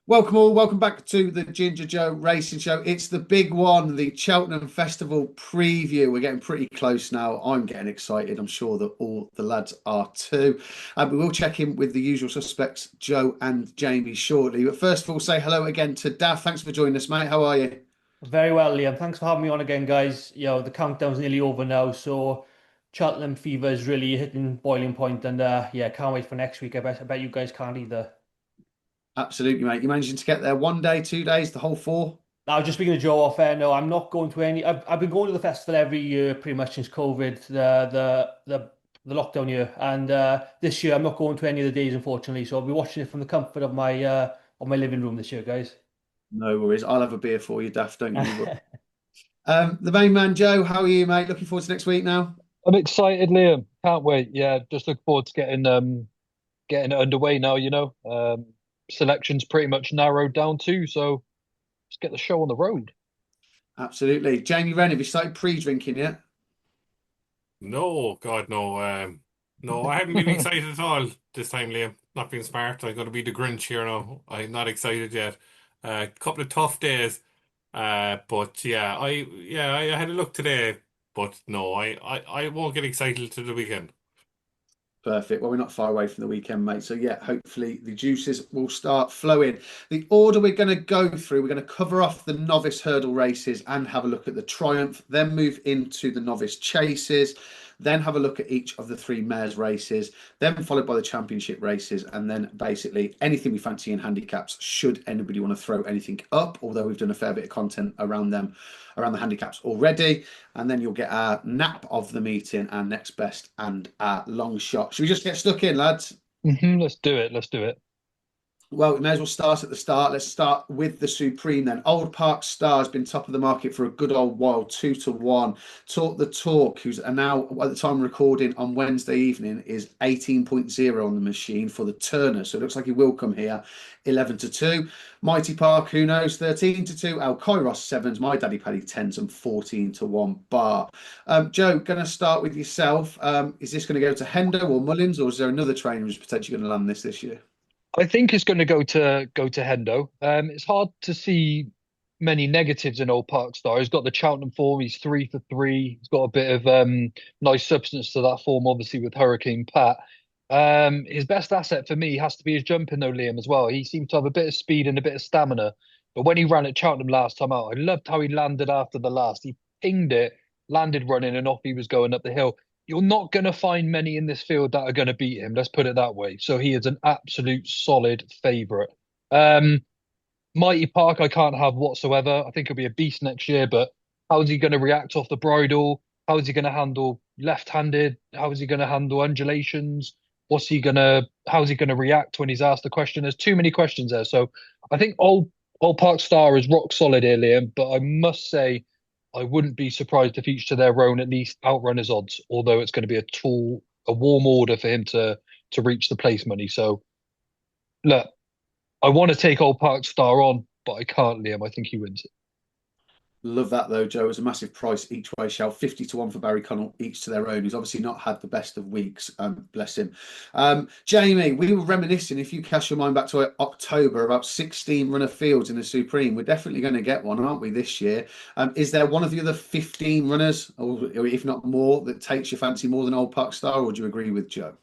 Welcome all, welcome back to the Ginger Joe Racing Show. It's the big one, the Cheltenham Festival preview. We're getting pretty close now. I'm getting excited. I'm sure that all the lads are too. We will check in with the usual suspects, Joe and Jamie, shortly. But first of all, say hello again to Daff. Thanks for joining us, mate. How are you? Very well, Liam. Thanks for having me on again, guys. The countdown's nearly over now, so Cheltenham fever is really hitting boiling point, and yeah, can't wait for next week. I bet you guys can't either. Absolutely, mate. You managing to get there one day, 2 days, the whole four? Now, just speaking of Joe off air, no, I'm not going to any. I've been going to the festival every year pretty much since COVID, the lockdown year, and this year I'm not going to any of the days, unfortunately. So I'll be watching it from the comfort of my living room this year, guys. No worries. I'll have a beer for you, Daff. Don't you worry. The main man, Joe. How are you, mate? Looking forward to next week now. I'm excited, Liam. Can't wait. Yeah, just look forward to getting it underway now, selection's pretty much narrowed down too, so let's get the show on the road. Absolutely. Jamie Wrenn, have you started pre-drinking yet? No, God, no. No, I haven't been excited at all this time, Liam. Not being smart. I'm going to be the Grinch here now. I'm not excited yet. A couple of tough days. But I had a look today, but no, I won't get excited to the weekend. Perfect. Well, we're not far away from the weekend, mate. So, yeah, hopefully the juices will start flowing. The order we're going to go through, we're going to cover off the novice hurdle races and have a look at the Triumph, then move into the novice chases, then have a look at each of the three mares races, then followed by the championship races, and then basically anything we fancy in handicaps, should anybody want to throw anything up, although we've done a fair bit of content around them, around the handicaps already. And then you'll get our nap of the meeting, our next best, and our long shot. Should we just get stuck in, lads? Let's do it. Let's do it. Well, we may as well start at the start. Let's start with the Supreme then. Old Park Star has been top of the market for a good old while, 2-1. Talk the Talk, who's now, at the time of recording on Wednesday evening, is 18.0 on the machine for the Turner. So it looks like he will come here 11-2. Mighty Park, who knows, 13-2. Al Kairos 7s, My Daddy Paddy 10s, and 14-1 bar. Joe, going to start with yourself. Is this going to go to Hendo or Mullins, or is there another trainer who's potentially going to land this year? I think it's going to go to Hendo. It's hard to see many negatives in Old Park Star. He's got the Cheltenham form. He's 3 for 3. He's got a bit of nice substance to that form, obviously with Hurricane Pat. His best asset for me has to be his jumping though, Liam, as well. He seemed to have a bit of speed and a bit of stamina. But when he ran at Cheltenham last time out, I loved how he landed after the last. He pinged it, landed running, and off he was going up the hill. You're not going to find many in this field that are going to beat him. Let's put it that way. So he is an absolute solid favourite. Um, Mighty Park, I can't have whatsoever. I think he'll be a beast next year, but how is he going to react off the bridle? How is he going to handle left-handed? How is he going to handle undulations? How's he going to react when he's asked the question? There's too many questions there. So I think Old Park Star is rock solid here, Liam, but I must say I wouldn't be surprised if each to their own at least outrun his odds, although it's going to be a warm order for him to reach the place money. So look, I want to take Old Park Star on, but I can't, Liam. I think he wins it. Love that though, Joe. It's a massive price each way. Shall 50-1 for Barry Connell, each to their own. He's obviously not had the best of weeks. Bless him. Jamie, we were reminiscing. If you cast your mind back to October, about 16 runner fields in the Supreme. We're definitely going to get one, aren't we, this year? Is there one of the other 15 runners, or if not more, that takes your fancy more than Old Park Star? Or do you agree with Joe?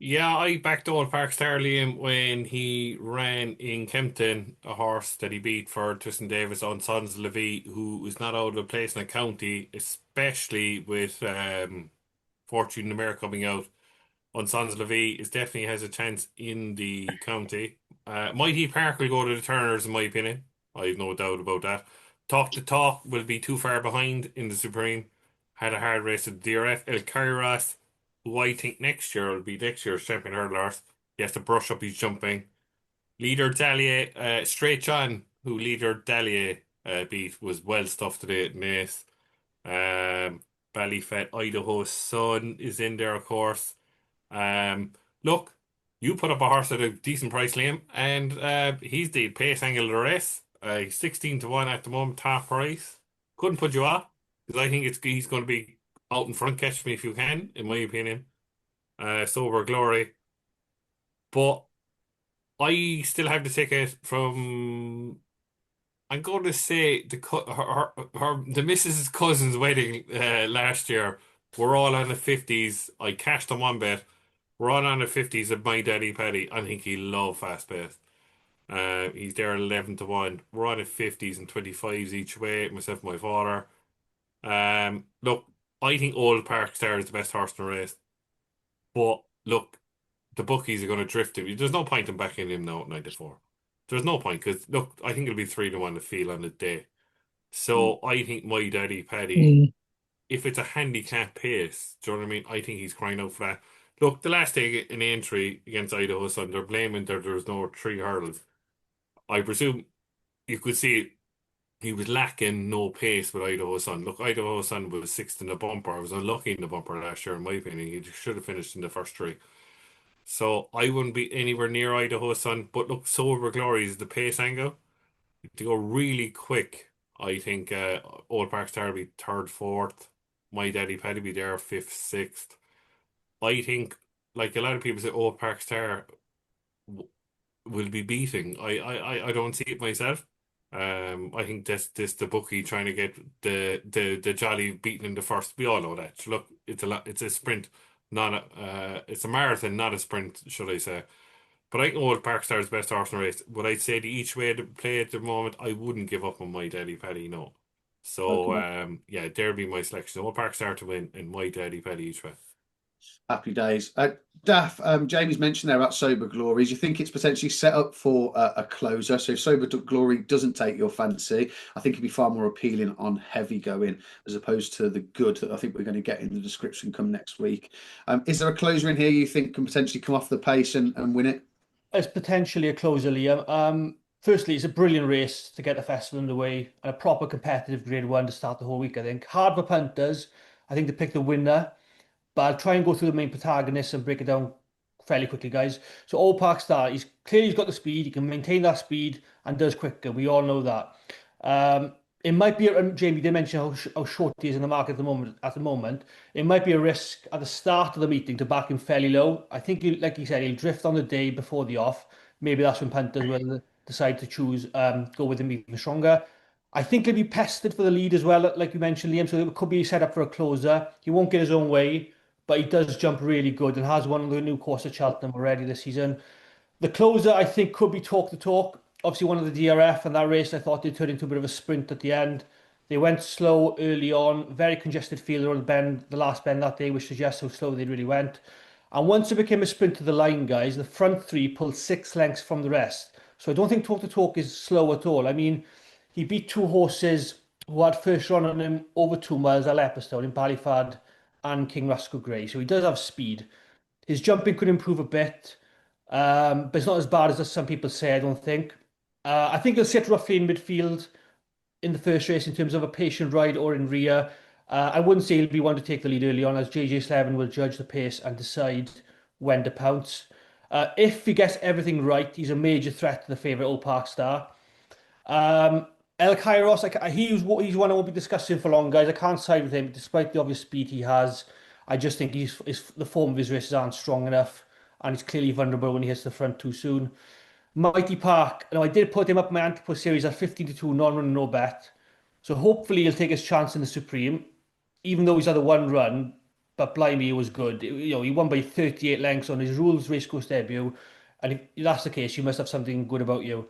Yeah, I backed Old Park Star Liam when he ran in Kempton, a horse that he beat for Tristan Davis on Sons Levy, who is not out of place in the county, especially with Fortune Numeric coming out. On Sons Levy is definitely has a chance in the county. Mighty Park will go to the Turners, in my opinion. I have no doubt about that. Talk to Talk will be too far behind in the Supreme. Had a hard race at the DRF. El Kairas, who I think next year will be next year's champion hurdler. He has to brush up his jumping. Leader Dalier, Straight John, who Leader Dalier beat, was well stuffed today at Naas. Ballyfet, Idaho's son is in there, of course. Look, you put up a horse at a decent price, Liam, and he's the pace angle of the race. 16-1 at the moment, half price. Couldn't put you off because I think he's going to be out in front. Catch me if you can, in my opinion. Sober Glory, but I still have the ticket from. I'm going to say the missus's cousin's wedding last year. We're all on the 50s. I cashed on one bet. We're all on the 50s of my daddy Paddy. I think he love fast pace. He's there 11 to 1. We're on the 50s and 25s each way, myself and my father. Look, I think Old Park Star is the best horse in the race. But look, the bookies are going to drift him. There's no point in backing him now at 94. There's no point because look, I think it'll be 3 to 1 to feel on the day. So I think my daddy Paddy, Mm. if it's a handicap pace, do you know what I mean? I think he's crying out for that. Look, the last day in the entry against Idaho Sun, they're blaming that there's no 3 hurdles. I presume you could see he was lacking no pace with Idaho Sun. Look, Idaho Sun was sixth in the bumper. I was unlucky in the bumper last year, in my opinion. He should have finished in the first 3. So I wouldn't be anywhere near Idaho Sun. But look, Silver Glory is the pace angle. To go really quick, I think Old Park Star will be third, fourth. My Daddy Paddy be there fifth, sixth. I think, like a lot of people say, Old Park Star will be beating. I don't see it myself. I think this the bookie trying to get the Jolly beaten in the first. We all know that. So look, it's a sprint, not it's a marathon, not a sprint, should I say? But I think Old Park Star's best horse in the race. But I'd say the each way to play at the moment, I wouldn't give up on my Daddy Paddy, no. So Okay. yeah, there'd be my selection. Old Park Star to win and my Daddy Paddy each way. Happy days. Daff, Jamie's mentioned there about Sober Glories. You think it's potentially set up for a closer? So if Sober Glory doesn't take your fancy, I think it'd be far more appealing on heavy going as opposed to the good that I think we're going to get in the description come next week. Is there a closer in here you think can potentially come off the pace and win it? It's potentially a closer, Liam. Firstly, it's a brilliant race to get the festival underway and a proper competitive Grade 1 to start the whole week, I think. Hard for punters, I think, to pick the winner. But I'll try and go through the main protagonists and break it down fairly quickly, guys. So Old Park Star, he's got the speed, he can maintain that speed and does quicker. We all know that. It might be, Jamie did mention how short he is in the market at the moment. It might be a risk at the start of the meeting to back him fairly low. I think, like you said, he'll drift on the day before the off. Maybe that's when punters will decide to go with him even stronger. I think he'll be pestered for the lead as well, like you mentioned, Liam. So it could be set up for a closer. He won't get his own way, but he does jump really good and has won the new course at Cheltenham already this season. The closer, I think, could be Talk the Talk. Obviously, one of the DRF, and that race I thought did turn into a bit of a sprint at the end. They went slow early on, very congested field on the last bend that day, which suggests how slow they really went. And once it became a sprint to the line, guys, the front 3 pulled 6 lengths from the rest. So I don't think Talk the Talk is slow at all. I mean, he beat 2 horses who had first run on him over 2 miles at Epistone in Ballyfad and King Rascal Grey. So he does have speed. His jumping could improve a bit, but it's not as bad as some people say, I don't think. I think he'll sit roughly in midfield in the first race in terms of a patient ride or in rear. I wouldn't say he'll be one to take the lead early on, as JJ Slevin will judge the pace and decide when to pounce. If he gets everything right, he's a major threat to the favourite Old Park Star. El Kairos, he's one I won't be discussing for long, guys. I can't side with him, despite the obvious speed he has. I just think the form of his races aren't strong enough, and he's clearly vulnerable when he hits the front too soon. Mighty Park, I did put him up in my Antipus series at 15 to 2, non-run, no bet. So hopefully he'll take his chance in the Supreme, even though he's had a 1 run. But blimey, he was good. He won by 38 lengths on his rules racecourse debut, and if that's the case, you must have something good about you.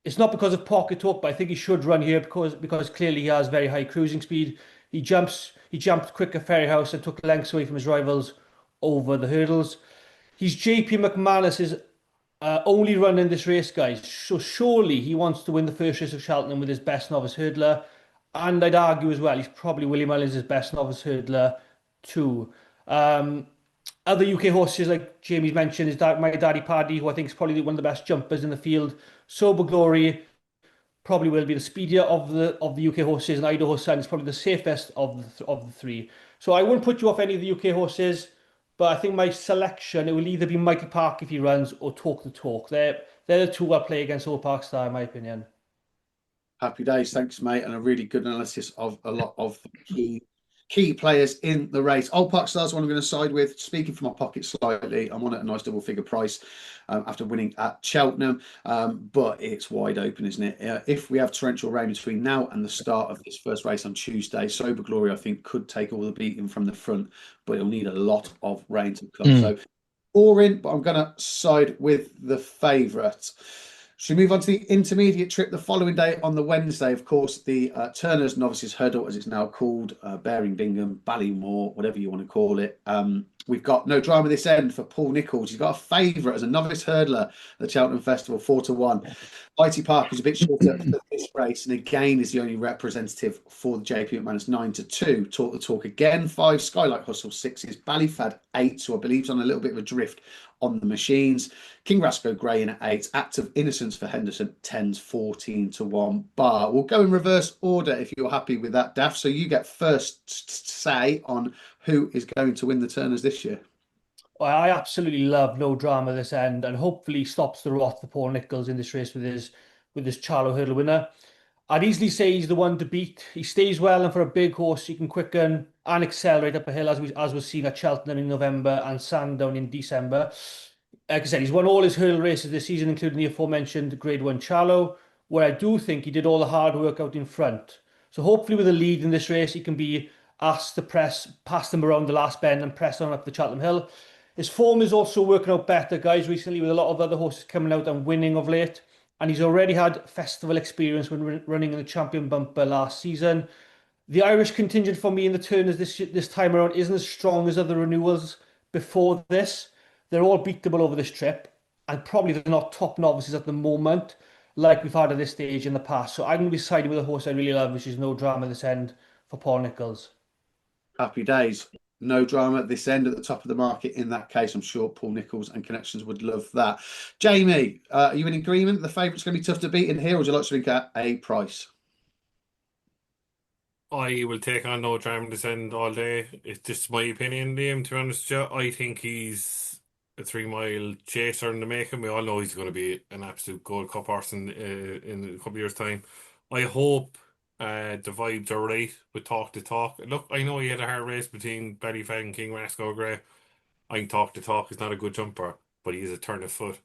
It's not because of pocket talk, but I think he should run here because clearly he has very high cruising speed. He jumped quick at Ferryhouse and took lengths away from his rivals over the hurdles. He's JP McManus's only run in this race, guys. So surely he wants to win the first race of Cheltenham with his best novice hurdler. And I'd argue as well, he's probably Willie Mullins' best novice hurdler too. Other UK horses, like Jamie's mentioned, is My Daddy Paddy, who I think is probably one of the best jumpers in the field. Sober Glory probably will be the speedier of the UK horses, and Idaho Sun is probably the safest of the 3. So I wouldn't put you off any of the UK horses, but I think my selection, it will either be Mighty Park if he runs or Talk the Talk. They're the 2 I'll play against Old Park Star, in my opinion. Happy days, thanks, mate, and a really good analysis of a lot of the key key players in the race. Old Park Stars, one I'm going to side with. Speaking from my pocket slightly, I'm on at a nice double figure price after winning at Cheltenham, but it's wide open, isn't it? If we have torrential rain between now and the start of this first race on Tuesday, Sober Glory, I think, could take all the beating from the front, but it'll need a lot of rain to come. So, boring, but I'm going to side with the favourite. Should we move on to the intermediate trip the following day on the Wednesday? Of course, the Turners Novices Hurdle, as it's now called, Baring Bingham, Ballymore, whatever you want to call it. We've got no drama this end for Paul Nicholls. He's got a favourite as a novice hurdler at the Cheltenham Festival, 4-1. Whitey Park is a bit shorter for this race, and again is the only representative for the JP McManus, 9-2. Talk the talk again, 5. Skylight Hustle, 6s. Ballyfad, 8, so I believe he's on a little bit of a drift on the machines. King Rasco Grey in at 8. Act of Innocence for Henderson, 10s, 14-1 bar. We'll go in reverse order if you're happy with that, Daff. So you get first say on who is going to win the Turners this year. I absolutely love no drama this end, and hopefully stops the rot for Paul Nicholls in this race with his Charlo Hurdle winner. I'd easily say he's the one to beat. He stays well, and for a big horse, he can quicken and accelerate up a hill, as was seen at Cheltenham in November and Sandown in December. Like I said, he's won all his hurdle races this season, including the aforementioned Grade 1 Charlo, where I do think he did all the hard work out in front. So hopefully with a lead in this race, he can be asked to press past them around the last bend and press on up the Cheltenham Hill. His form is also working out better, guys, recently, with a lot of other horses coming out and winning of late. And he's already had festival experience when running in the Champion Bumper last season. The Irish contingent for me in the Turners this time around isn't as strong as other renewals before this. They're all beatable over this trip, and probably they're not top novices at the moment, like we've had at this stage in the past. So I'm going to be siding with a horse I really love, which is no drama this end for Paul Nicholls. Happy days. No drama at this end at the top of the market. In that case, I'm sure Paul Nicholls and connections would love that. Jamie, are you in agreement? The favourite's going to be tough to beat in here, or would you like to think at a price? I will take on no drama this end all day. It's just my opinion, Liam, to be honest with you. I think he's a 3 mile chaser in the making. We all know he's going to be an absolute Gold Cup horse in a couple of years' time. I hope the vibes are right with Talk to Talk. Look, I know he had a hard race between Ballyfag and King Rascal Grey. I think Talk to Talk is not a good jumper, but he is a turn of foot.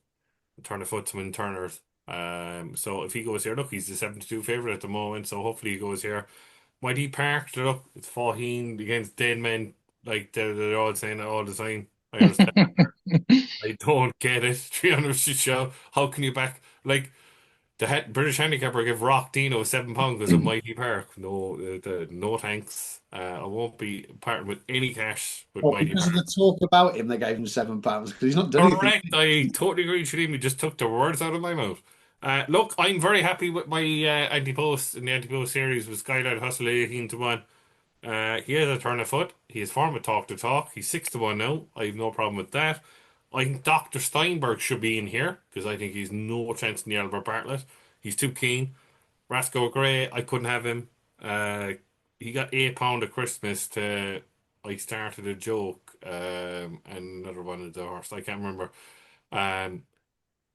A turn of foot to win Turners. So if he goes here, look, he's the 7-2 favourite at the moment, so hopefully he goes here. Whitey Park, look, it's 14 against dead men, like they're all saying it all the time. I understand. I don't get it. 300 show. How can you back like the British handicapper give Rock Dino £7 because of Mighty Park? No, no thanks. I won't be parting with any cash with Well, Mighty because of Park. the talk about him, they gave him £7 because he's not done anything. Correct. I totally agree with you. He just took the words out of my mouth. Look, I'm very happy with my anti-post in the anti-post series with Skylight Hustle 18-1. He has a turn of foot. He has form of Talk to Talk. He's 6-1 now. I have no problem with that. I think Dr. Steinberg should be in here because I think he's no chance in the Albert Bartlett. He's too keen. Rasco Gray, I couldn't have him. He got £8 at Christmas to I started a joke, and another one of the horse. I can't remember. Um,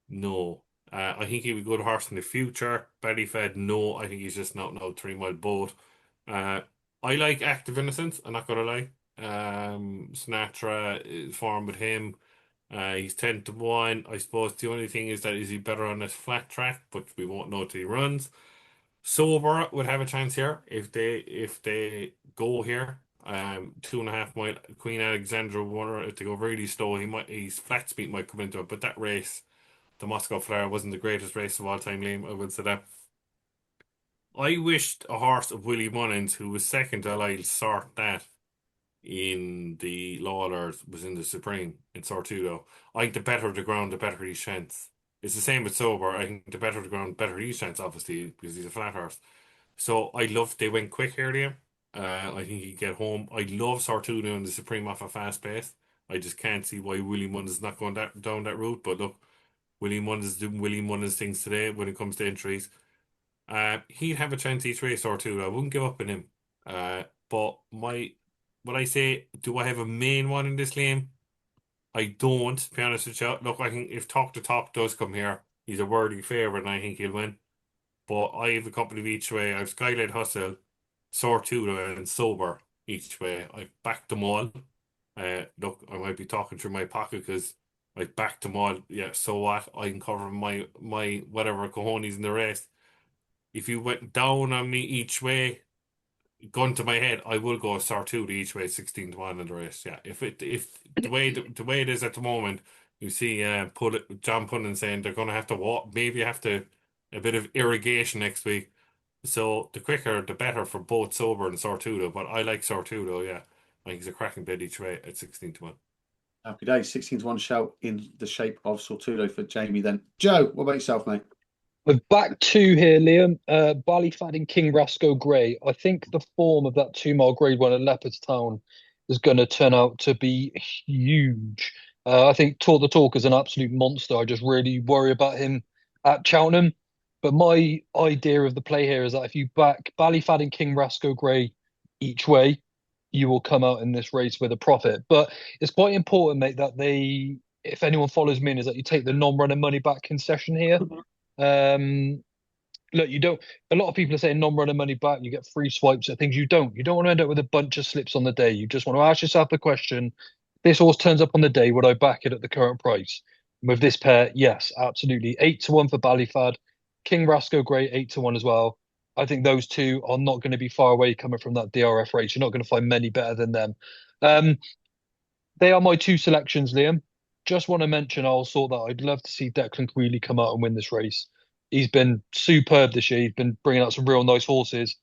no. I think he'll be a good horse in the future. Belly fed, no. I think he's just not no 3 mile boat. Uh, I like Active Innocence, I'm not gonna lie. Sinatra is form with him. He's 10-1. I suppose the only thing is that is he better on this flat track, but we won't know till he runs. Sober would have a chance here if they go here. 2.5 mile Queen Alexandra Warner. If they go really slow, his flat speed might come into it. But that race, the Moscow Flyer, wasn't the greatest race of all time, Liam. I would say that. I wished a horse of Willie Mullins, who was second to Lyle, sort that in the Lawlers was in the Supreme in Sortudo. I think the better the ground, the better his chance. It's the same with Sober. I think the better the ground, better his chance, obviously, because he's a flat horse. So I love they went quick earlier. I think he get home. I love Sortudo and the Supreme off a fast pace. I just can't see why Willie Mullins is not going down that route. But look, Willie Mullins is doing Willie Mullins things today when it comes to entries. He'd have a chance each race or two. I wouldn't give up on him. But what I say, do I have a main one in this lane? I don't, to be honest with you. Look, I think if Talk to Talk does come here, he's a worthy favourite and I think he'll win. But I have a couple of each way. I have Skylight Hustle, Sortudo, and Sober each way. I've backed them all. Look, I might be talking through my pocket because I've backed them all. Yeah, so what? I can cover my whatever cojones in the race. If you went down on me each way, gun to my head, I will go Sortudo each way, 16-1 in the race. Yeah, if the way it is at the moment, you see, John Pullen saying they're going to have to walk, maybe have to a bit of irrigation next week. So the quicker, the better for both Sober and Sortudo. But I like Sortudo. Yeah, I think he's a cracking bid each way at 16-1. Happy days. 16-1 shout in the shape of Sortudo for Jamie then. Joe, what about yourself, mate? We're back two here, Liam. Ballyfad King Rasco Grey. I think the form of that 2 mile Grade 1 at Leopardstown is going to turn out to be huge. I think Talk the Talk is an absolute monster. I just really worry about him at Cheltenham. But my idea of the play here is that if you back Ballyfad King Rasco Grey each way, you will come out in this race with a profit. But it's quite important, mate, that if anyone follows me, is that you take the non-running money back concession here. Um, Look, you don't. A lot of people are saying non-runner money back. You get free swipes at things. You don't. You don't want to end up with a bunch of slips on the day. You just want to ask yourself the question: this horse turns up on the day. Would I back it at the current price? And with this pair, yes, absolutely. 8-1 for Ballyfad, King Rasco Grey 8-1 as well. I think those two are not going to be far away coming from that DRF race. You're not going to find many better than them. Um, they are my two selections, Liam. Just want to mention also that I'd love to see Declan Greeley come out and win this race. He's been superb this year. He's been bringing out some real nice horses.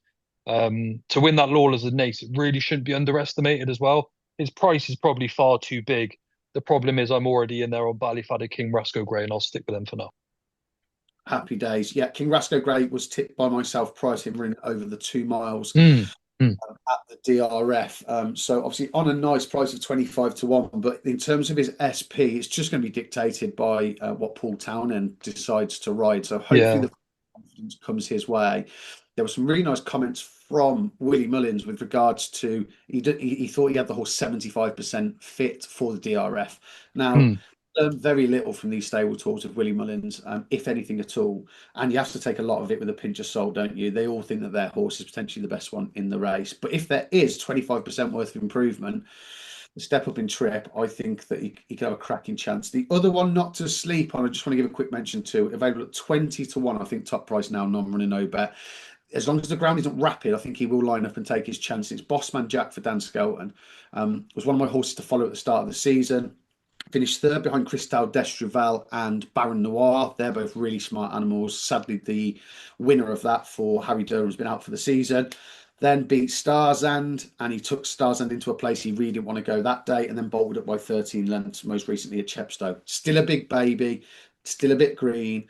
To win that Lawless and Nace, it really shouldn't be underestimated as well. His price is probably far too big. The problem is I'm already in there on Ballyfad King Rasco Grey, and I'll stick with them for now. Happy days. Yeah, King Rasco Grey was tipped by myself prior to him running over the 2 miles at the DRF. So obviously on a nice price of 25-1, but in terms of his SP, it's just going to be dictated by what Paul Townend decides to ride. So hopefully Yeah. the confidence comes his way. There were some really nice comments from Willie Mullins with regards to he thought he had the horse 75% fit for the DRF. Now, learned very little from these stable tours of Willie Mullins, if anything at all. And you have to take a lot of it with a pinch of salt, don't you? They all think that their horse is potentially the best one in the race. But if there is 25% worth of improvement, the step up in trip, I think that he could have a cracking chance. The other one not to sleep on, I just want to give a quick mention to, available at 20-1, I think top price now, non-running no bet. As long as the ground isn't rapid, I think he will line up and take his chance. It's Bossman Jack for Dan Skelton. Was one of my horses to follow at the start of the season. Finished third behind Cristal d'Estruval and Baron Noir. They're both really smart animals. Sadly, the winner of that for Harry Durham has been out for the season. Then beat Starzand, and he took Starzand into a place he really didn't want to go that day, and then bolted up by 13 lengths, most recently at Chepstow. Still a big baby, still a bit green,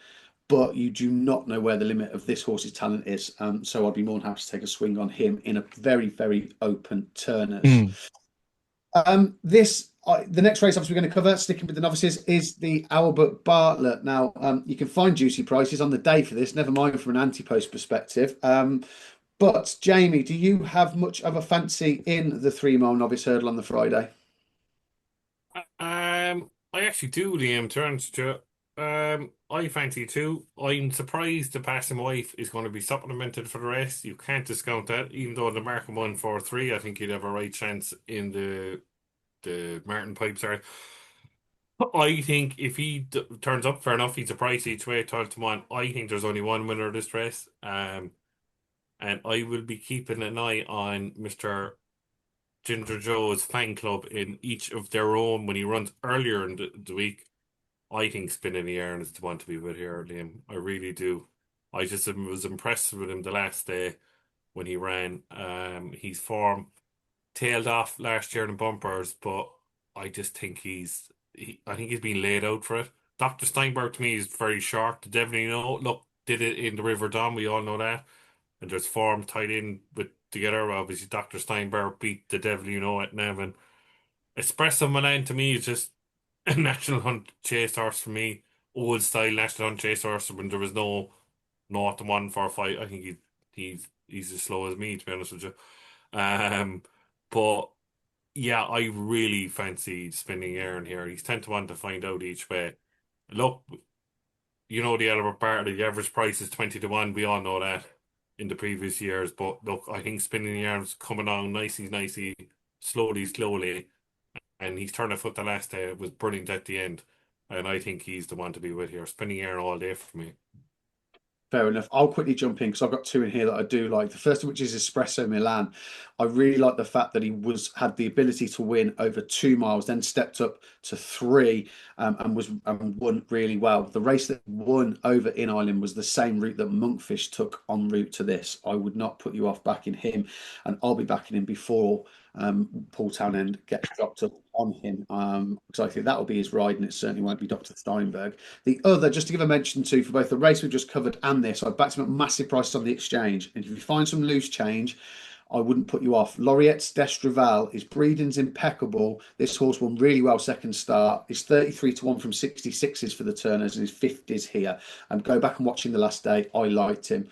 but you do not know where the limit of this horse's talent is. So I'd be more than happy to take a swing on him in a very, very open turners. The next race obviously we're going to cover, sticking with the novices, is the Albert Bartlett. Now, you can find juicy prices on the day for this, never mind from an anti-post perspective. But Jamie, do you have much of a fancy in the 3 mile novice hurdle on the Friday? I actually do, Liam. Turns to I fancy too. I'm surprised the passing wife is going to be supplemented for the race. You can't discount that, even though the Markham 143, I think he'd have a right chance in the Martin Pipe. Sorry, I think if he turns up, fair enough. He's a price each way, 12-1. I think there's only one winner of this race. And I will be keeping an eye on Mr. Ginger Joe's fan club in each of their own when he runs earlier in the week. I think Spin in the Air is the one to be with here, Liam. I really do. I just was impressed with him the last day when he ran. His form tailed off last year in bumpers, but I just think I think he's been laid out for it. Dr. Steinberg to me is very short. The Devil you know, look, did it in the River Don, we all know that. And there's form tied in with together. Obviously, Dr. Steinberg beat the Devil you know at Navan. Espresso Milan to me is just a national hunt chase horse for me. Old style national hunt chase horse when there was no 0-145. I think he's as slow as me, to be honest with you. But yeah, I really fancy spinning Aaron here. He's 10-1 to find out each way. Look, you know the Albert Bartlett, the average price is 20-1. We all know that. in the previous years. But look, I think Spinning the Yarn's coming on nicely, slowly. And he's turned a foot the last day. It was brilliant at the end. And I think he's the one to be with here. Spinning Yarn all day for me. Fair enough. I'll quickly jump in because I've got two in here that I do like. The first of which is Espresso Milan. I really like the fact that he had the ability to win over 2 miles, then stepped up to 3, and won really well. The race that won over in Ireland was the same route that Monkfish took en route to this. I would not put you off backing him, and I'll be backing him before Paul Townend gets dropped up on him, because I think that will be his ride, and it certainly won't be Dr. Steinberg. The other, just to give a mention to, for both the race we've just covered and this, I backed him at massive prices on the exchange, and if you find some loose change, I wouldn't put you off. Laureate's Destraval, his breeding's impeccable. This horse won really well second start. He's 33 to 1 from 66s for the Turners, and his 50s here. And go back and watch him the last day. I liked him.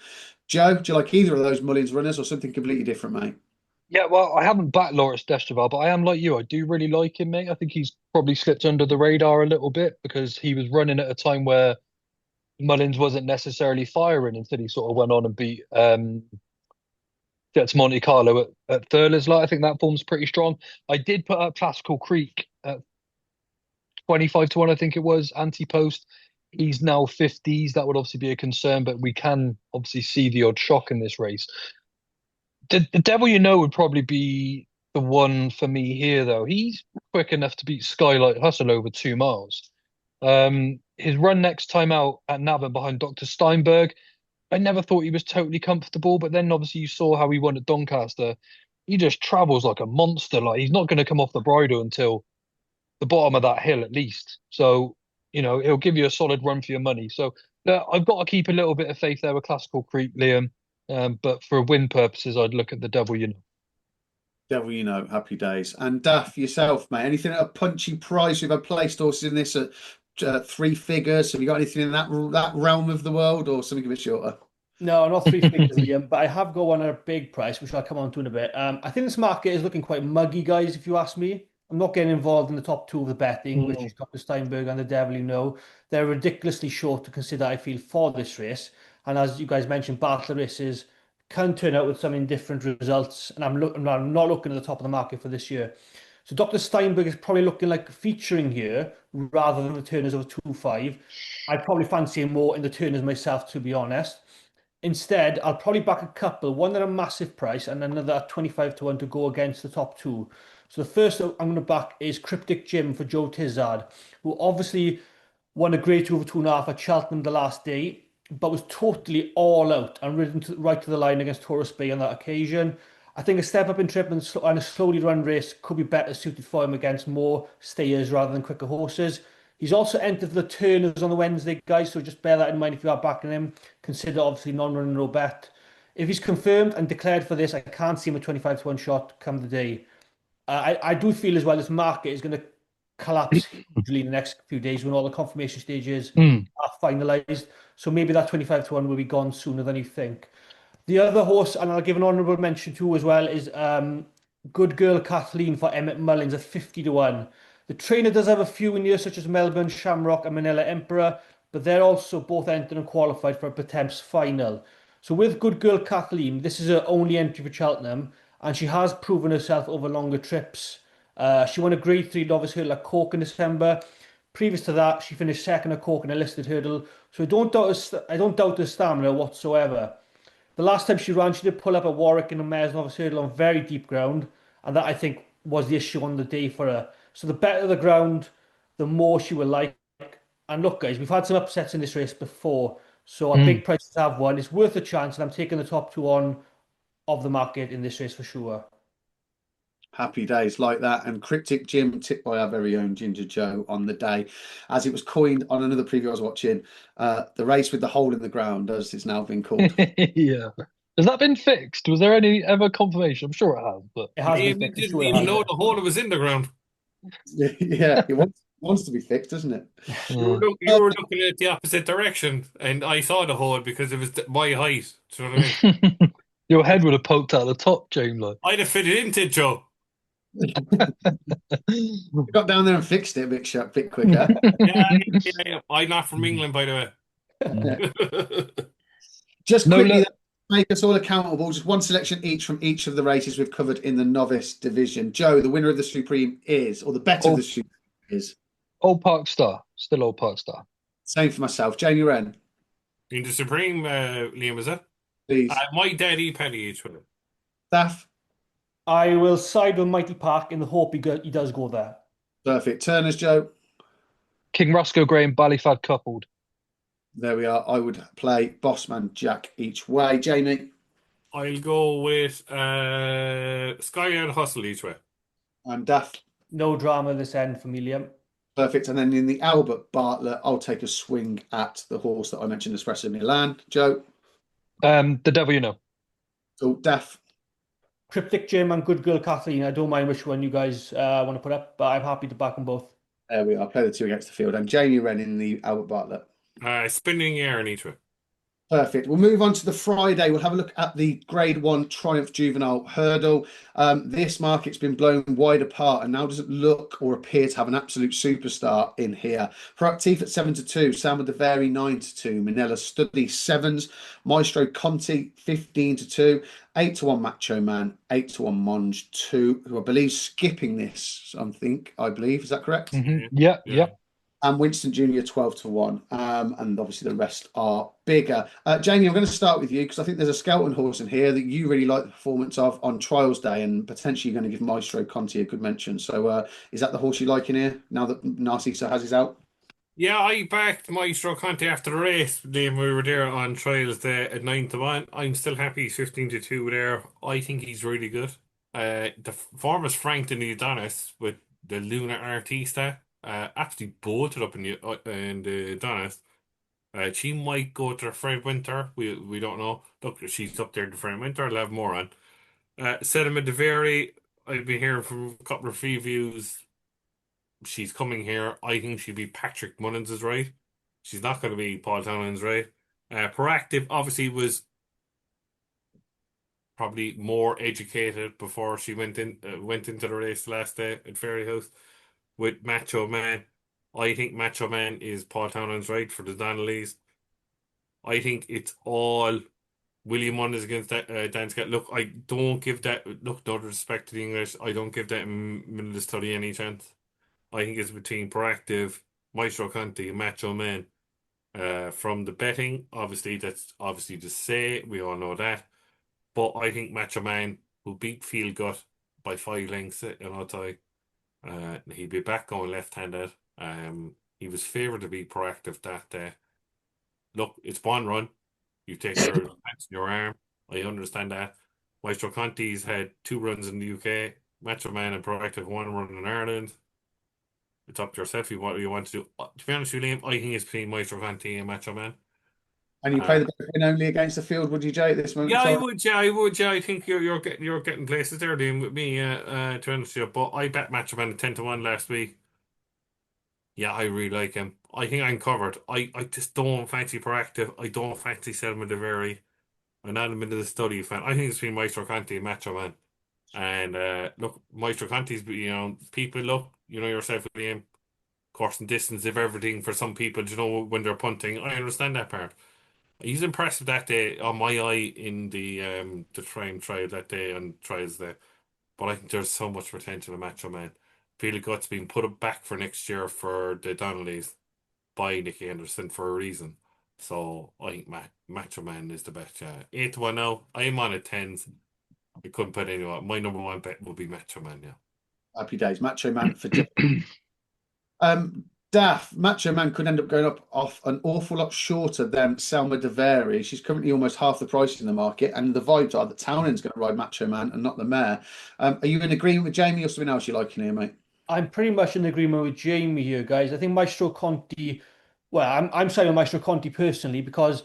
Joe, do you like either of those Mullins runners or something completely different, mate? Yeah, well, I haven't backed Loris Destreval, but I am like you. I do really like him, mate. I think he's probably slipped under the radar a little bit because he was running at a time where Mullins wasn't necessarily firing until he sort of went on and beat Jets Monte Carlo at Thurles. I think that form's pretty strong. I did put up Classical Creek at 25 to 1, I think it was, anti-post. He's now 50s. That would obviously be a concern, but we can obviously see the odd shock in this race. The Devil You Know would probably be the one for me here, though. He's quick enough to beat Skylight Hustle over 2 miles. His run next time out at Navan behind Dr. Steinberg, I never thought he was totally comfortable, but then obviously you saw how he won at Doncaster. He just travels like a monster. Like, he's not going to come off the bridle until the bottom of that hill at least. So, he'll give you a solid run for your money. So I've got to keep a little bit of faith there with Classical Creek, Liam. But for win purposes, I'd look at the Devil You Know. Devil You Know, happy days. And Daff, yourself, mate, anything at a punchy price? We've had placed horses in this at 3 figures. Have you got anything in that realm of the world, or something a bit shorter? No, not 3 figures, Liam, but I have got one at a big price, which I'll come on to in a bit. I think this market is looking quite muggy, guys, if you ask me. I'm not getting involved in the top 2 of the betting, which is Dr. Steinberg and the Devil You Know. They're ridiculously short to consider, I feel, for this race. And as you guys mentioned, Battle races can turn out with some indifferent results. And I'm not looking at the top of the market for this year. So Dr. Steinberg is probably looking like featuring here rather than the Turners of 2.5. I'd probably fancy him more in the Turners myself, to be honest. Instead, I'll probably back a couple, one at a massive price and another at 25 to 1 to go against the top 2. So the first I'm going to back is Cryptic Jim for Joe Tizard, who obviously won a grade 2 over 2.5 at Cheltenham the last day, but was totally all out and ridden right to the line against Taurus Bay on that occasion. I think a step up in trip and a slowly run race could be better suited for him against more stayers rather than quicker horses. He's also entered the Turners on the Wednesday, guys, so just bear that in mind if you are backing him. Consider obviously non-running no bet. If he's confirmed and declared for this, I can't see him a 25 to 1 shot come the day. I do feel as well this market is going to collapse hugely in the next few days when all the confirmation stages are finalised. So maybe that 25 to 1 will be gone sooner than you think. The other horse, and I'll give an honourable mention to as well, is Good Girl Kathleen for Emmett Mullins at 50 to 1. The trainer does have a few in here, such as Melbourne Shamrock and Manila Emperor, but they're also both entered and qualified for a Pertemps final. So with Good Girl Kathleen, this is her only entry for Cheltenham, and she has proven herself over longer trips. She won a Grade 3 novice hurdle at Cork in December. Previous to that, she finished second at Cork in a listed hurdle, so I don't doubt her stamina whatsoever. The last time she ran, she did pull up at Warwick in a mare's novice hurdle on very deep ground, and that I think was the issue on the day for her. So the better the ground, the more she will like. And look, guys, we've had some upsets in this race before, so a big price to have one. It's worth a chance, and I'm taking the top 2 on of the market in this race for sure. Happy days like that. And Cryptic Jim, tipped by our very own Ginger Joe on the day, as it was coined on another preview I was watching, the race with the hole in the ground, as it's now been called. Yeah. Has that been fixed? Was there any ever confirmation? I'm sure it has, but It has Maybe been fixed. didn't even know the hole was in the ground. Yeah, it wants to be fixed, doesn't it? You were looking at the opposite direction, and I saw the hole because it was my height. Do you know what I mean? Your head would have poked out the top, James. I'd have fitted into it, Joe. Got down there and fixed it a bit quicker. Yeah. I'm not from England, by the way. Just No, quickly, make us all accountable. Just one selection each from each of the races we've covered in the novice division. Joe, the winner of the Supreme is, or the bet of the Old, Supreme is. Old Park Star. Still Old Park Star. Same for myself. Jamie Wrenn, In the Supreme, Liam, is it? please. My daddy Paddy each with it. Staff, I will side with Mighty Park in the hope he does go there. perfect. Turners, Joe. King Roscoe Gray and Ballyfad coupled. There we are. I would play Bossman Jack each way. Jamie I'll go with Sky and Hustle each way. and Daff. No drama this end for me, Liam. Perfect. And then in the Albert Bartlett, I'll take a swing at the horse that I mentioned, Espresso Milan. Joe. The Devil You Know. So Daff. Cryptic Jim and Good Girl Kathleen. I don't mind which one you guys want to put up, but I'm happy to back them both. There we are. Play the two against the field. And Jamie Wrenn in the Albert Bartlett. Spinning air in each way. Perfect. We'll move on to the Friday. We'll have a look at the Grade 1 Triumph Juvenile Hurdle. This market's been blown wide apart and now doesn't look or appear to have an absolute superstar in here. Proactive at 7-2, Salma De Veri 9-2, Minella Studley 7s, Maestro Conti 15-2, 8-1 Macho Man, 8-1 Monge 2, who I believe skipping this, I believe. Is that correct? Mm-hmm. Yeah. And Winston Jr. 12-1, and obviously the rest are bigger. Jamie, I'm going to start with you because I think there's a Skelton horse in here that you really like the performance of on Trials Day, and potentially you're going to give Maestro Conti a good mention. So, is that the horse you like in here now that Narciso has his out? Yeah, I backed Maestro Conti after the race. Liam, we were there on Trials Day at 9-1. I'm still happy he's 15-2 there. I think he's really good. The form is franked in the Adonis with the Luna Artista. Absolutely bolted up in the Adonis. She might go to the Fred Winter. We don't know. Look, she's up there to Fred Winter. I'll have more on. Sediment De Veri, I've been hearing from a couple of reviews. She's coming here. I think she'll be Patrick Mullins' right. She's not going to be Paul Townend's right. Proactive obviously was probably more educated before she went into the race last day at Fairyhouse with Macho Man. I think Macho Man is Paul Townend's right for the Donnellys. I think it's all William Mullins against Dan Scott. Look, I don't give that. Look, no respect to the English. I don't give that middle of study any chance. I think it's between Proactive, Maestro Conti, and Macho Man. From the betting, obviously that's obviously to say. We all know that. But I think Macho Man will beat Feel Gut by 5 lengths in Otay. He'd be back going left-handed. He was favoured to be Proactive that day. Look, it's one run. You take your hands in your arm. I understand that. Maestro Conti's had 2 runs in the UK. Macho Man and Proactive 1 run in Ireland. It's up to yourself what you want to do. To be honest with you, Liam, I think it's between Maestro Conti and Macho Man. And you play the win only against the field, would you, Jay, at this moment? Yeah, I would. Yeah, I would. Yeah, I think you're getting places there, Liam, with me. To be honest with you, but I bet Macho Man at 10-1 last week. Yeah, I really like him. I think I'm covered. I just don't fancy Proactive. I don't fancy Selma De Veri. I'm not a bit of the study fan. I think it's between Maestro Conti and Macho Man. And look, Maestro Conti's, people look, yourself with him, course and distance of everything for some people, when they're punting. I understand that part. He's impressive that day on my eye in the trial that day on Trials Day. But I think there's so much potential in Macho Man. Feel Gut's being put up back for next year for the Donnellys by Nicky Anderson for a reason. So I think Macho Man is the best. 8-1 now. I'm on at 10s. I couldn't put anyone. My number 1 bet will be Macho Man. Yeah. Happy days. Macho Man for Daff. Macho Man could end up going up off an awful lot shorter than Selma De Veri. She's currently almost half the price in the market, and the vibes are that Townend's going to ride Macho Man and not the mare. Are you in agreement with Jamie or something else you like in here, mate? I'm pretty much in agreement with Jamie here, guys. I think Maestro Conti, well, I'm saying Maestro Conti personally because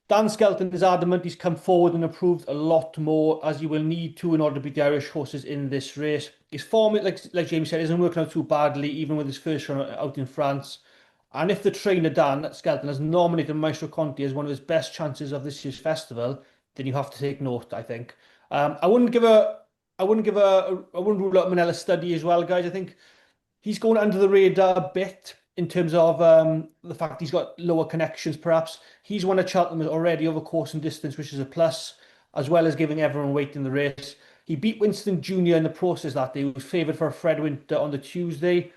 Dan Skelton is adamant he's come forward and improved a lot more, as you will need to in order to beat the Irish horses in this race. His form, like Jamie said, isn't working out too badly, even with his first run out in France. And if the trainer Dan Skelton has nominated Maestro Conti as one of his best chances of this year's festival, then you have to take note, I think. I wouldn't rule out Manila Study as well, guys. I think he's going under the radar a bit. in terms of the fact he's got lower connections, perhaps. He's won at Cheltenham already over course and distance, which is a plus, as well as giving everyone weight in the race. He beat Winston Jr. in the process that day. He was favoured for a Fred Winter on the Tuesday.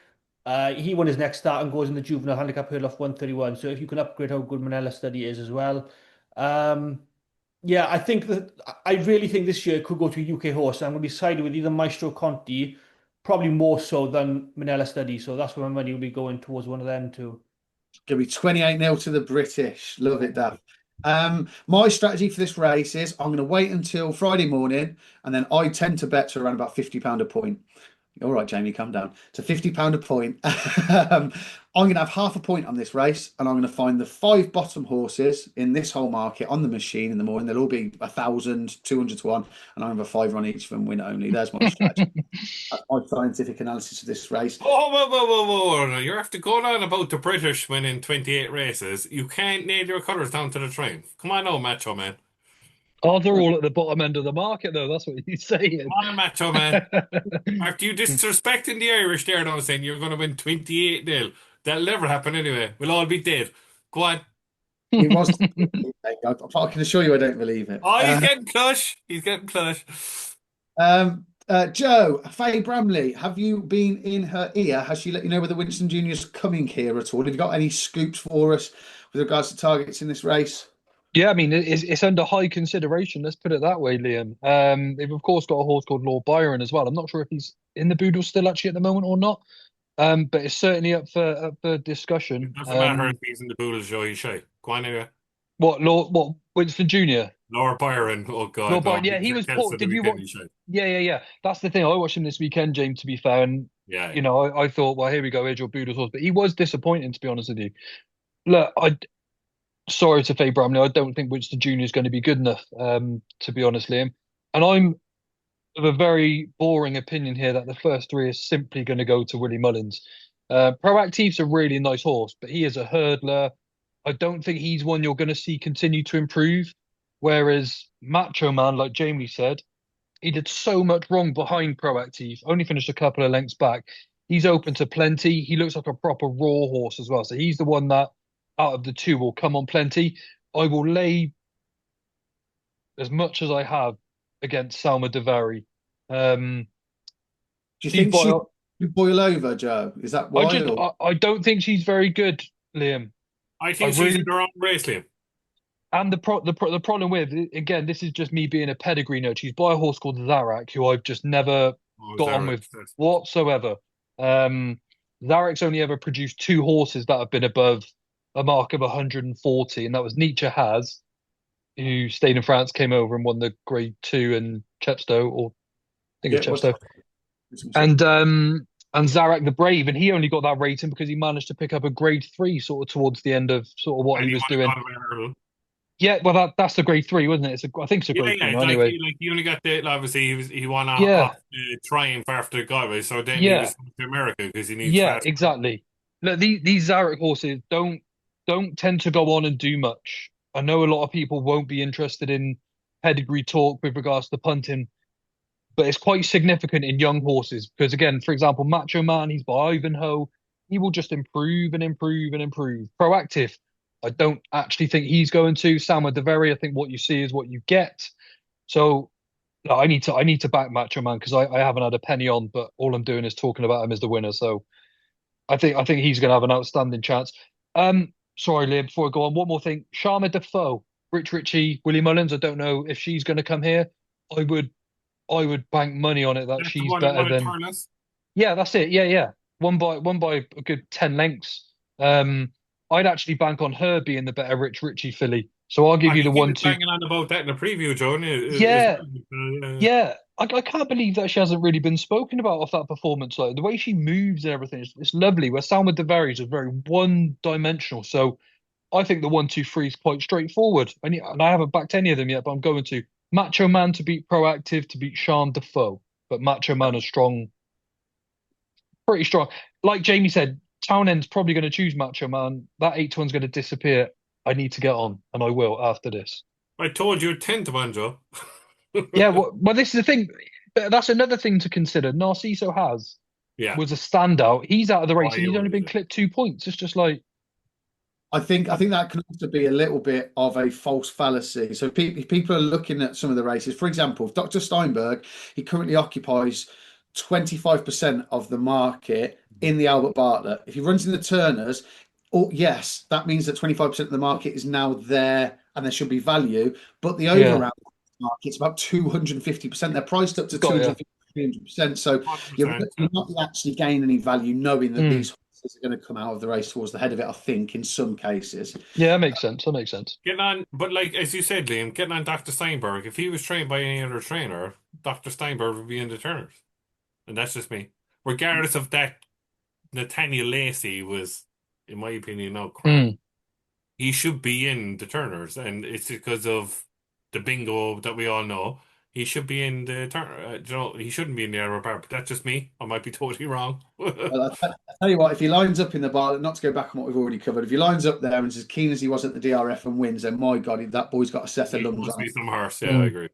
He won his next start and goes in the juvenile handicap hurdle off 131. So if you can upgrade how good Manella Study is as well. Yeah, I think that I really think this year it could go to a UK horse. I'm going to be sided with either Maestro Conti, probably more so than Manella Study. So that's where my money will be going towards one of them too. Going to be 28-0 to the British. Love it, Dave. My strategy for this race is I'm going to wait until Friday morning, and then I tend to bet to around about £50 a point. All right, Jamie, calm down. To £50 a point. I'm going to have half a point on this race, and I'm going to find the 5 bottom horses in this whole market on the machine in the morning. They'll all be 1,000, 200 to 1, and I'm going to have a fiver on each of them, win only. There's my strategy. That's my scientific analysis of this race. Oh, whoa. You're after going on about the British winning 28 races. You can't nail your colours down to the triumph. Come on now, Macho Man. Oh, they're all at the bottom end of the market, though. That's what he's saying. Come on, Macho Man. After you disrespecting the Irish there, now saying you're going to win 28-0. That'll never happen anyway. We'll all be dead. Go on. It was. I can assure you, I don't believe it. Oh, he's getting plush. He's getting plush. Joe, Faye Bramley, have you been in her ear? Has she let you know whether Winston Jr. is coming here at all? Have you got any scoops for us with regards to targets in this race? Yeah, I mean, it's under high consideration. Let's put it that way, Liam. They've of course got a horse called Lord Byron as well. I'm not sure if he's in the Boodle still actually at the moment or not, but it's certainly up for discussion. Doesn't matter if he's in the Boodle show, he's shy. Go on anyway. What Winston Jr. Lord Byron, oh God, Lord Byron, yeah, he was poor. Did you watch? Yeah. That's the thing. I watched him this weekend, James. To be fair, and yeah, you know, I thought, well, here we go, here's your Boodle's horse, but he was disappointing, to be honest with you. Look, sorry to Faye Bramley, I don't think Winston Jr. is going to be good enough, to be honest, Liam. And I'm of a very boring opinion here that the first 3 is simply going to go to Willie Mullins. Proactive's a really nice horse, but he is a hurdler. I don't think he's one you're going to see continue to improve. Whereas Macho Man, like Jamie said, he did so much wrong behind Proactive, only finished a couple of lengths back. He's open to plenty. He looks like a proper raw horse as well. So he's the one that out of the 2 will come on plenty. I will lay as much as I have against Salma Devari. Do you think she'll boil over, Joe? Is that why? I don't think she's very good, Liam. I think she's in the wrong race, Liam. And the problem with, again, this is just me being a pedigree nerd. She's by a horse called Zarak, who I've just never got on with whatsoever. Zarak's only ever produced 2 horses that have been above a mark of 140, and that was Nietzsche Has, who stayed in France, came over and won the Grade 2 in Chepstow, or I think it's Chepstow. And Zarak the Brave, and he only got that rating because he managed to pick up a Grade 3 sort of towards the end of sort of what he was doing. Yeah, well, that's the Grade 3, wasn't it? I think it's a Grade 3 anyway. Like he only got the, obviously he won off the Triumph after Galway, so then he was to America because he needs fast. Exactly. Look, these Zarak horses don't tend to go on and do much. I know a lot of people won't be interested in pedigree talk with regards to punting, but it's quite significant in young horses because, again, for example, Macho Man, he's by Ivanhoe. He will just improve and improve and improve. Proactive, I don't actually think he's going to. Salma Devari, I think what you see is what you get. So no, I need to back Macho Man because I haven't had a penny on, but all I'm doing is talking about him as the winner. So I think he's going to have an outstanding chance. Sorry, Liam, before I go on, one more thing. Sharma Defoe, Rich Ritchie, Willie Mullins. I don't know if she's going to come here. I would bank money on it that she's better than. Yeah, that's it. Yeah. One by a good 10 lengths. I'd actually bank on her being the better Rich Ritchie filly. So I'll give you the 1-2. Banging on about that in the preview, John. Yeah. I can't believe that she hasn't really been spoken about off that performance. Like the way she moves and everything, it's lovely. Where Salma Devari is very one-dimensional. So I think the 1-2-3 is quite straightforward. And I haven't backed any of them yet, but I'm going to. Macho Man to beat Proactive to beat Sharma Defoe. But Macho Man is strong. Pretty strong. Like Jamie said, Townend's probably going to choose Macho Man. That 8-to-1's going to disappear. I need to get on, and I will after this. I told you 10-to-1, Joe. Yeah, well, this is the thing. That's another thing to consider. Narciso Has. Yeah. was a standout. He's out of the race and He he's only was, been yeah. clipped 2 points. It's just like, I think that can also be a little bit of a false fallacy. So people are looking at some of the races. For example, Dr. Steinberg, he currently occupies 25% of the market in the Albert Bartlett. If he runs in the Turners, oh yes, that means that 25% of the market is now there and there should be value. But the yeah, overround market's about 250%. They're priced up to got you. 250, 300%. So you're, 100%. you're not actually gaining any value knowing that Mm. these horses are going to come out of the race towards the head of it, I think, in some cases. Yeah, that makes sense. That makes sense. Getting on, but like as you said, Liam, getting on Dr. Steinberg, if he was trained by any other trainer, Dr. Steinberg would be in the Turners. And that's just me. Regardless of that, Nathaniel Lacey was, in my opinion, no crap. Mm. He should be in the Turners, and it's because of the bingo that we all know. He should be in the Turner. He shouldn't be in the Albert Park, but that's just me. I might be totally wrong. Well, I tell you what, if he lines up in the bar, not to go back on what we've already covered, if he lines up there and is as keen as he was at the DRF and wins, then my God, that boy's got a set of He lungs must on be him. some horse. Yeah, I Mm. agree.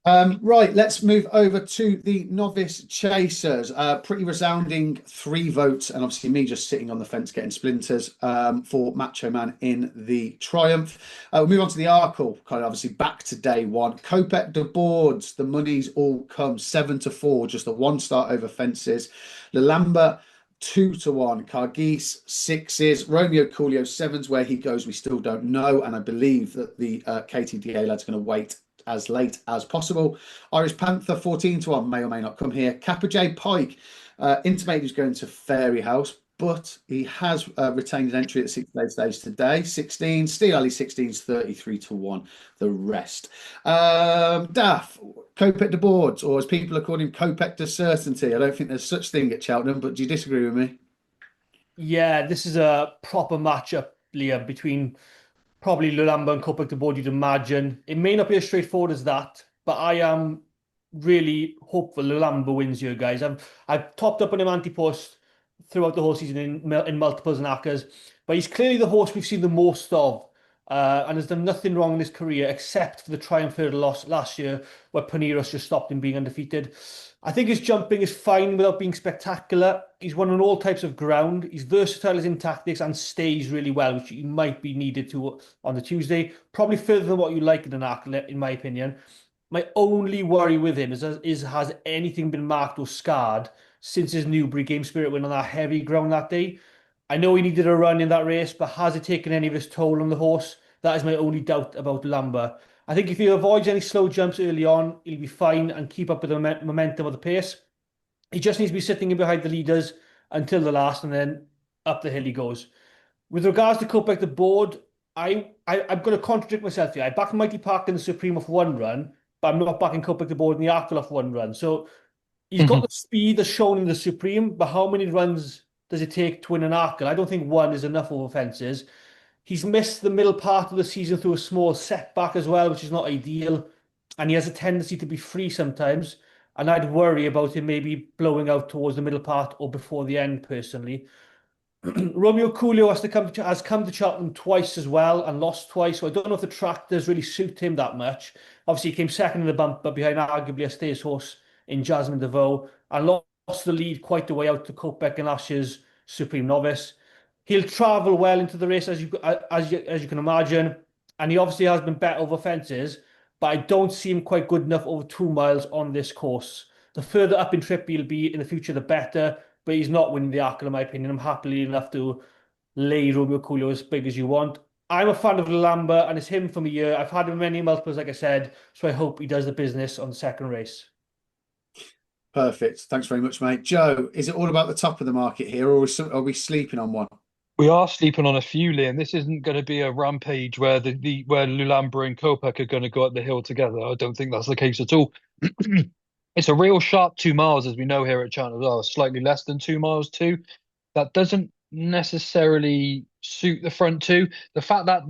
Right, let's move over to the novice chasers. Pretty resounding 3 votes, and obviously me just sitting on the fence getting splinters for Macho Man in the Triumph. We'll move on to the Arkle, kind of obviously back to day one. Kopek de Boards, the money's all come 7-4, just a 1 start over fences. Lalamba 2-1, Cargis 6s, Romeo Coolio 7s. Where he goes, we still don't know, and I believe that the KTDA lad's going to wait as late as possible. Irish Panther 14-1, may or may not come here. Kappa J Pike intimated he's going to Fairy House, but he has retained an entry at 6 day stage today. 16, Steel Alley 16s 33-1. The rest. Daff, Kopek de Boards, or as people are calling him, Kopek de Certainty. I don't think there's such thing at Cheltenham, but do you disagree with me? Yeah, this is a proper matchup, Liam, between probably Lulamba and Kopek de Board, you'd imagine. It may not be as straightforward as that, but I am really hopeful Lulamba wins here, guys. I've topped up on him anti-post throughout the whole season in multiples and accas, but he's clearly the horse we've seen the most of. And has done nothing wrong in his career except for the Triumph Hurdle loss last year, where Paneros just stopped him being undefeated. I think his jumping is fine without being spectacular. He's won on all types of ground. He's versatile as in tactics and stays really well, which he might be needed to on the Tuesday. Probably further than what you like in an Arklet, in my opinion. My only worry with him is has anything been marked or scarred since his Newbury Game Spirit win on that heavy ground that day? I know he needed a run in that race, but has it taken any of his toll on the horse? That is my only doubt about Lamba. I think if he avoids any slow jumps early on, he'll be fine and keep up with the momentum of the pace. He just needs to be sitting in behind the leaders until the last, and then up the hill he goes. With regards to Kopek the board, I'm going to contradict myself here. I back Mighty Park in the Supreme off 1 run, but I'm not backing Kopek the board in the Arkle off 1 run. So he's got the speed that's shown in the Supreme, but how many runs does it take to win an Arkle? I don't think 1 is enough over fences. He's missed the middle part of the season through a small setback as well, which is not ideal. And he has a tendency to be free sometimes. And I'd worry about him maybe blowing out towards the middle part or before the end, personally. Romeo Coolio has come to Cheltenham twice as well and lost twice. So I don't know if the track does really suit him that much. Obviously, he came second in the bump, but behind arguably a stays horse in Jasmine DeVoe and lost the lead quite a way out to Kopek and last year's Supreme Novice. He'll travel well into the race, as you can imagine, and he obviously has been better over fences, but I don't see him quite good enough over 2 miles on this course. The further up in trip he'll be in the future, the better, but he's not winning the Arkle, in my opinion. I'm happily enough to lay Romeo Coolio as big as you want. I'm a fan of Lamba, and it's him for me here. I've had him many multiples, like I said, so I hope he does the business on the second race. Perfect. Thanks very much, mate. Joe, is it all about the top of the market here, or are we sleeping on one? We are sleeping on a few, Liam. This isn't going to be a rampage where where Lulamba and Kopek are going to go up the hill together. I don't think that's the case at all. It's a real sharp 2 miles, as we know here at Cheltenham as well, slightly less than 2 miles too. That doesn't necessarily suit the front two. The fact that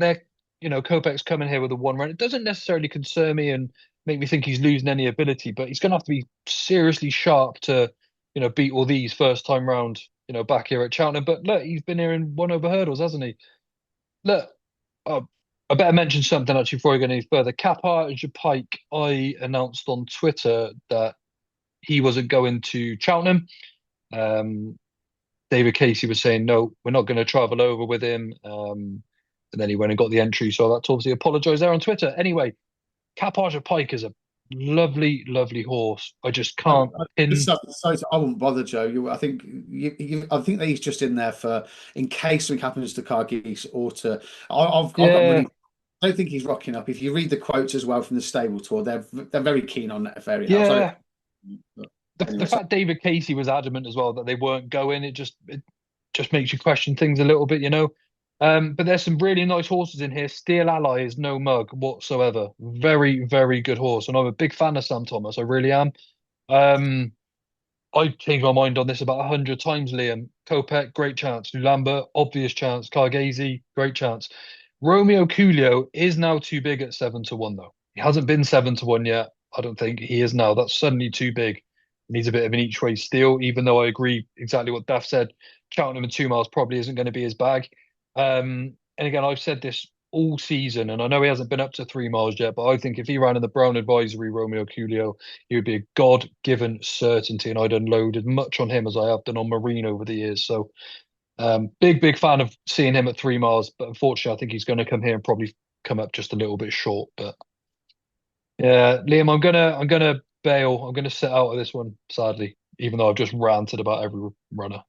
Kopek's coming here with a 1 run, it doesn't necessarily concern me and make me think he's losing any ability, but he's going to have to be seriously sharp to, beat all these first time round, back here at Cheltenham. But look, he's been here and won over hurdles, hasn't he? Look, I better mention something actually before I go any further. Kappa Pike, I announced on Twitter that he wasn't going to Cheltenham. David Casey was saying, no, we're not going to travel over with him. And then he went and got the entry. So that's obviously apologise there on Twitter. Anyway, Caparge Pike is a lovely, lovely horse. I just can't pin. I wouldn't bother, Joe. I think I think that he's just in there in case something happens to Cargeese or to. I've got money. I don't think he's rocking up. If you read the quotes as well from the stable tour, they're very keen on that very. Yeah. Anyway, the fact David Casey was adamant as well that they weren't going, it just makes you question things a little bit, you know. But there's some really nice horses in here. Steel Ally is no mug whatsoever. Very, very good horse. And I'm a big fan of Sam Thomas. I really am. I've changed my mind on this about 100 times, Liam. Kopek, great chance. Lulamba, obvious chance. Cargese, great chance. Romeo Coolio is now too big at 7-1, though. He hasn't been 7-1 yet. I don't think he is now. That's suddenly too big. He needs a bit of an each way steal, even though I agree exactly what Daff said. Cheltenham in 2 miles probably isn't going to be his bag. And again, I've said this all season, and I know he hasn't been up to 3 miles yet, but I think if he ran in the Brown Advisory Romeo Coolio, he would be a God-given certainty, and I'd unload as much on him as I have done on Marine over the years. So big fan of seeing him at 3 miles, but unfortunately I think he's going to come here and probably come up just a little bit short. But yeah, Liam, I'm gonna bail. I'm gonna sit out of this one, sadly, even though I've just ranted about every runner.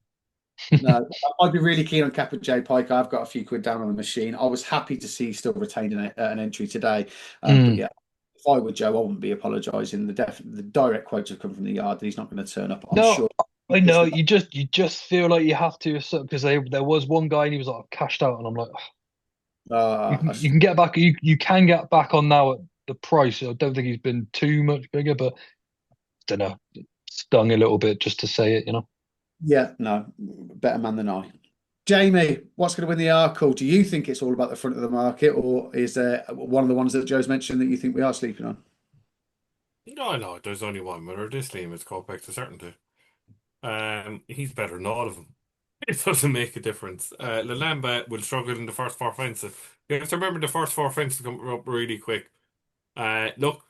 No, I'd be really keen on Kappa J Pike. I've got a few quid down on the machine. I was happy to see he still retained an entry today. But yeah, if I were Joe, I wouldn't be apologising. The direct quotes have come from the yard that he's not going to turn up. I'm sure. I know you just feel like you have to, because there was one guy and he was like cashed out, and I'm like, you can get back. You can get back on now at the price. I don't think he's been too much bigger, but I don't know, stung a little bit just to say it, you know. Yeah, no, better man than I. Jaime, what's going to win the Arkle? Do you think it's all about the front of the market, or is there one of the ones that Joe's mentioned that you think we are sleeping on? No, there's only one winner. This team is Kopek to certainty. He's better than all of them. It doesn't make a difference. Lalamba will struggle in the first 4 fences. You have to remember the first 4 fences come up really quick. Look,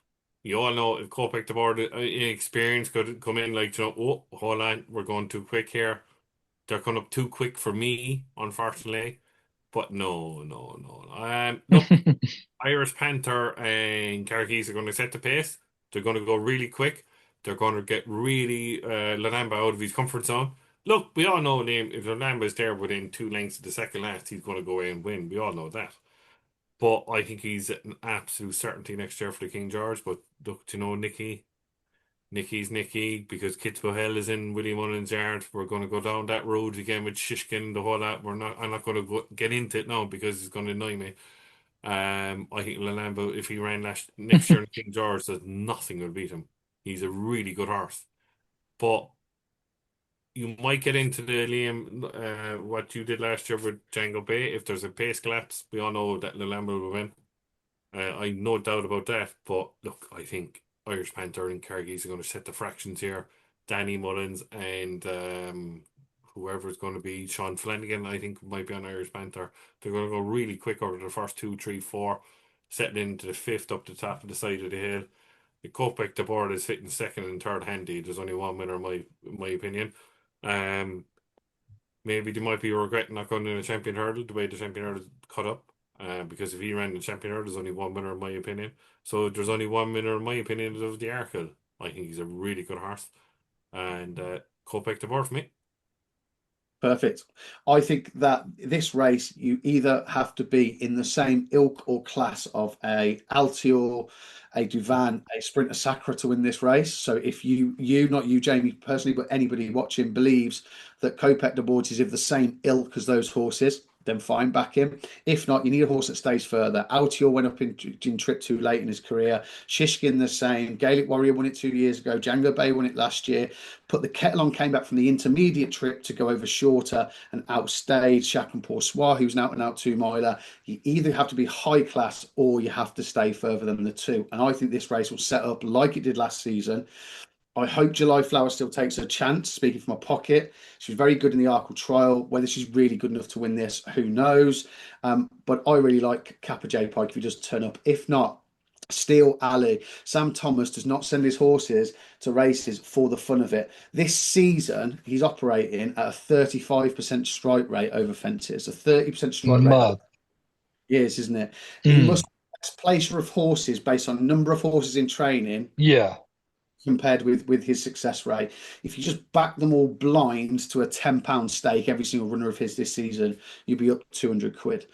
you all know if Kopek the board experience could come in like, oh, hold on, we're going too quick here. They're coming up too quick for me, unfortunately. But no. Look, Irish Panther and Carkeys are going to set the pace. They're going to go really quick. They're going to get really Lanamba out of his comfort zone. Look, we all know, Liam, if Lanamba is there within 2 lengths of the second last, he's going to go away and win. We all know that. But I think he's an absolute certainty next year for the King George. But look, Nicky's Nicky, because Kitzbühel is in Willie Mullins' yard. We're going to go down that road again with Shishkin, the whole lot. I'm not going to get into it now because it's going to annoy me. I think Lalamba, if he ran next year in King George, there's nothing will beat him. He's a really good horse. But you might get into the Liam, what you did last year with Django Bay. If there's a pace collapse, we all know that Lalamba will win. I no doubt about that. But look, I think Irish Panther and Cargies are going to set the fractions here. Danny Mullins and whoever it's going to be, Sean Flanagan, I think might be on Irish Panther. They're going to go really quick over the first 2, 3, 4, settling into the 5th up the top of the side of the hill. The Kopek the board is hitting second and third handy. There's only one winner, in my opinion. Maybe they might be regretting not going in a champion hurdle the way the champion hurdle cut up. Because if he ran the champion hurdle, there's only one winner, in my opinion. So there's only one winner, in my opinion, of the Arkle. I think he's a really good horse. And Kopek the board for me. Perfect. I think that this race, you either have to be in the same ilk or class of a Altior, a Duvan, a Sprinter Sacra to win this race. So if not you, Jamie, personally, but anybody watching believes that Kopek de Boards is of the same ilk as those horses, then fine, back him. If not, you need a horse that stays further. Altior went up in trip too late in his career. Shishkin the same. Gaelic Warrior won it 2 years ago. Django Bay won it last year. Put the kettle on, came back from the intermediate trip to go over shorter and outstayed Chacun Pour Soi, who's an out-and-out 2-miler. You either have to be high class or you have to stay further than the two. And I think this race will set up like it did last season. I hope July Flower still takes her chance, speaking from my pocket. She was very good in the Arkle trial. Whether she's really good enough to win this, who knows? But I really like Kappa J Pike if he does turn up. If not, Steel Alley. Sam Thomas does not send his horses to races for the fun of it. This season, he's operating at a 35% strike rate over fences, a 30% strike rate over Mad. years, isn't it? He must be the best placer of horses based on number of horses in training Yeah. compared with his success rate. If you just back them all blind to a £10 stake, every single runner of his this season, you'd be up 200 quid.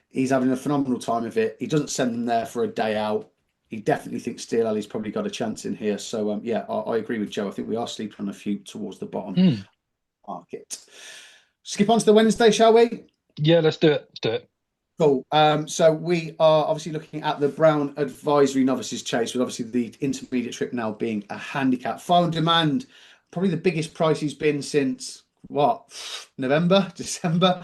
He's having a phenomenal time of it. He doesn't send them there for a day out. He definitely thinks Steel Alley's probably got a chance in here. So yeah, I agree with Joe. I think we are sleeping on a few towards the bottom market. Skip on to the Wednesday, shall we? Yeah, let's do it. Let's do it. Cool. So we are obviously looking at the Brown Advisory Novices Chase, with obviously the intermediate trip now being a handicap. Final Demand, probably the biggest price he's been since November, December.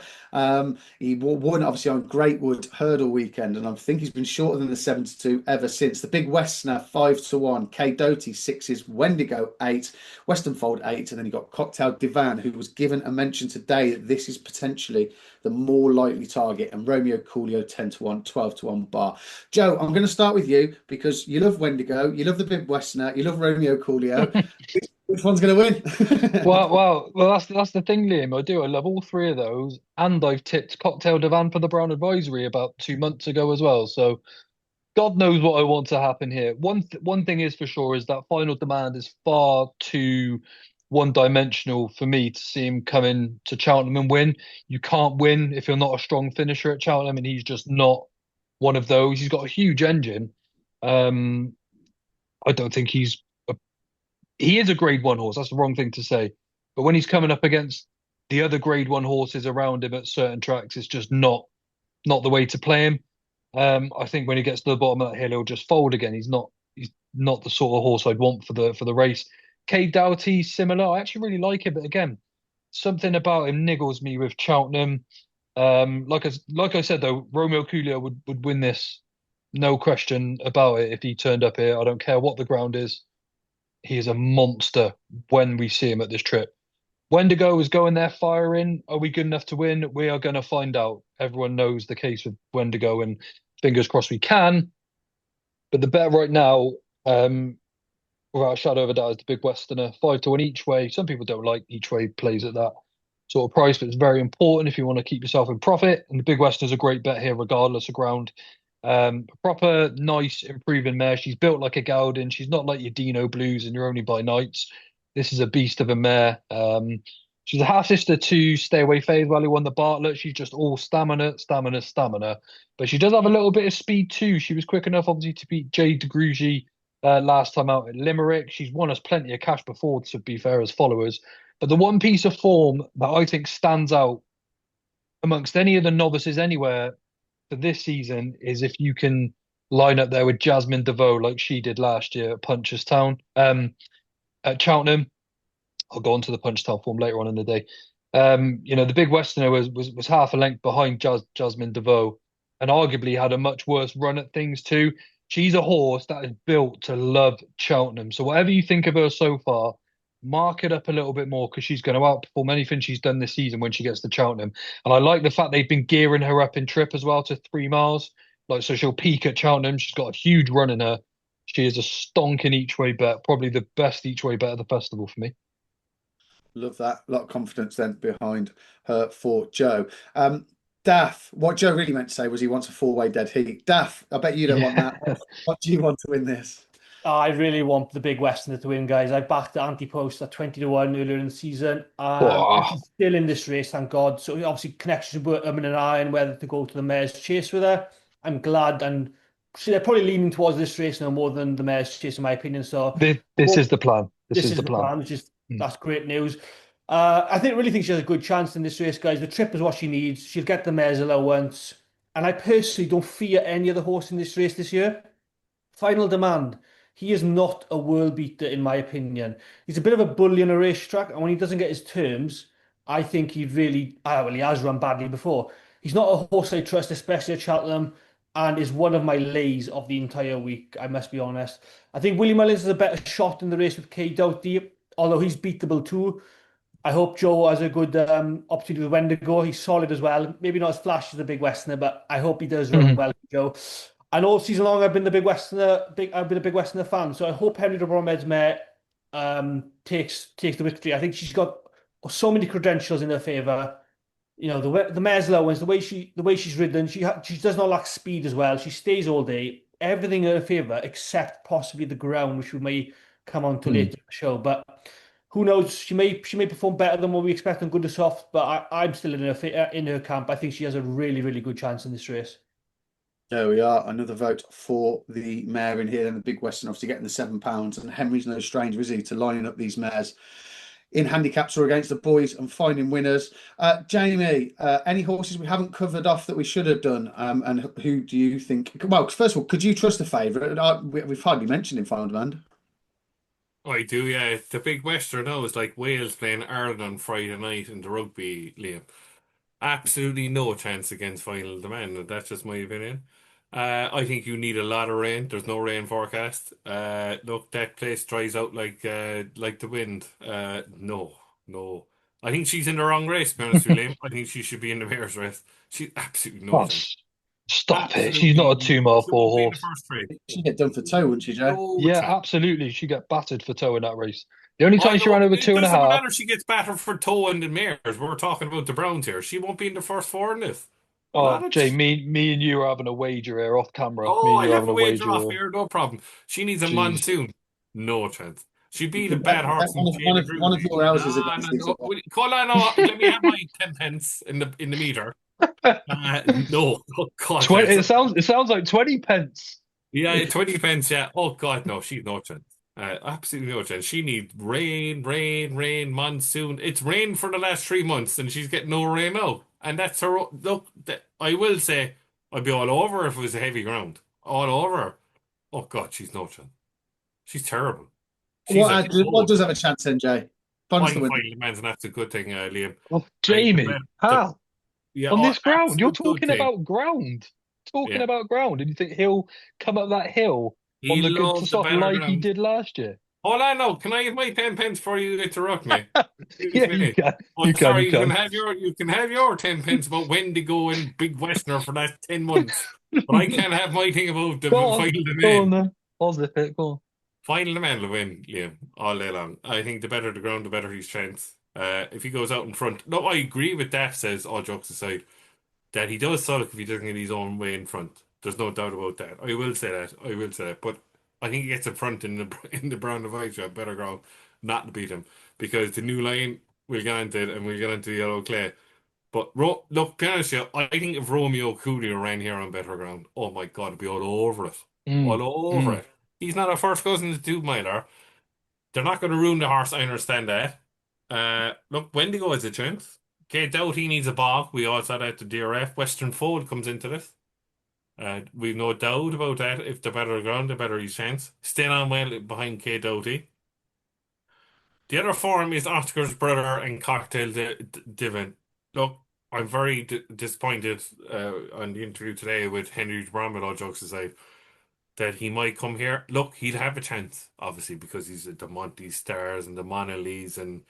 He won obviously on Greatwood Hurdle weekend, and I think he's been shorter than the 7-2 ever since. The Big Westerner 5-1, K Doty 6s, Wendigo 8, Western Fold 8, and then you got Cocktail Divan, who was given a mention today that this is potentially the more likely target, and Romeo Coolio 10-1, 12-1 bar. Joe, I'm going to start with you because you love Wendigo, you love the Big Westerner, you love Romeo Coolio. Which one's going to win? Well, that's the thing, Liam. I do. I love all three of those, and I've tipped Cocktail Divan for the Brown Advisory about 2 months ago as well. So God knows what I want to happen here. One thing is for sure is that Final Demand is far too one-dimensional for me to see him come in to Cheltenham and win. You can't win if you're not a strong finisher at Cheltenham, and he's just not one of those. He's got a huge engine. I don't think he is a Grade 1 horse. That's the wrong thing to say. But when he's coming up against the other Grade 1 horses around him at certain tracks, it's just not the way to play him. I think when he gets to the bottom of that hill, he'll just fold again. He's not the sort of horse I'd want for the race. K Doughty, similar. I actually really like him, but again, something about him niggles me with Cheltenham. Like I said though, Romeo Coolio would win this, no question about it, if he turned up here. I don't care what the ground is. He is a monster when we see him at this trip. Wendigo is going there firing. Are we good enough to win? We are going to find out. Everyone knows the case with Wendigo, and fingers crossed we can. But the bet right now, without a shadow of a doubt, is the Big Westerner, 5-1 each way. Some people don't like each way plays at that sort of price, but it's very important if you want to keep yourself in profit. And the Big Westerner's a great bet here, regardless of ground. Proper, nice, improving mare. She's built like a Gowden. She's not like your Dino Blues and you're only by nights. This is a beast of a mare. She's a half sister to Stay Away Faithful, who won the Bartlett. She's just all stamina. But she does have a little bit of speed too. She was quick enough, obviously, to beat Jade de Grugy last time out at Limerick. She's won us plenty of cash before, to be fair, as followers. But the one piece of form that I think stands out amongst any of the novices anywhere for this season is if you can line up there with Jasmine DeVoe like she did last year at Punchestown, at Cheltenham. I'll go on to the Punchestown form later on in the day. The Big Westerner was half a length behind Jasmine DeVoe, and arguably had a much worse run at things too. She's a horse that is built to love Cheltenham. So whatever you think of her so far, mark it up a little bit more, because she's going to outperform anything she's done this season when she gets to Cheltenham. And I like the fact they've been gearing her up in trip as well to 3 miles. So she'll peak at Cheltenham. She's got a huge run in her. She is a stonking each way bet, probably the best each way bet of the festival for me. Love that. A lot of confidence then behind her for Joe. Daff, what Joe really meant to say was he wants a 4-way dead heat. Daff, I bet you don't want that. What do you want to win this? I really want the Big Westerner to win, guys. I backed the anti-post at 20-1 earlier in the season. She's still in this race, thank God. So obviously connections with and I and whether to go to the Mayor's Chase with her. I'm glad, and they're probably leaning towards this race now more than the Mayor's Chase, in my opinion. So this is the plan. This is the plan, which is that's great news. I really think she has a good chance in this race, guys. The trip is what she needs. She'll get the mare's allowance. And I personally don't fear any other horse in this race this year. Final Demand. He is not a world beater, in my opinion. He's a bit of a bully on a racetrack, and when he doesn't get his terms, I think he has run badly before. He's not a horse I trust, especially at Cheltenham, and is one of my lays of the entire week, I must be honest. I think Willie Mullins is a better shot in the race with K Doughty, although he's beatable too. I hope Joe has a good opportunity with Wendigo. He's solid as well. Maybe not as flashy as the Big Westerner, but I hope he does run well, Joe. And all season long, I've been a big Westerner fan. So I hope Henry de Bromhead's mare takes the victory. I think she's got so many credentials in her favour. You know, the mare's low ones, the way she's ridden, she does not lack speed as well. She stays all day, everything in her favour except possibly the ground, which we may come on to later in the show. But who knows? She may perform better than what we expect on Good to Soft. But I'm still in her camp. I think she has a really good chance in this race. There we are. Another vote for the mare in here, and the Big Western obviously getting the £7. And Henry's no stranger, is he, to lining up these mares in handicaps or against the boys and finding winners. Jamie, any horses we haven't covered off that we should have done? And who do you think? Well, first of all, could you trust the favourite? We've hardly mentioned him, Final Demand. I do, yeah. The Big Western now is like Wales playing Ireland on Friday night in the rugby, Liam. Absolutely no chance against Final Demand. That's just my opinion. I think you need a lot of rain. There's no rain forecast. Look, that place dries out like the wind. No, no. I think she's in the wrong race, to be honest with you, Liam. I think she should be in the mayor's race. She's absolutely no Oh, chance. stop it. She's Absolutely not a 2 mile she 4 won't be in the horse. first race. She'd get done for toe, wouldn't she, Jay? No Yeah, chance. absolutely. She got battered for toe in that race. The only I time she know, ran over it 2.5. doesn't matter if she gets battered for toe and the mares. We're talking about the Browns here. She won't be in the first four in this. Oh, Not a Jay, me and you are having a wager here off camera. Me Oh, and I you are have having a a wager wager off here. here, no problem. She needs a Jeez. monsoon. No chance. She beat a You bad bet horse and one of your houses against these. no. Call on, no. Let me have my 10 pence in the meter. No. Oh, God. 20, it sounds like 20 pence. Yeah, 20 pence, yeah. Oh, God, no. She's no chance. Absolutely no chance. She needs rain, monsoon. It's rained for the last 3 months and she's getting no rain now. And that's her. Look, I will say, I'd be all over her if it was a heavy ground. All over her. Oh, God, she's no chance. She's terrible. She's like, What does have a chance then, Jay? I Fun's the think winner. finding the man's, and that's a good thing, Liam. Oh, I think Jamie, how? yeah, On this ground? You're absolute good talking thing. about ground. Talking Yeah. about ground. And you think he'll come up that hill He on the Good to loves the Soft better like he ground. did last year? Hold on, no. Can I have my 10 pence before you interrupt me? Yeah, you can. Oh, You sorry, can. you can have your 10 pence about Wendigo and Big Westerner for that 10 months. But I can't have my thing about the Go on. final the Go on man. then. Positive it. Go on. Final the man will win, Liam, all day long. I think the better the ground, the better his chance. If he goes out in front. No, I agree with that, says all jokes aside, that he does sulk if he doesn't get his own way in front. There's no doubt about that. I will say that. But I think he gets in front in the Brown of Ice shot, better ground, not to beat him. Because the new line, we'll get into it, and we'll get into the yellow clay. But look, to be honest with you, I think if Romeo Cooley ran here on better ground, oh my God, it'd be all over it. All over it. He's not a first cousin to 2 miler. They're not going to ruin the horse, I understand that. Look, Wendigo has a chance. Kate Doughty needs a bog. We all saw that at the DRF. Western Fold comes into this. We've no doubt about that. If the better the ground, the better his chance. Staying on well behind Kate Doughty. The other form is Oscar's brother and Cocktail Divin. Look, I'm very disappointed on the interview today with Henry Bromwell, all jokes aside, that he might come here. Look, he'd have a chance, obviously, because he's the Monty Stars and the Monalees and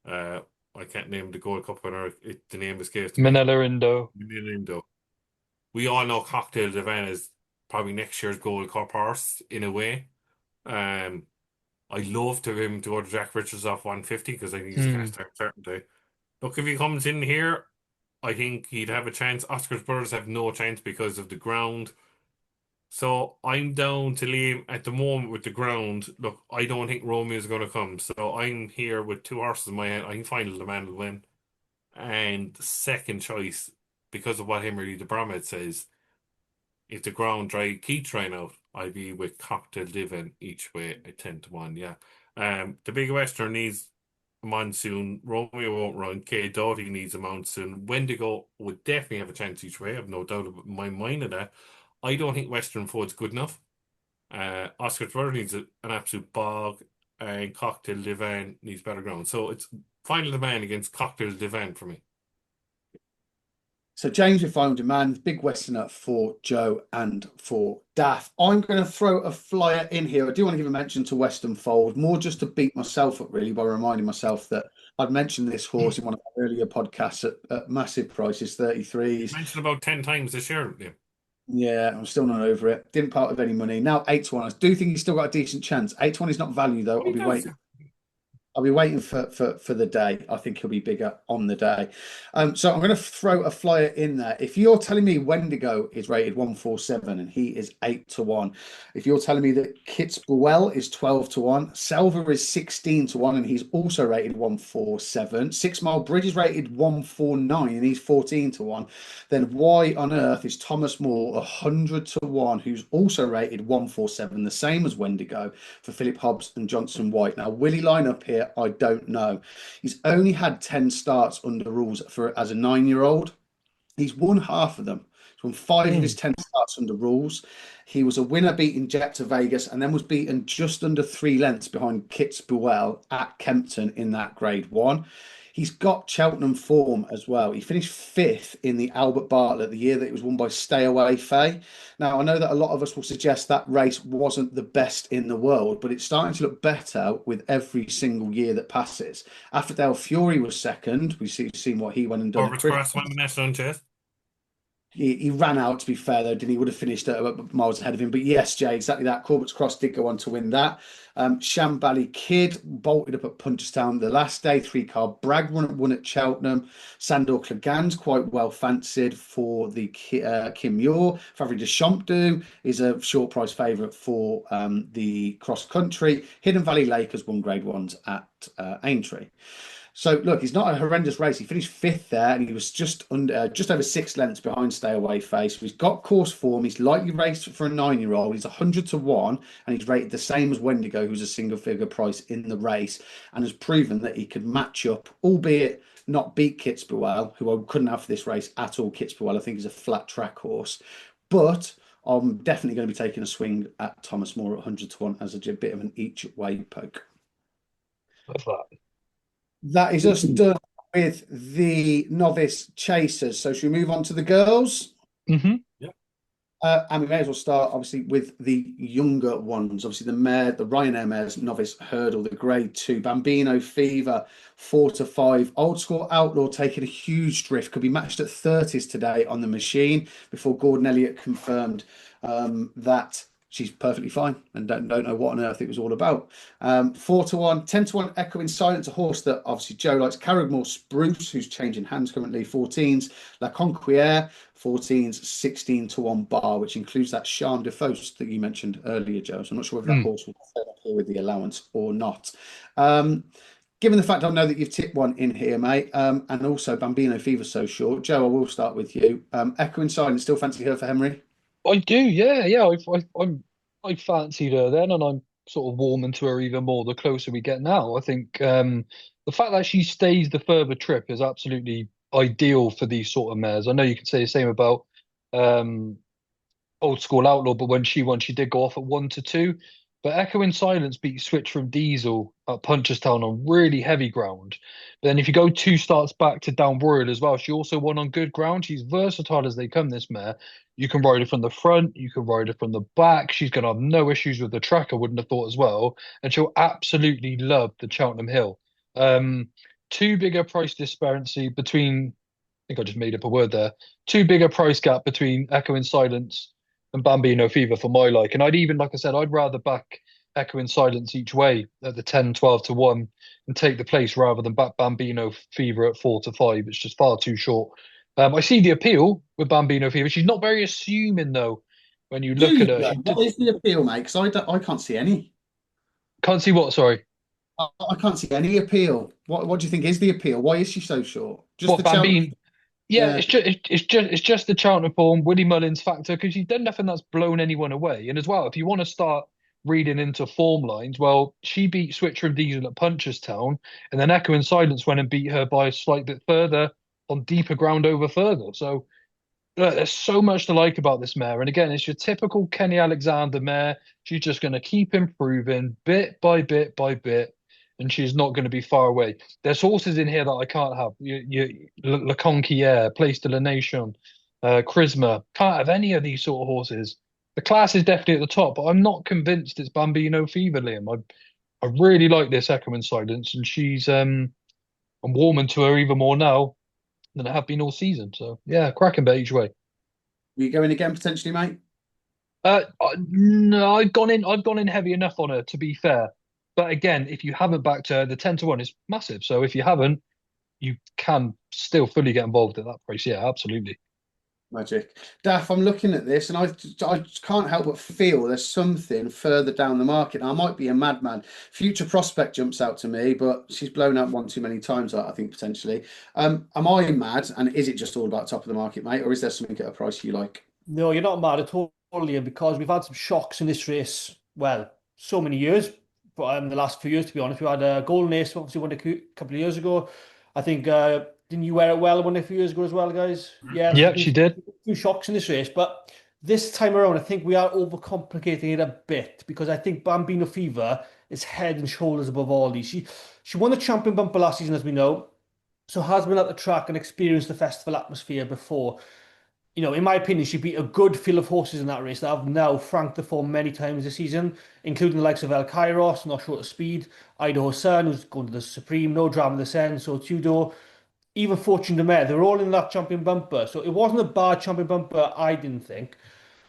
I can't name the Gold Cup winner. The name escapes me. Manila Indo. We all know Cocktail Divan is probably next year's Gold Cup horse in a way. I'd love to have him to go to Jack Richards off 150 because I think he's cast out certainty. Look, if he comes in here, I think he'd have a chance. Oscar's brothers have no chance because of the ground. So I'm down to Liam at the moment with the ground. Look, I don't think Romeo's going to come. So I'm here with 2 horses in my head. I think Final the Man will win. And second choice, because of what Henry de Bromhead says, if the ground keeps drying out, I'd be with Cocktail Divin each way at 10-1. Yeah. The Big Western needs a monsoon. Romeo won't run. Kay Doughty needs a monsoon. Wendigo would definitely have a chance each way. I have no doubt about my mind of that. I don't think Western Ford's good enough. Oscar Twitter needs an absolute bog, and Cocktail Divan needs better ground. So it's Final Demand against Cocktail Divan for me. So James with Final Demand, Big Westerner for Joe and for Daff. I'm going to throw a flyer in here. I do want to give a mention to Western Fold, more just to beat myself up really by reminding myself that I'd mentioned this horse in one of my earlier podcasts at massive prices, 33s. Mentioned about 10 times this year. Yeah. Yeah, I'm still not over it. Didn't part with any money. Now 8 to 1. I do think he's still got a decent chance. 8 to 1 is not value though. He does. I'll be waiting for the day. I think he'll be bigger on the day. So I'm going to throw a flyer in there. If you're telling me Wendigo is rated 147 and he is 8 to 1, if you're telling me that Kitzbühel is 12 to 1, Selva is 16 to 1 and he's also rated 147, 6 Mile Bridge is rated 149 and he's 14 to 1, then why on earth is Thomas More 100 to 1, who's also rated 147, the same as Wendigo, for Philip Hobbs and Johnson White? Now, will he line up here? I don't know. He's only had 10 starts under rules for as a 9-year-old. He's won half of them. He's won 5 of his 10 starts under rules. He was a winner beating Jet to Vegas and then was beaten just under 3 lengths behind Kitzbühel at Kempton in that Grade 1. He's got Cheltenham form as well. He finished fifth in the Albert Bartlett the year that it was won by Stay Away Faye. Now, I know that a lot of us will suggest that race wasn't the best in the world, but it's starting to look better with every single year that passes. Affordale Fury was second. We've seen what he went and done at Corbett's Christmas. Cross won the national chase. He ran out, to be fair, though, didn't he? Would have finished miles ahead of him. But yes, Jay, exactly that. Corbett's Cross did go on to win that. Shambally Kid bolted up at Punchestown the last day. 3 Car Bragg won at Cheltenham. Sandor Cleggan's quite well fancied for the Kim Muir. Favre de Champdou is a short price favourite for the cross country. Hidden Valley Lakers won Grade 1s at Aintree. So look, he's not a horrendous race. He finished fifth there, and he was just over 6 lengths behind Stay Away Face. So he's got course form. He's lightly raced for a 9-year-old. He's 100 to 1, and he's rated the same as Wendigo, who's a single figure price in the race, and has proven that he could match up, albeit not beat Kitzbühel, who I couldn't have for this race at all. Kitzbühel, I think, is a flat track horse, but I'm definitely going to be taking a swing at Thomas More at 100 to 1 as a bit of an each way poke. Love that. That is us done with the novice chasers. So should we move on to the girls? Mm-hmm. And we may as well start, obviously, with the younger ones. Obviously, the Ryanair Mares novice hurdle, the Grade 2, Bambino Fever, 4 to 5. Old School Outlaw taking a huge drift. Could be matched at 30s today on the machine before Gordon Elliott confirmed that she's perfectly fine and don't know what on earth it was all about. 4 to 1, 10 to 1 Echoing Silence, a horse that obviously Joe likes. Carragmore Spruce, who's changing hands currently, 14s. La Conquiere, 14s, 16 to 1 bar, which includes that Charme de Faust that you mentioned earlier, Joe. So I'm not sure whether that horse will turn up here with the allowance or not. Given the fact I know that you've tipped one in here, mate, and also Bambino Fever so short, Joe, I will start with you. Echoing Silence, still fancy her for Henry? I do, yeah. I fancied her then, and I'm sort of warming to her even more the closer we get now. I think the fact that she stays the further trip is absolutely ideal for these sort of mares. I know you could say the same about Old School Outlaw, but when she won, she did go off at 1 to 2. But Echoing Silence beat Switch from Diesel at Punchestown on really heavy ground. But then if you go 2 starts back to Down Royal as well, she also won on good ground. She's versatile as they come, this mare. You can ride her from the front, you can ride her from the back. She's going to have no issues with the track, I wouldn't have thought as well. And she'll absolutely love the Cheltenham Hill. Too big a price disparity between, I think I just made up a word there, too big a price gap between Echoing Silence and Bambino Fever for my like. And I'd even, like I said, I'd rather back Echoing Silence each way at the 10, 12 to 1 and take the place rather than back Bambino Fever at 4 to 5. It's just far too short. I see the appeal with Bambino Fever. She's not very assuming though when you look at her. What is the appeal, mate? Because I can't see any. Can't see what, sorry? I can't see any appeal. What do you think is the appeal? Why is she so short? Just What, the Bambino? Yeah, Yeah. it's just the Cheltenham form, Willie Mullins factor, because she's done nothing that's blown anyone away. And as well, if you want to start reading into form lines, well, she beat Switch from Diesel at Punchestown, and then Echoing Silence went and beat her by a slight bit further on deeper ground over further. So look, there's so much to like about this mare. And again, it's your typical Kenny Alexander mare. She's just going to keep improving bit by bit by bit, and she's not going to be far away. There's horses in here that I can't have. Le Conquiere, Place de la Nation, Charisma. Can't have any of these sort of horses. The class is definitely at the top, but I'm not convinced it's Bambino Fever, Liam. I really like this Echoing Silence, and she's I'm warming to her even more now than I have been all season. So yeah, cracking bet each way. Are you going again potentially, mate? No, I've gone in heavy enough on her, to be fair. But again, if you haven't backed her, the 10-1 is massive. So if you haven't, you can still fully get involved at that price. Yeah, absolutely. Magic. Daff, I'm looking at this and I can't help but feel there's something further down the market. Now, I might be a madman. Future Prospect jumps out to me, but she's blown out one too many times, I think, potentially. Am I mad? And is it just all about top of the market, mate? Or is there something at a price you like? No, you're not mad at all, Liam, because we've had some shocks in this race. Well, so many years, but the last few years, to be honest, we had a Golden Ace, obviously won a couple of years ago. I think didn't you wear it well one a few years ago as well, guys? Yeah, there's Yeah, been she did. a few shocks in this race, but this time around, I think we are overcomplicating it a bit because I think Bambino Fever is head and shoulders above all these. She won the champion bumper last season, as we know, so has been at the track and experienced the festival atmosphere before. In my opinion, she beat a good field of horses in that race that have now franked the form many times this season, including the likes of El Kairos, not short of speed, Idaho Sun, who's going to the Supreme, No Drama this end, so Tudor, even Fortune de Mer, they were all in that champion bumper. So it wasn't a bad champion bumper, I didn't think.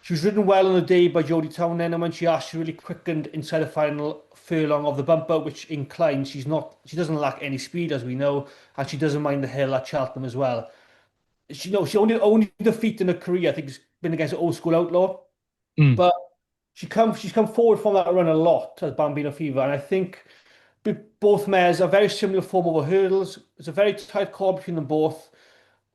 She was ridden well on the day by Jodie Townend, and when she really quickened inside the final furlong of the bumper, which inclines, she doesn't lack any speed, as we know, and she doesn't mind the hill at Cheltenham as well. She only defeat in her career, I think, has been against an old school outlaw. Mm. But she's come forward from that run a lot as Bambino Fever, and I think both mares are very similar form over hurdles. It's a very tight call between them both.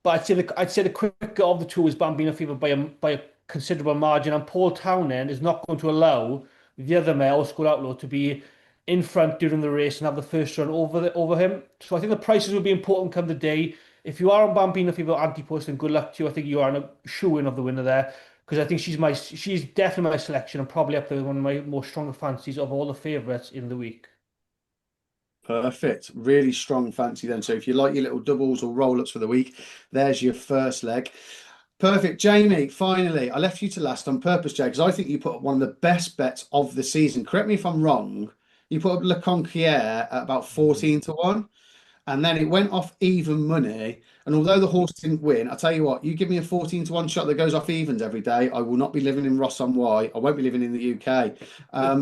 But I'd say the quicker of the two is Bambino Fever by a considerable margin, and Paul Townend is not going to allow the other mare, Old School Outlaw, to be in front during the race and have the first run over him. So I think the prices will be important come the day. If you are on Bambino Fever anti-post, then good luck to you. I think you are on a shoe-in of the winner there because I think she's definitely my selection and probably up there with one of my more stronger fancies of all the favourites in the week. Perfect. Really strong fancy then. So if you like your little doubles or roll-ups for the week, there's your first leg. Perfect. Jamie, finally, I left you to last on purpose, Jay, because I think you put up one of the best bets of the season. Correct me if I'm wrong. You put up Le Conquier at about 14-1, and then it went off even money. And although the horse didn't win, I tell you what, you give me a 14-1 shot that goes off evens every day, I will not be living in Ross on Wye. I won't be living in the UK. Are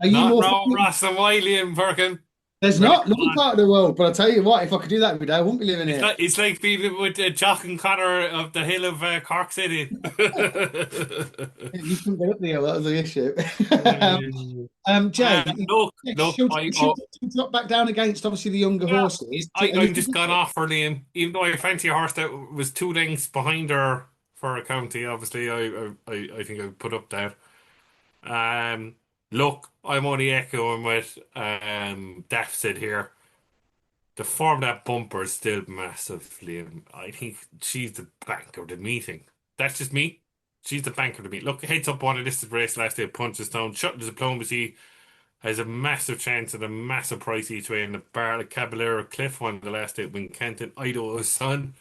you Not more? no Ross and Wiley and Firkin. There's Right, not come another on. part of the world, but I'll tell you what, if I could do that every day, I wouldn't be living It's here. like it's like being with Jock and Connor of the hill of Cork City. You couldn't get up there, that was the issue. Jay, Look, should drop back down against obviously the younger yeah, horses. Are you I'm just gone off for Liam. Even though I fancy a horse that was 2 lengths behind her for a county, obviously, I think I would put up that. Um, Look, I'm only echoing what Daff said here. The form of that bumper is still massive, Liam. I think she's the bank of the meeting. That's just me. She's the bank of the meeting. Look, heads up on a listed race last day, punches down, shut the diplomacy, has a massive chance at a massive price each way in the bar. The Caballero Cliff won the last day when Kenton, Idaho's son.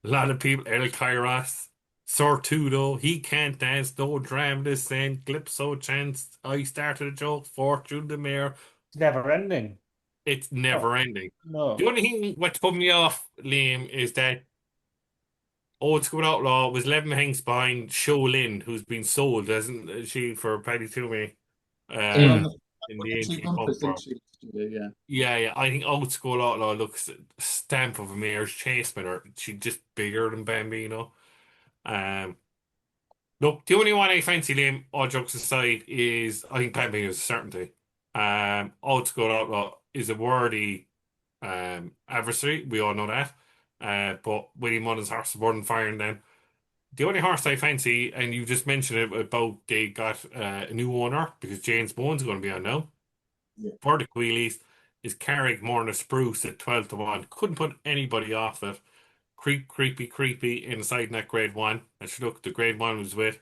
A lot of people, El Kairos, Sortudo, he can't dance, no dram this end, Calypso chance. I started a joke, Fortune the Mayor. It's never ending. It's Oh, never ending. The no. only thing what's put me off, Liam, is that Old School Outlaw was 11 hanks behind Show Lynn, who's been sold, hasn't she, for Paddy Toomey She won Mm. um, the, in won the the two entry bumpers, didn't bumper. she? Yeah. Yeah, yeah. I think Old School Outlaw looks stamp of a mare's chase with her. She's just bigger than Bambino. Um, Look, the only one I fancy, Liam, all jokes aside, is I think Bambino is a certainty. Old School Outlaw is a worthy adversary. We all know that. But William Mullins' horse is more than firing them. The only horse I fancy, and you just mentioned it about they got a new owner because James Bowen's going to be on now. Yeah. For the Wheelies is Carrick Morna Spruce at 12-1. Couldn't put anybody off it. Creepy inside that grade one. And look, the grade one was with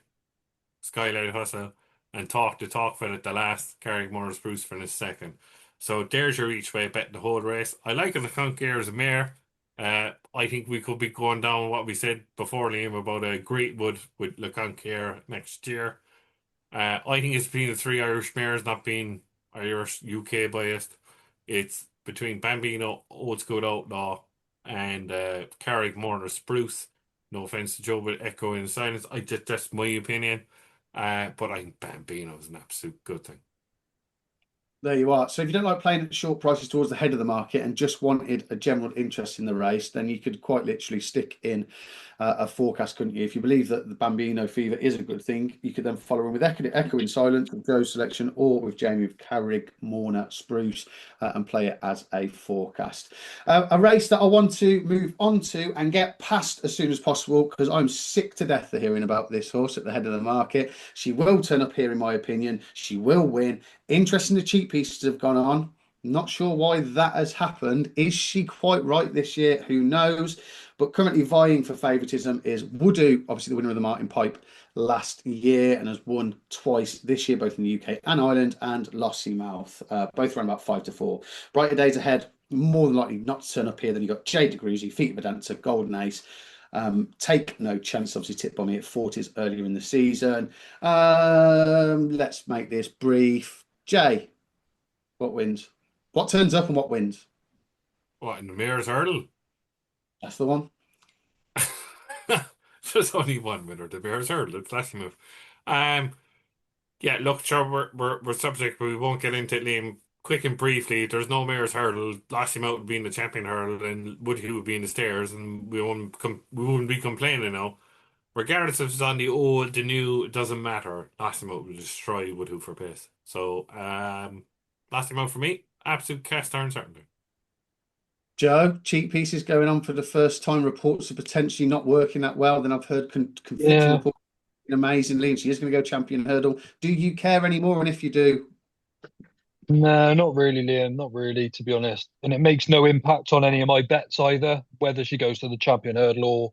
Skylight Hustle and Talk the Talk for it at the last. Carrick Morna Spruce for the second. So there's your each way bet the whole race. I like the Conquer as a mare. I think we could be going down what we said before, Liam, about a Greatwood with Le Conquer next year. I think it's between the three Irish mares, not being Irish UK biased. It's between Bambino, Old School Outlaw, and Carrick Morner Spruce. No offense to Joe, but echoing silence. That's my opinion. But I think Bambino is an absolute good thing. There you are. So if you don't like playing at short prices towards the head of the market and just wanted a general interest in the race, then you could quite literally stick in a forecast, couldn't you? If you believe that the Bambino fever is a good thing, you could then follow him with Echo in Silence, with Joe's selection, or with Jaime with Carrick, Morna, Spruce, and play it as a forecast. A race that I want to move on to and get past as soon as possible, because I'm sick to death of hearing about this horse at the head of the market. She will turn up here, in my opinion. She will win. Interesting, the cheap pieces have gone on. Not sure why that has happened. Is she quite right this year? Who knows? But currently vying for favouritism is Woodoo, obviously the winner of the Martin Pipe last year and has won twice this year, both in the UK and Ireland, and Lossiemouth, both around about 5-4. Brighter days ahead, more than likely not to turn up here. Then you've got Jade DeGruzzi, Feet of a Dancer, Golden Ace. Take No Chance, obviously tipped by me at 40s earlier in the season. Let's make this brief. Jay, what wins? What turns up and what wins? What, in the Mayor's Hurdle? That's the one. There's only one winner, the Mayor's Hurdle. It's Lossiemouth. Yeah, look, sure, we're subject, but we won't get into it, Liam. Quick and briefly, there's no Mayor's Hurdle. Lossiemouth would be in the Champion Hurdle, and Woodhue would be in the Stairs, and we wouldn't be complaining now. Regardless if it's on the old, the new, it doesn't matter. Lossiemouth will destroy Woodhue for pace. So, Lossiemouth for me, absolute cast iron certainty. Joe, cheap pieces going on for the first time. Reports are potentially not working that well. Then I've heard conflicting reports amazingly, and she is going to go Champion Hurdle. Do you care anymore? And if you do, No, not really, Liam. Not really, to be honest. And it makes no impact on any of my bets either, whether she goes to the Champion Hurdle or,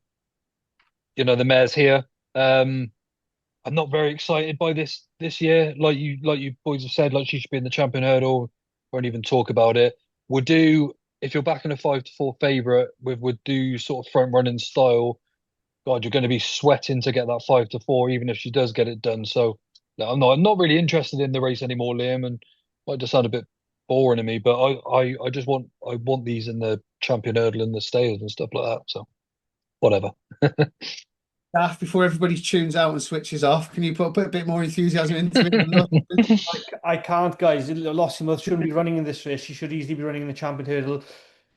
the mares here. I'm not very excited by this year. Like you boys have said, like she should be in the Champion Hurdle. Won't even talk about it. Would do if you're backing a 5-4 favourite would do sort of front running style. God, you're going to be sweating to get that 5-4, even if she does get it done. So no, I'm not really interested in the race anymore, Liam, and might just sound a bit boring to me, but I just want these in the Champion Hurdle and the Stayers and stuff like that. So whatever. before everybody tunes out and switches off, can you put a bit more enthusiasm into it? I can't, guys. Lossiemouth shouldn't be running in this race. She should easily be running in the Champion Hurdle.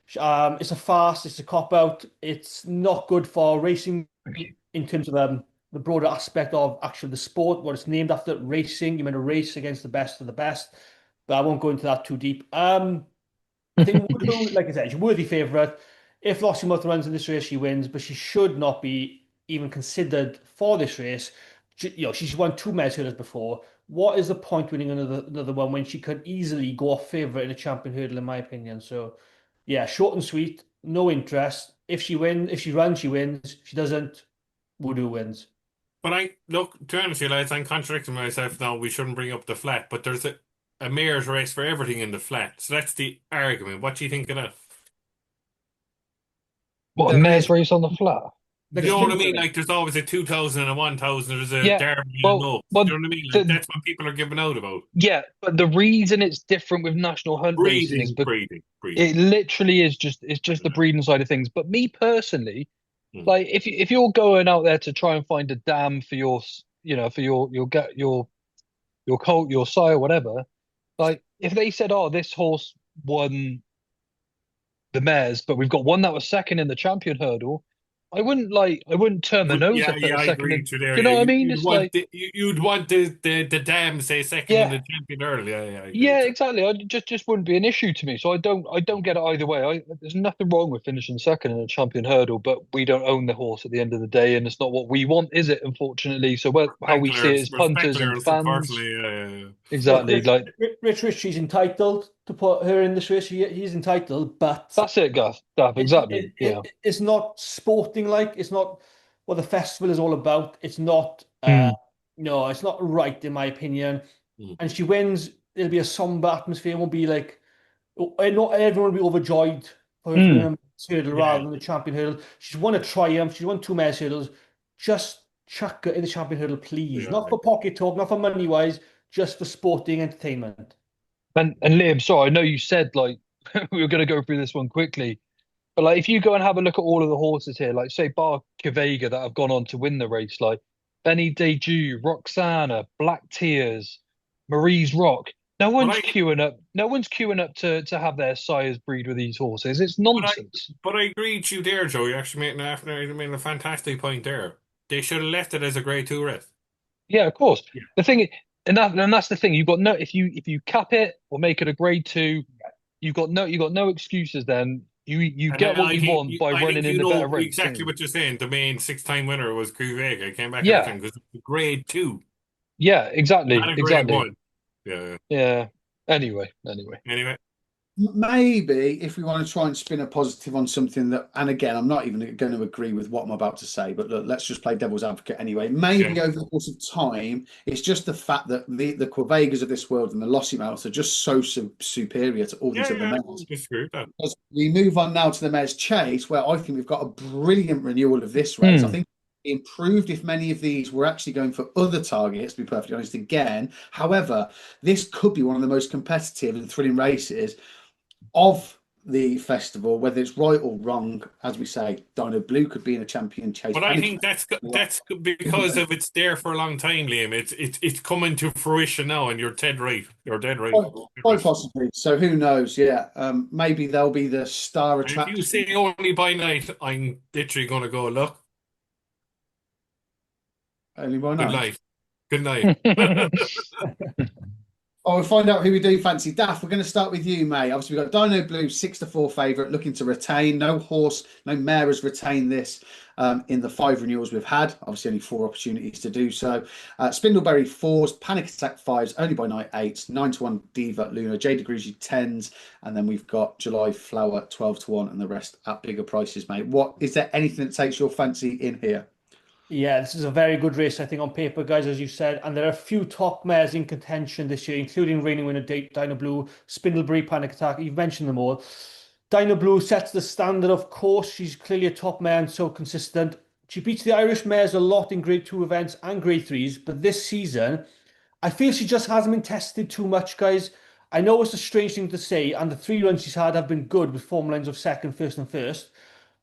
It's a fast. It's a cop out. It's not good for racing in terms of the broader aspect of actually the sport. What it's named after, racing. You're meant to race against the best of the best. But I won't go into that too deep. I think Woodhue, like I said, she's a worthy favourite. If Lossiemouth runs in this race, she wins, but she should not be even considered for this race. She's won two Mares Hurdles before. What is the point winning another one when she could easily go off favourite in a Champion Hurdle, in my opinion? So, yeah, short and sweet, no interest. If she runs, she wins. If she doesn't, Woodhue wins. But look, to be honest with you, lads, I'm contradicting myself now. We shouldn't bring up the flat, but there's a mayor's race for everything in the flat. So that's the argument. What do you think of that? What, a mare's race on the flat? You know what I mean? Like, there's always a 2,000 and a 1,000. There's a Yeah, derby well, and no. well, You know what I mean? Like, that's what people are giving out about. Yeah, but the reason it's different with national hunt racing is Breeding. it literally is just the breeding side of things. But me personally, like if you're going out there to try and find a dam for your colt, your sire, whatever, like if they said, oh, this horse won the mares, but we've got one that was second in the Champion Hurdle, I wouldn't turn my nose up at I second. agree with you there. Do you know what I mean? You'd want the dam say second in the Champion Hurdle. Yeah, exactly. I just wouldn't be an issue to me. So I don't get it either way. There's nothing wrong with finishing second in a Champion Hurdle, but we don't own the horse at the end of the day, and it's not what we want, is it? Unfortunately, so how we see it as punters and fans. Exactly. Rich, she's entitled to put her in this race. He's entitled, but that's it, Gav. Exactly. It's not sporting like. It's not what the festival is all about. It's not. No, it's not right in my opinion. And she wins. It'll be a somber atmosphere. It won't be like. Not everyone will be overjoyed for her to win a hurdle rather than the Champion Hurdle. She's won a triumph. She's won two Mares Hurdles. Just chuck her in the Champion Hurdle, please. Not for pocket talk, not for money wise. Just for sporting entertainment. And Liam, sorry, I know you said like we were going to go through this one quickly. But like, if you go and have a look at all of the horses here, like say Bar Cavega that have gone on to win the race, like Benny Deju, Roxana, Black Tears, Marie's Rock. No But one's I, queuing up. No one's queuing up to have their sires breed with these horses. It's but I, nonsense. but I agree with you there, Joe. You actually made a fantastic point there. They should have left it as a Grade Two race. Yeah, of course. Yeah. The thing, and that's the thing. You've got no if you cap it or make it a grade two, you've got no excuses. Then you And get what you want by I think running in you the better know race. Don't exactly you? what you're saying. The main 6-time winner was Vega. Came back every Yeah, time because it was Grade Two, yeah, not exactly, a Grade exactly. One. Yeah. Yeah. Anyway. Anyway, Maybe if we want to try and spin a positive on something that, and again, I'm not even going to agree with what I'm about to say, but look, let's just play devil's advocate anyway. yeah, Maybe over the course of time, it's just the fact that the Quevegas of this world and the Lossiemouths are just so superior to all these other I mares. don't disagree with that. As we move on now to the Mares' Chase, where I think we've got a brilliant renewal of this race. I Hmm. think it improved if many of these were actually going for other targets, to be perfectly honest, again. However, this could be one of the most competitive and thrilling races of the festival, whether it's right or wrong. As we say, Dino Blue could be in a champion chase. But I Panic think that's because of it's there for a long time, Liam. It's coming to fruition now, and you're dead right. You're dead right. quite possibly. So who knows? Yeah, maybe they'll be the star And if you attraction. say only by night, I'm literally going to go look. Only one Good night. night. Good night. Oh, we'll find out who we do fancy. Daff, we're going to start with you, mate. Obviously, we've got Dino Blue, 6-4 favourite, looking to retain. No horse, no mare has retained this in the 5 renewals we've had. Obviously, only 4 opportunities to do so. Spindleberry 4s, Panic Attack 5s, Only by Night 8s, 9-1 Diva Luna, J Degrees 10s, and then we've got July Flower 12-1, and the rest at bigger prices, mate. What is there anything that takes your fancy in here? Yeah, this is a very good race, I think, on paper, guys, as you said. And there are a few top mares in contention this year, including reigning winner Dinah Blue, Spindleberry, Panic Attack. You've mentioned them all. Dinah Blue sets the standard, of course. She's clearly a top mare and so consistent. She beats the Irish mares a lot in Grade 2 events and Grade 3s, but this season, I feel she just hasn't been tested too much, guys. I know it's a strange thing to say, and the 3 runs she's had have been good with form lines of second, first, and first.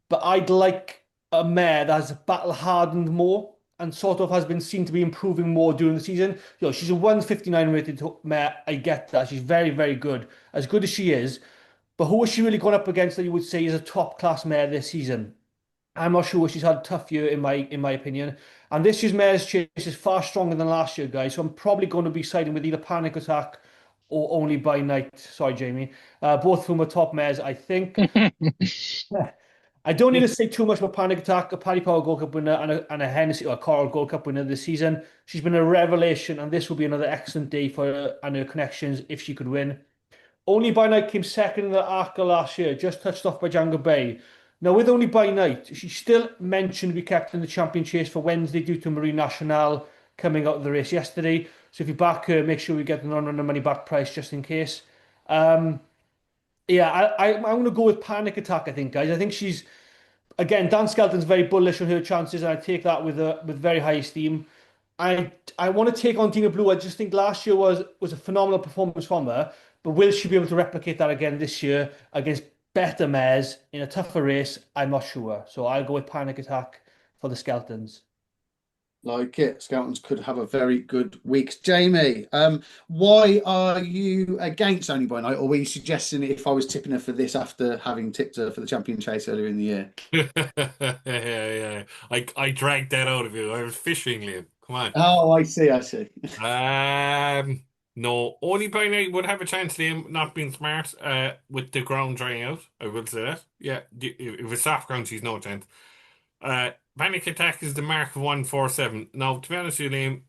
But I'd like a mare that has battle hardened more and sort of has been seen to be improving more during the season. She's a 159 rated mare. I get that. She's very, very good as she is. But who has she really gone up against that you would say is a top class mare this season? I'm not sure. She's had a tough year in my opinion. And this year's mare's chase is far stronger than last year, guys. So I'm probably going to be siding with either Panic Attack or Only by Night. Sorry, Jamie. Both of whom are top mares, I think. I don't need to say too much about Panic Attack, a Paddy Power Gold Cup winner and a Hennessy or a Coral Gold Cup winner this season. She's been a revelation, and this will be another excellent day for her and her connections if she could win. Only by Night came second in the ARCA last year, just touched off by Django Bay. Now, with Only by Night, she's still mentioned to be kept in the champion chase for Wednesday due to Marine Nationale coming out of the race yesterday. So if you back her, make sure we get the non-runner money back price just in case. Yeah, I'm going to go with Panic Attack, I think, guys. I think she's again, Dan Skelton's very bullish on her chances, and I take that with very high esteem. I want to take on Dina Blue. I just think last year was a phenomenal performance from her, but will she be able to replicate that again this year against better mares in a tougher race? I'm not sure. So I'll go with Panic Attack for the Skeltons. Like it, Skeltons could have a very good week. Jamie, why are you against Only by Night, or were you suggesting if I was tipping her for this after having tipped her for the champion chase earlier in the year? Yeah. I dragged that out of you. I was fishing, Liam. Come on. Oh, I see, I see. No, only by night would have a chance, Liam, not being smart, with the ground drying out. I will say that. Yeah, if it's soft ground, she's no chance. Panic Attack is the mark of 147. Now, to be honest with you, Liam,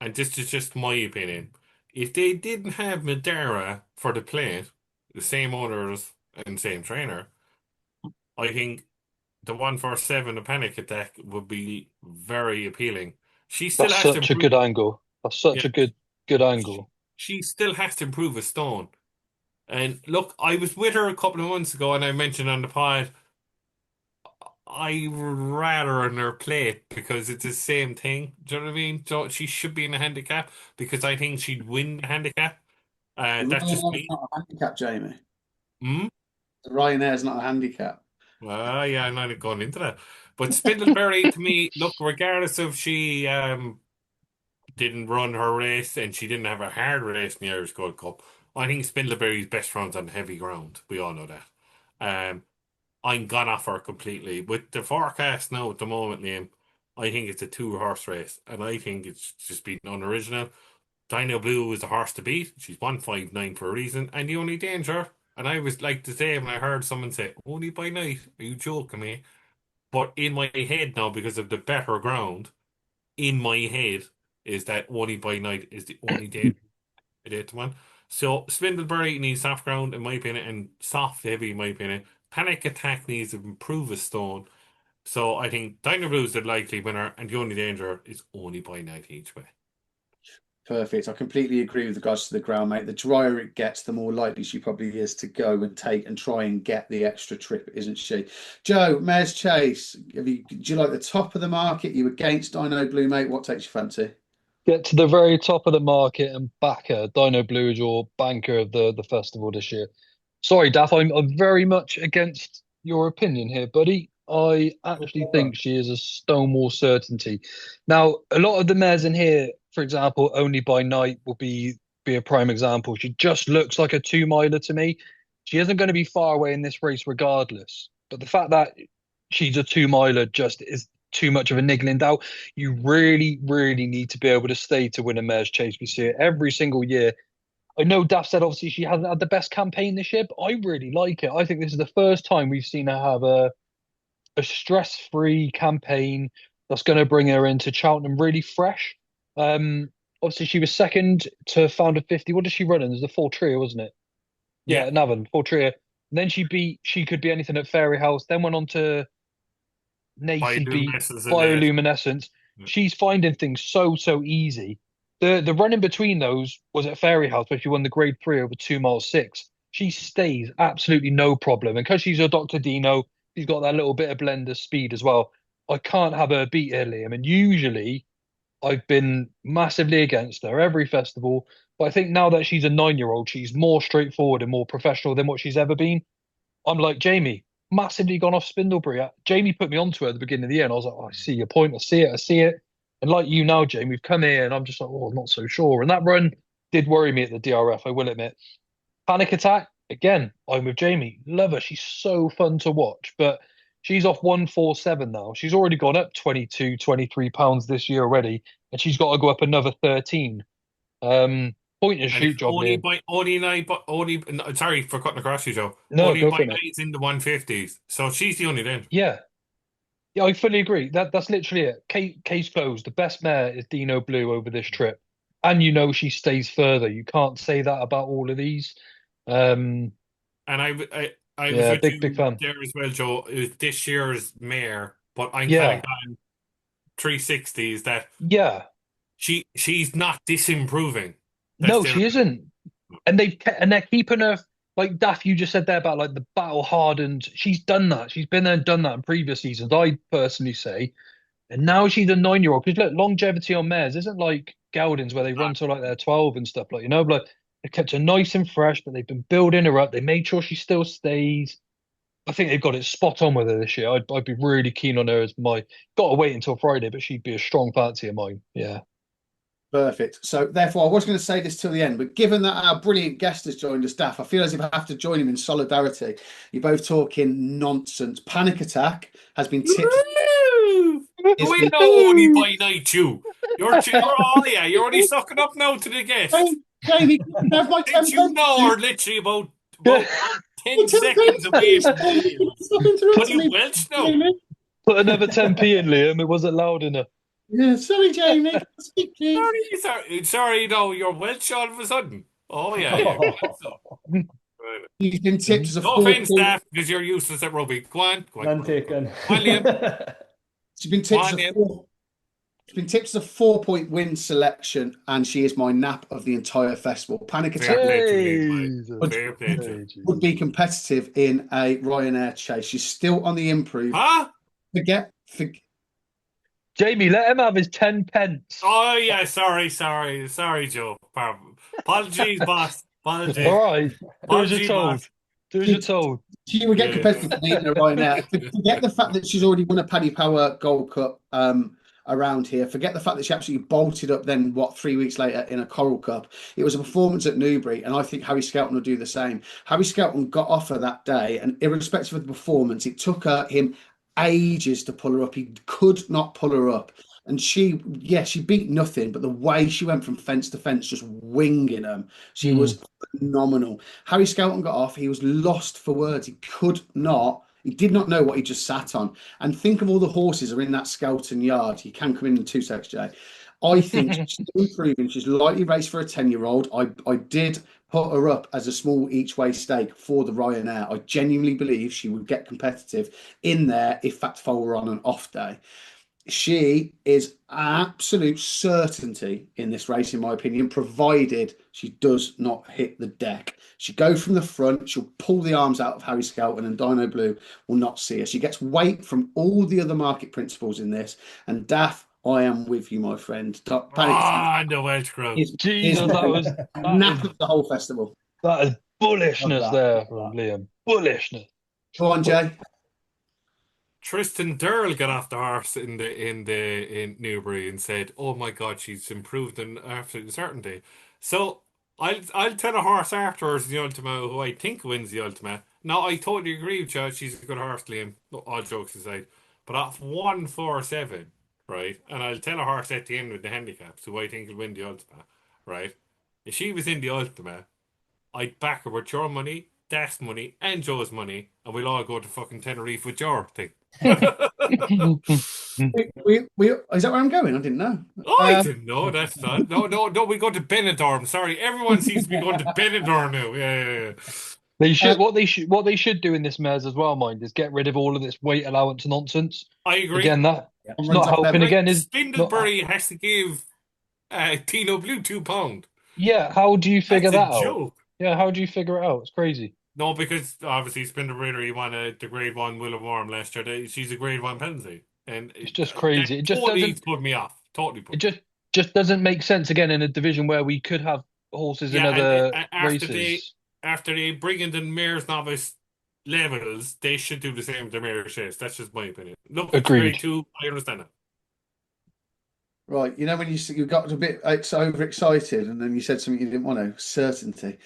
and this is just my opinion, if they didn't have Madara for the plate, the same owners and same trainer, I think the 147, the Panic Attack, would be very appealing. She still That's has to such a improve. good angle. That's Yeah, such a good angle. she still has to improve a stone. And look, I was with her a couple of months ago, and I mentioned on the pod, I would rather on her plate because it's the same thing. Do you know what I mean? So she should be in a handicap because I think she'd win the handicap. The That's just Ryanair's me. not a handicap, Jamie. Hmm? The Ryanair's not a handicap. Yeah, I'm not going into that. But Spindleberry, to me, look, regardless of she didn't run her race and she didn't have a hard race in the Irish Gold Cup, I think Spindleberry's best runs on heavy ground. We all know that. Um, I'm gone off her completely. With the forecast now at the moment, Liam, I think it's a two-horse race, and I think it's just been unoriginal. Dino Blue is the horse to beat. She's 159 for a reason, and the only danger. And I was like to say when I heard someone say, "Only by night." Are you joking me? But in my head now, because of the better ground, in my head is that only by night is the only day to one. So Spindleberry needs soft ground in my opinion, and soft heavy in my opinion. Panic Attack needs to improve a stone. So I think Dino Blue is the likely winner, and the only danger is only by night each way. Perfect. I completely agree with regards to the ground, mate. The drier it gets, the more likely she probably is to go and take and try and get the extra trip, isn't she? Joe, Mares Chase, do you like the top of the market? You against Dino Blue, mate? What takes your fancy? Get to the very top of the market and back her. Dino Blue is your banker of the festival this year. Sorry, Daff, I'm very much against your opinion here, buddy. I actually think she is a stonewall certainty. Now, a lot of the mares in here, for example, Only by Night will be a prime example. She just looks like a two-miler to me. She isn't going to be far away in this race regardless. But the fact that she's a two-miler just is too much of a niggling doubt. You really, really need to be able to stay to win a mare's chase. We see it every single year. I know Daff said obviously she hasn't had the best campaign this year, but I really like it. I think this is the first time we've seen her have a stress-free campaign that's going to bring her into Cheltenham really fresh. Um, Obviously she was second to Founder 50. What did she run in? There's the full trio, wasn't it? Yeah. Yeah, Navan, full trio. And then She Could Be Anything at Fairy House, then went on to Nacy beat Bioluminescence in there. Bioluminescence. She's finding things so easy. The run in between those was at Fairy House, where she won the grade 3 over 2 miles 6. She stays absolutely no problem. And because she's a Dr. Dino, she's got that little bit of blender speed as well. I can't have her beat her, Liam. And usually I've been massively against her every festival. But I think now that she's a 9-year-old, she's more straightforward and more professional than what she's ever been. I'm like Jamie, massively gone off Spindleberry. Jamie put me onto her at the beginning of the year, and I was like, oh, I see your point. I see it. I see it. And like you now, Jamie, we've come here, and I'm just like, oh, I'm not so sure. And that run did worry me at the DRF, I will admit. Panic Attack, again, I'm with Jamie. Love her. She's so fun to watch, but she's off 147 now. She's already gone up 22, 23 pounds this year already, and she's got to go up another 13. Point and And shoot it's job, only Liam. by only night, but only. No, sorry for cutting across you, Joe. No, Only go by for it, mate. night's in the 150s, so she's the only then. Yeah. Yeah, I fully agree. That's literally it. Case closed. The best mare is Dino Blue over this trip, and you know she stays further. You can't say that about all of these. Um, And I was yeah, with big you fan. there as well, Joe. It was this year's mare, but I'm kind Yeah, of gone 360s that yeah. she's not disimproving. That's No, the she isn't. And they're keeping her like Daff. You just said there about like the battle hardened. She's done that. She's been there and done that in previous seasons. I personally say. And now she's a 9-year-old. Because look, longevity on mares isn't like geldings where they run till like they're 12 and stuff like like they kept her nice and fresh, but they've been building her up. They made sure she still stays. I think they've got it spot on with her this year. I'd be really keen on her as my. Got to wait until Friday, but she'd be a strong fancy of mine. Yeah. Perfect. So, therefore, I was going to say this till the end, but given that our brilliant guest has joined us, Daff, I feel as if I have to join him in solidarity. You're both talking nonsense. Panic Attack has been tipped. Woo! Is We the know only by night, you. You're only sucking up now to the guest. Jamie, can I have my 10 Since you pence? know are literally about 10 seconds away from the game. Stop Are interrupting you me, Welsh now? Jamie. Put another 10p in, Liam. It wasn't loud enough. Yeah, sorry, Jamie. Speak, please. Sorry, no, you're Welsh all of a sudden. Oh, yeah. You've been tipped as a No offense, staff, because you're useless at rugby. Go on. None taken. Go on, Liam. She's been tipped as a She's been tipped as a 4-point win selection, and she is my nap of the entire festival. Panic Fair Attack play to you, Jesus. mate. Fair play to you. would be competitive in a Ryanair chase. She's still on the improve. Huh? Forget. Jamie, let him have his 10 pence. Oh, yeah, sorry, Joe. Apologies, boss. Apologies. All right. Do as you're Apologies, told. boss. Do as you're told. She would get Yeah. competitive for beating her right now. Forget the fact that she's already won a Paddy Power Gold Cup around here. Forget the fact that she absolutely bolted up then, 3 weeks later in a Coral Cup. It was a performance at Newbury, and I think Harry Skelton will do the same. Harry Skelton got off her that day, and irrespective of the performance, it took him ages to pull her up. He could not pull her up. And she beat nothing, but the way she went from fence to fence, just winging them, she was phenomenal. Harry Skelton got off. He was lost for words. He did not know what he just sat on. And think of all the horses are in that Skelton yard. You can come in 2 secs, Jay. I think she's still improving. She's lightly raced for a 10-year-old. I did put her up as a small each way stake for the Ryanair. I genuinely believe she would get competitive in there if Fact Foal were on an off day. She is absolute certainty in this race, in my opinion, provided she does not hit the deck. She go from the front, she'll pull the arms out of Harry Skelton, and Dino Blue will not see her. She gets weight from all the other market principles in this. And Daff, I am with you, my friend. The Welsh Crown. Jesus, that is the whole festival. that is bullishness Love that. there from Liam. Bullishness. Go on, Jay. Tristan Durrell got off the horse in Newbury and said, "Oh my God, she's improved in absolute certainty." So I'll tell a horse afterwards the Ultima who I think wins the Ultima. Now I totally agree with you. She's a good horse, Liam. All jokes aside, but off 147, right? And I'll tell a horse at the end with the handicaps who I think will win the Ultima, right? If she was in the Ultima, I'd back her with your money, Daft's money, and Joe's money, and we'll all go to fucking Tenerife with your thing. Is that where I'm going? I didn't know. I didn't know that's not. No. We go to Benidorm. Sorry, everyone seems to be going to Benidorm now. Yeah. They should what they should do in this mares as well, mind, is get rid of all of this weight allowance nonsense. I agree. Again, it's not helping. Again, is Spindlebury has to give Tino Blue £2. Yeah, how do you figure That's that a out? joke. Yeah, how do you figure it out? It's crazy. No, because obviously Spindlebury he won the Grade 1 Will of Worm last year. She's a Grade 1 penalty. And It's just crazy. It just totally doesn't. put me off. Totally put It me off. just doesn't make sense. Again, in a division where we could have horses in Yeah, other and races. after they bring in the mares novice levels, they should do the same with the mares chase. That's just my opinion. Look, it's Agreed. Grade 2. I understand that. Right, when you got a bit overexcited and then you said something you didn't want to. Certainty.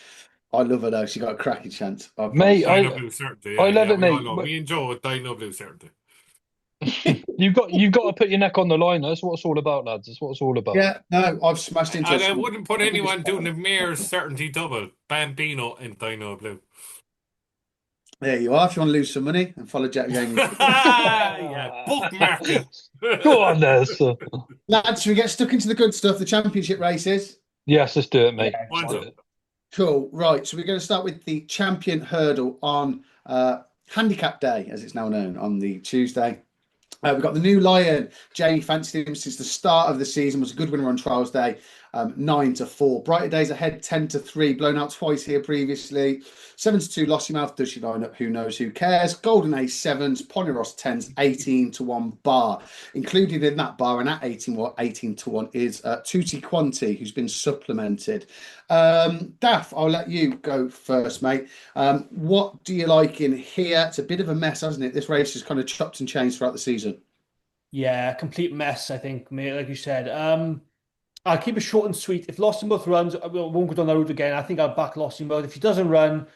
I love her though. She got a cracking chance. Mate, Dino Blue certainty. I love it, we all mate. know. Me and Joe with Dino Blue certainty. you've got to put your neck on the line. That's what it's all about, lads. That's what it's all about. Yeah, no, I've smashed into And it. I wouldn't put anyone doing the mayor's certainty double. Bambino and Dino Blue. There you are. If you want to lose some money and follow Jack James. Yeah, bookmark it. Go on, there. So. Lads, should we get stuck into the good stuff, the championship races? Yes, let's do it, mate. Yeah, Let's do it. Cool. Right. So we're going to start with the champion hurdle on handicap day, as it's now known, on the Tuesday. We've got the new Lion. Jaime fancied him since the start of the season. Was a good winner on trials day. 9-4. Brighter days ahead. 10-3. Blown out twice here previously. 7-2. Lossymouth. Does she line up? Who knows? Who cares? Golden Ace 7s. Ponyross 10s. 18-1 bar. Included in that bar and at 18-1 is Tutti Quanti, who's been supplemented. Daff, I'll let you go first, mate. What do you like in here? It's a bit of a mess, hasn't it? This race is kind of chopped and changed throughout the season. Yeah, complete mess, I think, mate, like you said. I'll keep it short and sweet. If Lossymouth runs, I won't go down that route again. I think I'll back Lossymouth. If he doesn't run,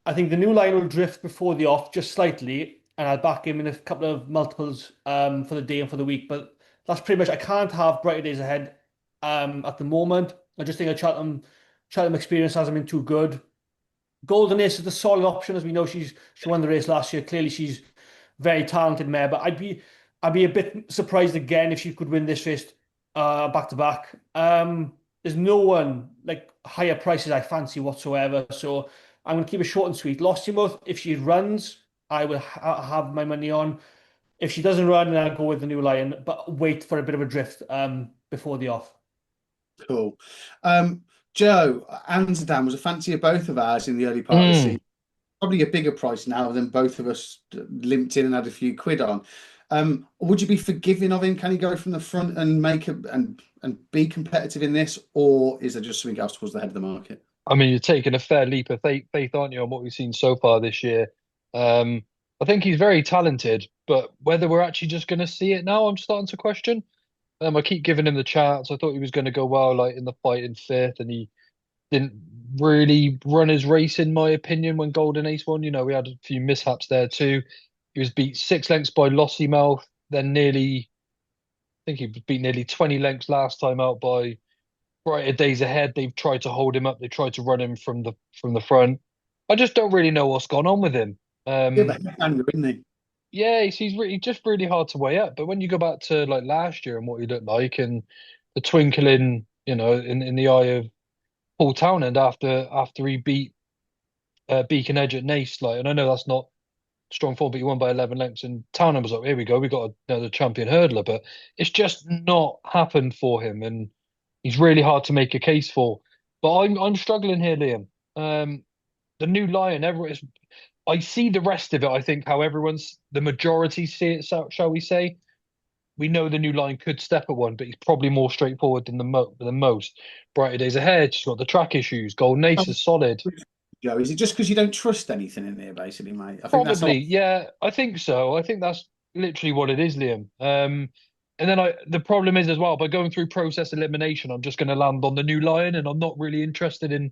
I think the new line will drift before the off just slightly, and I'll back him in a couple of multiples for the day and for the week. But that's pretty much. I can't have brighter days ahead at the moment. I just think a Cheltenham experience hasn't been too good. Golden Ace is the solid option, as we know she won the race last year. Clearly, she's very talented mare, but I'd be a bit surprised again if she could win this race back to back. There's no one like higher prices I fancy whatsoever, so I'm going to keep it short and sweet. Lossymouth, if she runs, I will have my money on. If she doesn't run, then I'll go with the new Lion, but wait for a bit of a drift before the off. Cool. Joe, Amsterdam was a fancy of both of ours in the early part of the season. Probably a bigger price now than both of us limped in and had a few quid on. Would you be forgiving of him? Can he go from the front and make and be competitive in this, or is there just something else towards the head of the market? I mean, you're taking a fair leap of faith, aren't you, on what we've seen so far this year? Um, I think he's very talented, but whether we're actually just going to see it now, I'm starting to question. I keep giving him the chance. I thought he was going to go well, like in the fight in fifth, and he didn't really run his race, in my opinion, when Golden Ace won. You know, we had a few mishaps there too. He was beat 6 lengths by Lossiemouth, then I think he was beat nearly 20 lengths last time out by Brighter Days Ahead. They've tried to hold him up. They tried to run him from the front. I just don't really know what's gone on with him. Yeah, but headhander, isn't he? Yeah, he's just really hard to weigh up. But when you go back to like last year and what he looked like, and the twinkle in, in the eye of Paul Townend after he beat Beacon Edge at Nace, like, and I know that's not strong form, but he won by 11 lengths. And Townend was like, here we go, we got another champion hurdler, but it's just not happened for him, and he's really hard to make a case for. But I'm struggling here, Liam. The new Lion, everyone is. I see the rest of it. I think how the majority see it, shall we say? We know the new Lion could step at one, but he's probably more straightforward than most. Brighter Days Ahead. She's got the track issues. Golden Ace is solid. Joe, is it just because you don't trust anything in there, basically, mate? I think that's all. Probably, yeah. I think so. I think that's literally what it is, Liam. And then the problem is as well, by going through process elimination, I'm just going to land on the new Lion, and I'm not really interested in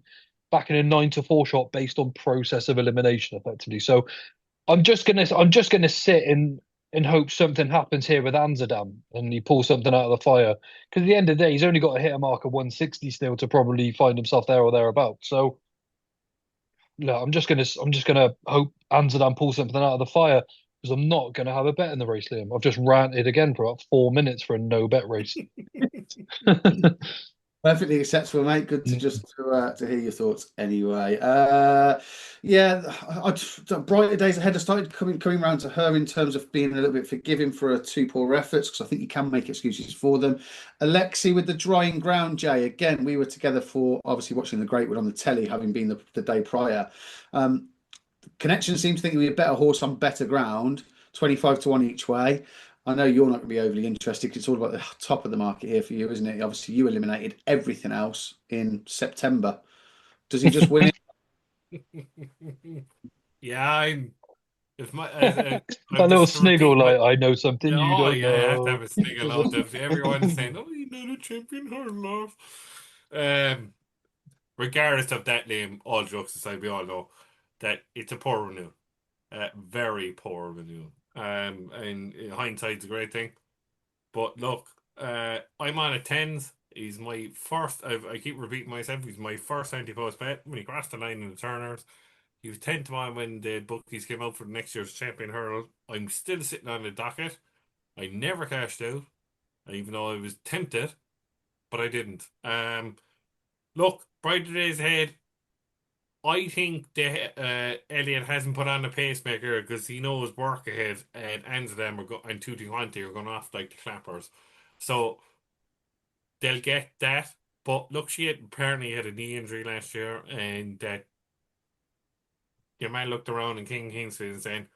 backing a 9-4 shot based on process of elimination, effectively. So I'm just gonna sit and hope something happens here with Amsterdam and he pulls something out of the fire. Because at the end of the day, he's only got to hit a mark of 160 still to probably find himself there or thereabouts. So no, I'm just gonna hope Amsterdam pulls something out of the fire, because I'm not gonna have a bet in the race, Liam. I've just ranted again for about 4 minutes for a no bet race. Perfectly acceptable, mate. Good to to hear your thoughts anyway. Yeah, Brighter Days Ahead. I started coming around to her in terms of being a little bit forgiving for her two poor efforts, because I think you can make excuses for them. Alexi with the drying ground, Jay. Again, we were together for obviously watching the Great One on the telly, having been the day prior. Connection seems to think we're a better horse on better ground, 25 to 1 each way. I know you're not going to be overly interested because it's all about the top of the market here for you, isn't it? Obviously, you eliminated everything else in September. Does he just win it? Yeah, I'm. If my, That I'm little just to repeat sniggle, my. like, I know something you Oh don't yeah, I have to have know. a sniggle out there. Everyone's saying, "Oh, you're not a champion hurdler." Regardless of that name, all jokes aside, we all know that it's a poor renewal, very poor renewal. And hindsight's a great thing. But look, I'm on a tens. He's my first. I keep repeating myself. He's my first anti-post bet when he crossed the line in the Turners. He was 10 to 1 when the bookies came out for next year's champion hurdle. I'm still sitting on the docket. I never cashed out, even though I was tempted, but I didn't. Look, brighter days ahead. I think Elliot hasn't put on a pacemaker because he knows work ahead, and Amsterdam and Tutti Quanti are going off like the clappers. So they'll get that. But look, she apparently had a knee injury last year, and that your man looked around in King Kingsfield and saying,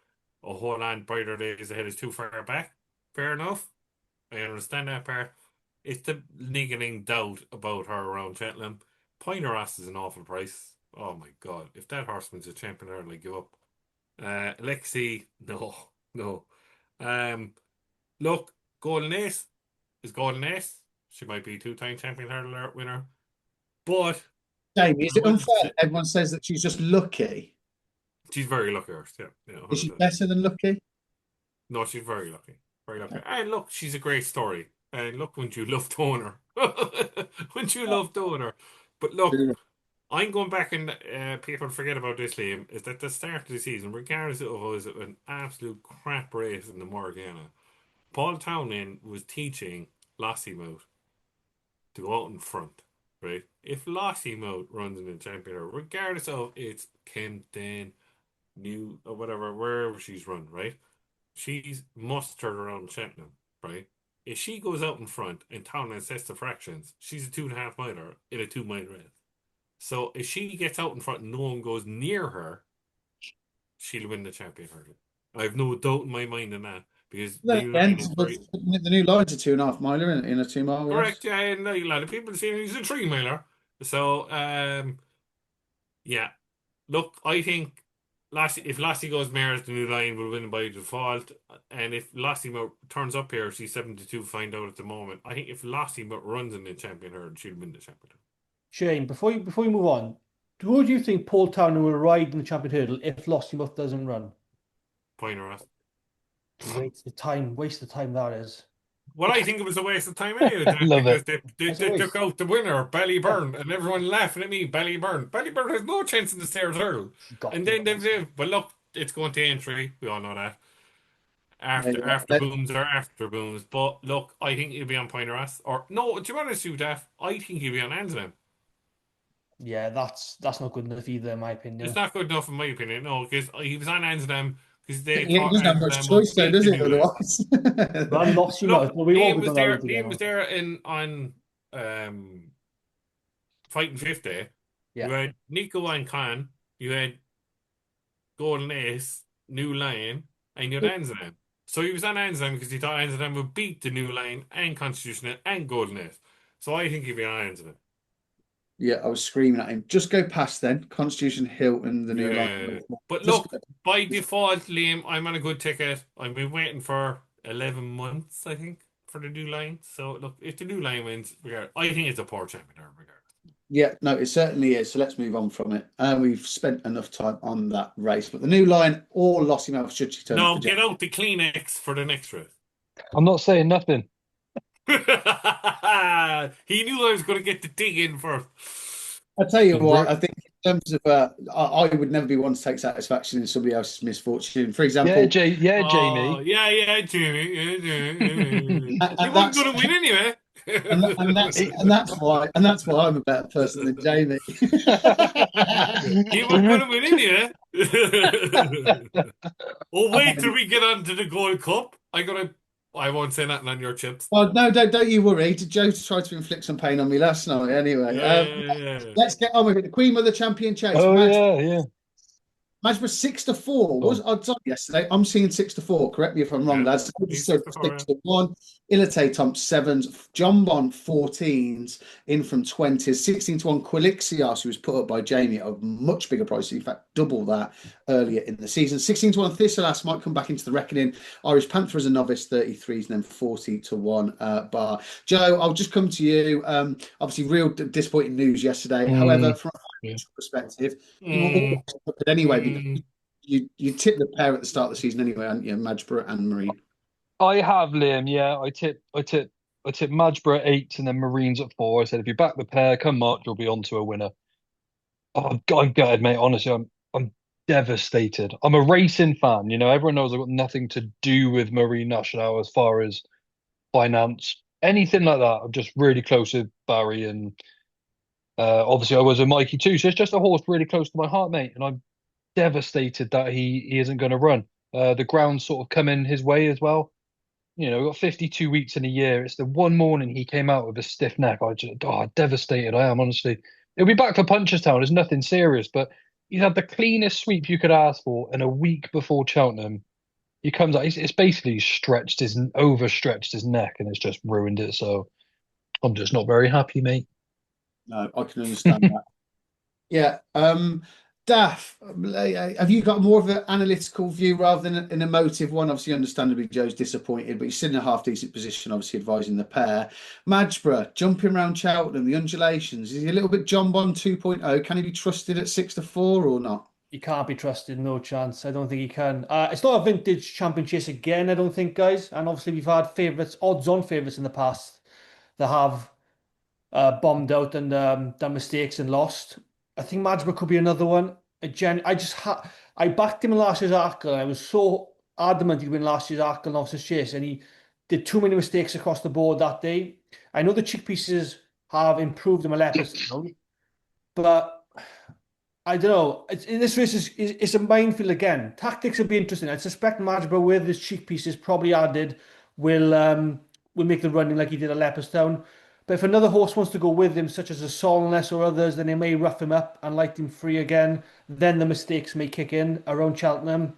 "Oh, hold on, brighter days ahead is too far back." Fair enough. I understand that part. It's the niggling doubt about her around Cheltenham. Pointer Ross is an awful price. Oh my God. If that horseman's a champion, I'll give up. Alexi, no, no. Um, look, Golden Ace is Golden Ace. She might be two-time champion hurdler winner. But Jamie, is I it wouldn't unfair? say Everyone says that she's just lucky. she's very lucky, Ernst. Yeah, yeah, Is she 100%. better than lucky? No, she's very lucky. Very lucky. And look, she's a great story. And look, wouldn't you love to own her? Wouldn't you love to own her? But look, I'm going back and people forget about this, Liam, is that the start of the season, regardless of was it an absolute crap race in the Morgana, Paul Townend was teaching Lossiemouth to go out in front, right? If Lossiemouth runs in the champion, regardless of it's Kempton, New or whatever, wherever she's run, right? She's mustered around Cheltenham, right? If she goes out in front and Townend sets the fractions, she's a 2.5 miler in a 2 mile race. So if she gets out in front and no one goes near her, she'll win the champion hurdle. I have no doubt in my mind in that because Then New again, Line is very the new line's a 2.5 miler in a 2 mile race. correct. Yeah, and a lot of people saying he's a 3 miler. So Yeah. Look, I think if Lassie goes mares, the new line will win by default. And if Lassie turns up here, she's 7-2, find out at the moment. I think if Lassie runs in the champion herd, she'll win the champion herd. Shane, before we move on, who do you think Paul Townend will ride in the champion hurdle if Lossiemouth doesn't run? Pointer. Waste of time that is. Well, I think it was a waste of time anyway, Love because it. they took out the winner, Ballyburn, and everyone laughing at me, Ballyburn. Ballyburn has no chance in the Stairs Hurdle. And then but look, it's going to entry. We all know that. After booms are after booms. But look, I think he'll be on Pointer. Or no, do you want to do that? I think he'll be on Anselm. Yeah, that's not good enough either, in my opinion. It's not good enough in my opinion, no, because he was on Anselm because they He thought doesn't have much Anselm would choice, though, beat does the he? new line. Otherwise, Run Lossiemouth. Look, Well, we won't Liam go was down that there. route Liam again. was there on Fighting 50. Yeah. You had Nico and Khan. You had Golden Ace, New Lion, and you had Anselm. So he was on Anselm because he thought Anselm would beat the New Lion and Constitutional and Golden Ace. So I think he'd be on Anselm. yeah, I was screaming at him. Just go past then. Constitution Hill and the new Yeah. line. But Just look, by default, Liam, I'm on a good ticket. I've been waiting for 11 months, I think, for the new line. So look, if the new line wins, I think it's a poor champion regardless. Yeah, no, it certainly is. So let's move on from it. We've spent enough time on that race, but the new line or Lossiemouth should she turn up No, for get out the Kleenex for the next race. I'm not saying nothing. He knew I was going to get the dig in first. I tell you what, I think in terms of, I would never be one to take satisfaction in somebody else's misfortune. For example, Yeah, Oh, Jamie. yeah, Jamie. Yeah, Jamie. and He wasn't going to win anyway. that's why I'm a better person than Jamie. He wasn't going to win anyway. Oh, wait till we get on to the Gold Cup. I won't say nothing on your chips. Well, no, don't you worry. Joe tried to inflict some pain on me last night. Anyway, Yeah. let's get on with it. The Queen Mother Champion Chase. Oh, yeah. Match was 6-4. Was odds on yesterday? I'm seeing 6-4. Correct me if I'm wrong, Yeah. lads. He's So 6-4, 6-1. Ilate Tomp 7s. John Bon 14s in from 20s. 16-1 Quilixias, who was put up by Jaime at a much bigger price. In fact, double that earlier in the season. 16-1 Thistleass might come back into the reckoning. Irish Panther as a novice 33s and then 40-1 Bar. Joe, I'll just come to you. Obviously, real disappointing news yesterday. However, from a financial perspective, but anyway, because you tipped the pair at the start of the season anyway, hadn't you, Madgeborough and Marine? I have, Liam. Yeah, I tipped Madgeborough at 8 and then Marines at 4. I said if you back the pair, come March, you'll be on to a winner. Oh, I'm gutted, mate. Honestly, I'm devastated. I'm a racing fan. You know, everyone knows I've got nothing to do with Marine National as far as finance, anything like that. I'm just really close with Barry, and obviously I was a Mikey too. So it's just a horse really close to my heart, mate. And I'm devastated that he isn't going to run. The ground's sort of coming his way as well. You know, we've got 52 weeks in a year. It's the one morning he came out with a stiff neck. Devastated I am, honestly. He'll be back for Punchestown. It's nothing serious, but he's had the cleanest sweep you could ask for. And a week before Cheltenham, he comes out. It's basically overstretched his neck, and it's just ruined it. So I'm just not very happy, mate. No, I can understand that. Yeah. Daff, have you got more of an analytical view rather than an emotive one? Obviously, understandably, Joe's disappointed, but he's sitting in a half-decent position, obviously advising the pair. Madgeborough, jumping around Cheltenham, the undulations. Is he a little bit John Bon 2.0? Can he be trusted at 6-4 or not? He can't be trusted, no chance. I don't think he can. It's not a vintage champion chase again, I don't think, guys. And obviously, we've had odds-on favourites in the past that have bombed out and done mistakes and lost. I think Madgeborough could be another one. I backed him in last year's Arkle, and I was so adamant he'd win last year's Arkle and lost his chase, and he did too many mistakes across the board that day. I know the cheek pieces have improved in my Leopardstown, but I don't know. This race is a minefield again. Tactics will be interesting. I suspect Madgeborough, with his cheek pieces probably added, will make the running like he did at Leopardstown. But if another horse wants to go with him, such as a Solness or others, then they may rough him up and light him free again. Then the mistakes may kick in around Cheltenham.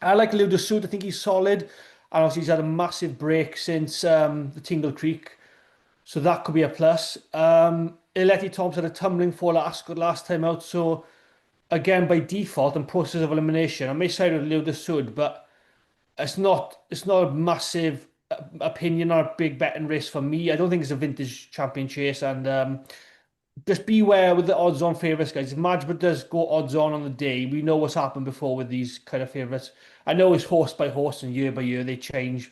I like Lou de Suit. I think he's solid. And obviously he's had a massive break since the Tingle Creek. So that could be a plus. Ilete Thompson had a tumbling fall at Ascot last time out. So again by default and process of elimination. I may side with Lloyd, but it's not a massive opinion or a big betting race for me. I don't think it's a vintage champion chase, and just beware with the odds-on favourites, guys. If Majba does go odds-on the day, we know what's happened before with these kind of favourites. I know it's horse by horse and year by year they change,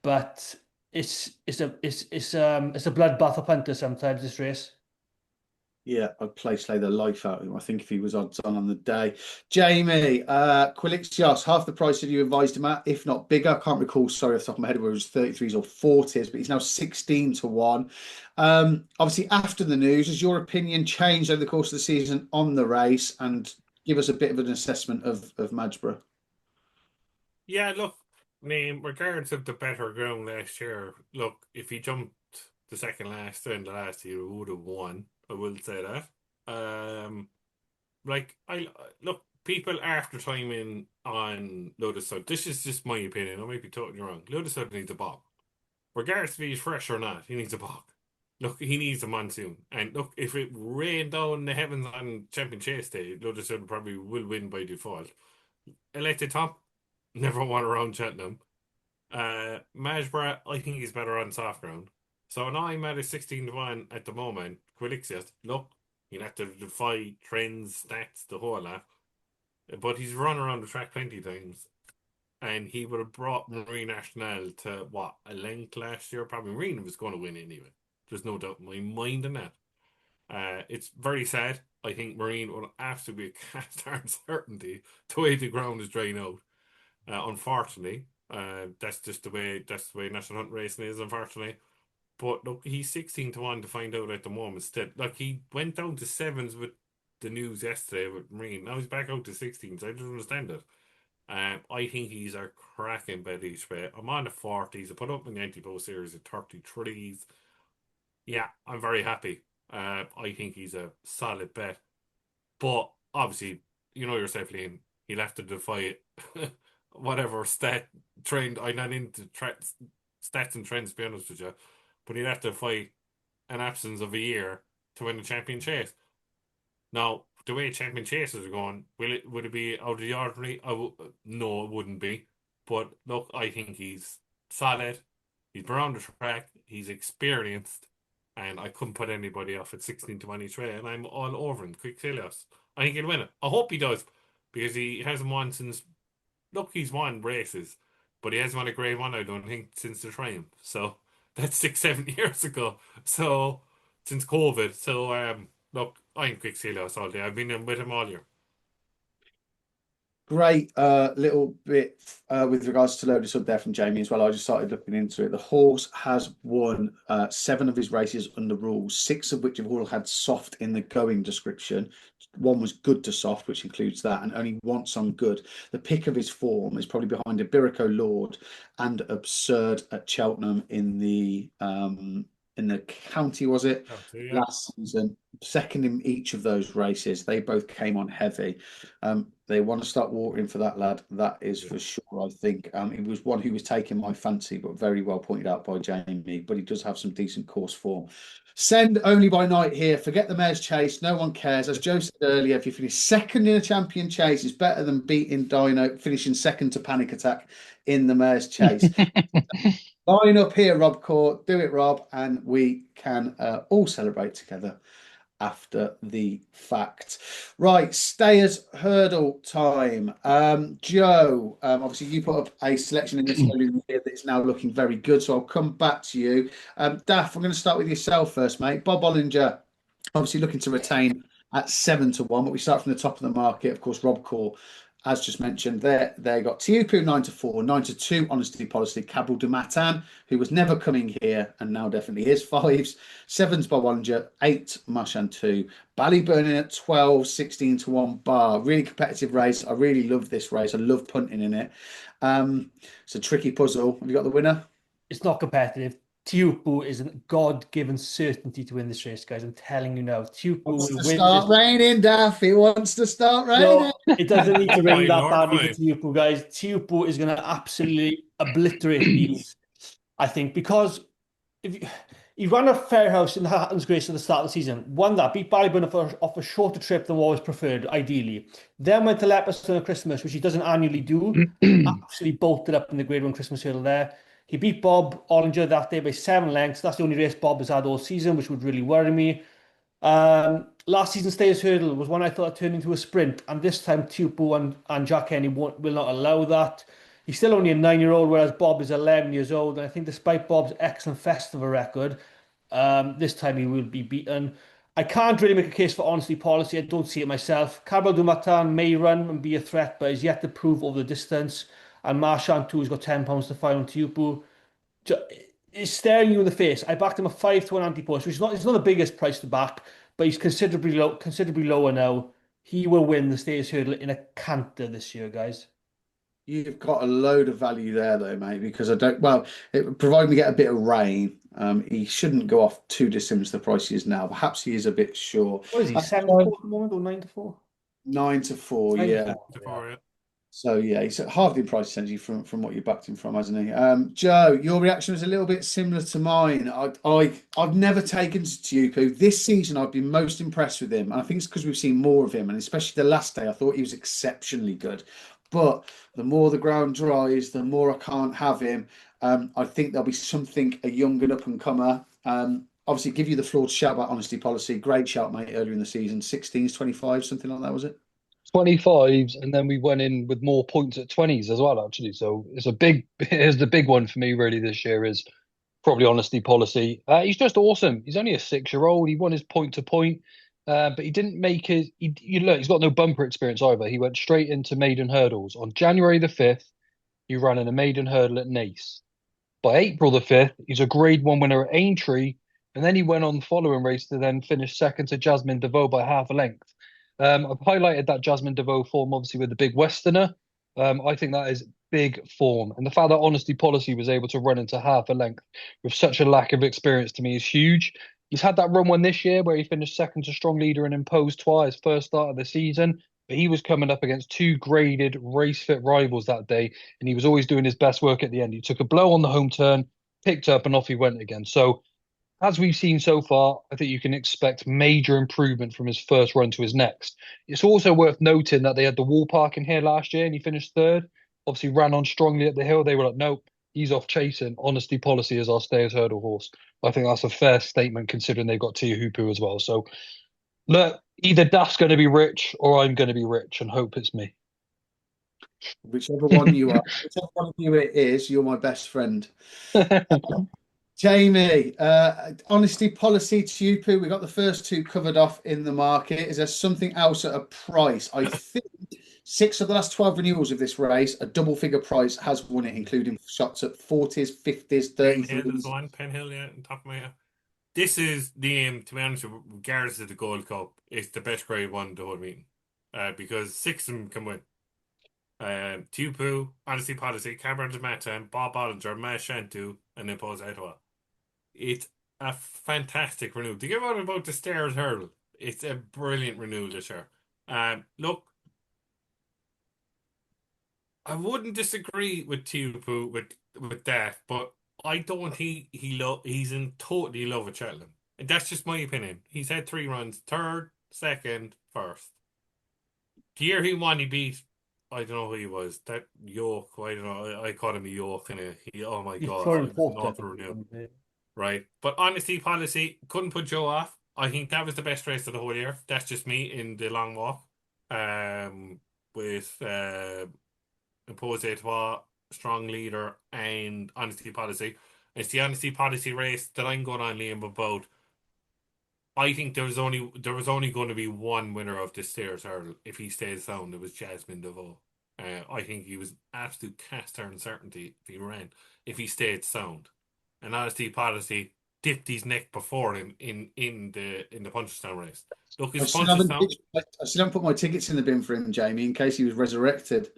but it's a bloodbath of punters sometimes, this race. Yeah, I'd play Slay the life out of him. I think if he was odds on the day. Jaime, Quilixios, half the price that you advised him at, if not bigger. I can't recall, sorry, off the top of my head, whether it was 33s or 40s, but he's now 16 to 1. Obviously, after the news, has your opinion changed over the course of the season on the race? And give us a bit of an assessment of Majborough. Yeah, look, I mean, regardless of the better ground last year, look, if he jumped the second last in the last year, he would have won. I will say that. Like I look, people after timing on Lotus Sud. This is just my opinion. I might be totally wrong. Lotus Sud needs a bog. Regardless if he's fresh or not, he needs a bog. Look, he needs a monsoon. And look, if it rained down the heavens on Champion Chase Day, Lotus Sud probably will win by default. Elected top, never won around Cheltenham. Majbra, I think he's better on soft ground. So now I'm at a 16 to 1 at the moment. Quilixius, look, he'll have to defy trends, stats, the whole lot. But he's run around the track plenty times. And he would have brought Marine National to what, a length last year? Probably Marine was going to win anyway. There's no doubt in my mind on that. It's very sad. I think Marine will absolutely be a cast iron certainty the way the ground is drying out. Unfortunately, that's the way National Hunt Racing is, unfortunately. But look, he's 16 to 1 to find out at the moment. Still, like he went down to sevens with the news yesterday with Marine. Now he's back out to 16, so I don't understand it. I think he's a cracking bet each way. I'm on the 40s. I put up in the anti-post series at 33s. Yeah, I'm very happy. I think he's a solid bet. But obviously, you know yourself, Liam, he'll have to defy whatever stat trend. I'm not into stats and trends, to be honest with you. But he'd have to fight an absence of a year to win the champion chase. Now, the way champion chases are going, would it be out of the ordinary? No, it wouldn't be. But look, I think he's solid. He's been around the track. He's experienced. And I couldn't put anybody off at 16 to 1 each way. And I'm all over him. Quick Celios. I think he'll win it. I hope he does. Because he hasn't won since... Look, he's won races. But he hasn't won a grade one, I don't think, since the Triumph. So... That's 6, 7 years ago. So since COVID. So look, I'm Quick Celios all day. I've been with him all year. Great little bit with regards to Lotus up there from Jamie as well. I just started looking into it. The horse has won 7 of his races under rules, 6 of which have all had soft in the going description. 1 was good to soft, which includes that, and only once on good. The pick of his form is probably behind Iberico Lord and Absurd at Cheltenham in the county, was it? County, yeah. Last season. Second in each of those races. They both came on heavy. They want to start watering for that lad. That is for sure, I think. It was one who was taking my fancy, but very well pointed out by Jamie. But he does have some decent course form. Send only by night here. Forget the mare's chase. No one cares. As Joe said earlier, if you finish second in a champion chase, it's better than beating Dino, finishing second to Panic Attack in the mare's chase. Line up here, Rob Court. Do it, Rob, and we can all celebrate together after the fact. Right, Stayers hurdle time. Joe, obviously you put up a selection in this that is now looking very good, so I'll come back to you. Daff, I'm going to start with yourself first, mate. Bob Ollinger, obviously looking to retain at 7 to 1, but we start from the top of the market. Of course, Rob Core, as just mentioned, they got Tiupu 9 to 4, 9 to 2, Honesty Policy, Cabral de Matan, who was never coming here and now definitely is 5s, 7s by Wallinger, 8 Mushan 2, Ballyburn at 12, 16 to 1 bar. Really competitive race. I really love this race. I love punting in it. It's a tricky puzzle. Have you got the winner? It's not competitive. Tiupu is a God-given certainty to win this race, guys. I'm telling you now. Tiupu will win. Start raining, Daff. He wants to start raining. No, it doesn't need to rain that Lord, badly fine. for Tiupu, guys. Tiupu is going to absolutely obliterate these, I think, because He ran a fair house in the Hatton's Grace at the start of the season. Won that, beat Ballyburn off a shorter trip than what was preferred, ideally. Then went to Leopardstown at Christmas, which he doesn't annually do. Absolutely bolted up in the Grade 1 Christmas hurdle there. He beat Bob Ollinger that day by 7 lengths. That's the only race Bob has had all season, which would really worry me. Last season's Stayers Hurdle was one I thought turned into a sprint, and this time Tupu and Jack Henry will not allow that. He's still only a 9-year-old, whereas Bob is 11 years old, and I think despite Bob's excellent festival record, this time he will be beaten. I can't really make a case for honesty policy. I don't see it myself. Cabral du Matan may run and be a threat, but is yet to prove over the distance. And Marchand too has got £10 to find on Tupu. It's staring you in the face. I backed him a 5-1 anti-post, which is not, it's not the biggest price to back, but he's considerably lower now. He will win the Stayers Hurdle in a canter this year, guys. You've got a load of value there, though, mate, because I don't. Well, provided we get a bit of rain, he shouldn't go off too dissimilar to the price he is now. Perhaps he is a bit short. What is he, 7-4 at the moment or 9-4? 9 to 4, Nine to yeah. four, Before, yeah. So yeah, he's at half the price essentially from what you backed him from, hasn't he? Joe, your reaction was a little bit similar to mine. I've never taken to Tupu. This season I've been most impressed with him, and I think it's because we've seen more of him, and especially the last day I thought he was exceptionally good. But the more the ground dries, the more I can't have him. I think there'll be something, a young and up and comer. Obviously give you the floor to shout about honesty policy. Great shout, mate, earlier in the season. 16s, 25, something like that, was it? 25s, and then we went in with more points at 20s as well, actually. So it's a big, here's the big one for me really this year is probably honesty policy. He's just awesome. He's only a 6-year-old. He won his point to point, but he didn't make his. You look, he's got no bumper experience either. He went straight into maiden hurdles on January the 5th. He ran in a maiden hurdle at Naas. By April the 5th, he's a Grade 1 winner at Aintree, and then he went on the following race to then finish second to Jasmine DeVoe by half a length. I've highlighted that Jasmine DeVoe form, obviously, with the big Westerner. I think that is big form. And the fact that Honesty Policy was able to run into half a length with such a lack of experience to me is huge. He's had that run one this year where he finished second to Strong Leader and Imposed twice, first start of the season. But he was coming up against two graded race fit rivals that day, and he was always doing his best work at the end. He took a blow on the home turn, picked up, and off he went again. So as we've seen so far, I think you can expect major improvement from his first run to his next. It's also worth noting that they had the wall park in here last year and he finished third. Obviously ran on strongly at the hill. They were like, nope, he's off chasing. Honesty Policy is our Stayers Hurdle horse. I think that's a fair statement considering they've got Tia Hoopu as well. So look, either Daft's going to be rich or I'm going to be rich and hope it's me. Whichever one you are, whichever one of you it is, you're my best friend. Jamie, honesty policy, Tupu. We got the first two covered off in the market. Is there something else at a price? I think 6 of the last 12 renewals of this race, a double figure price has won it, including shots at 40s, 50s, Penhill is 30s. one. Penhill, yeah, on top of my head. This is the aim, to be honest, regardless of the Gold Cup, it's the best Grade 1 the whole meeting. Because 6 of them can win. Tupu, Honesty Policy, Cameron Matan, Bob Bollinger, Mashantu, and Impose Etwa. It's a fantastic renewal. To give out about the Stairs Hurdle, it's a brilliant renewal this year. Look, I wouldn't disagree with Tupu with that, but I don't think he's in totally love with Cheltenham. And that's just my opinion. He's had 3 runs, third, second, first. The year he won, he beat, I don't know who he was. That York, I don't know. I called him a York, and oh my He's God, third it and was fourth, an I awful renewal. think. Right. But honesty policy couldn't put Joe off. I think that was the best race of the whole year. That's just me in the long walk. With Impose Etoile, Strong Leader, and Honesty Policy. It's the Honesty Policy race that I'm going on, Liam, about. I think there was only going to be one winner of this Stairs Hurdle if he stayed sound. It was Jasmine DeVoe. I think he was absolute cast iron certainty if he ran, if he stayed sound. And Honesty Policy dipped his neck before him in the Punchestown race. Look, I his still haven't, Punchestown. I still haven't put my tickets in the bin for him, Jamie, in case he was resurrected.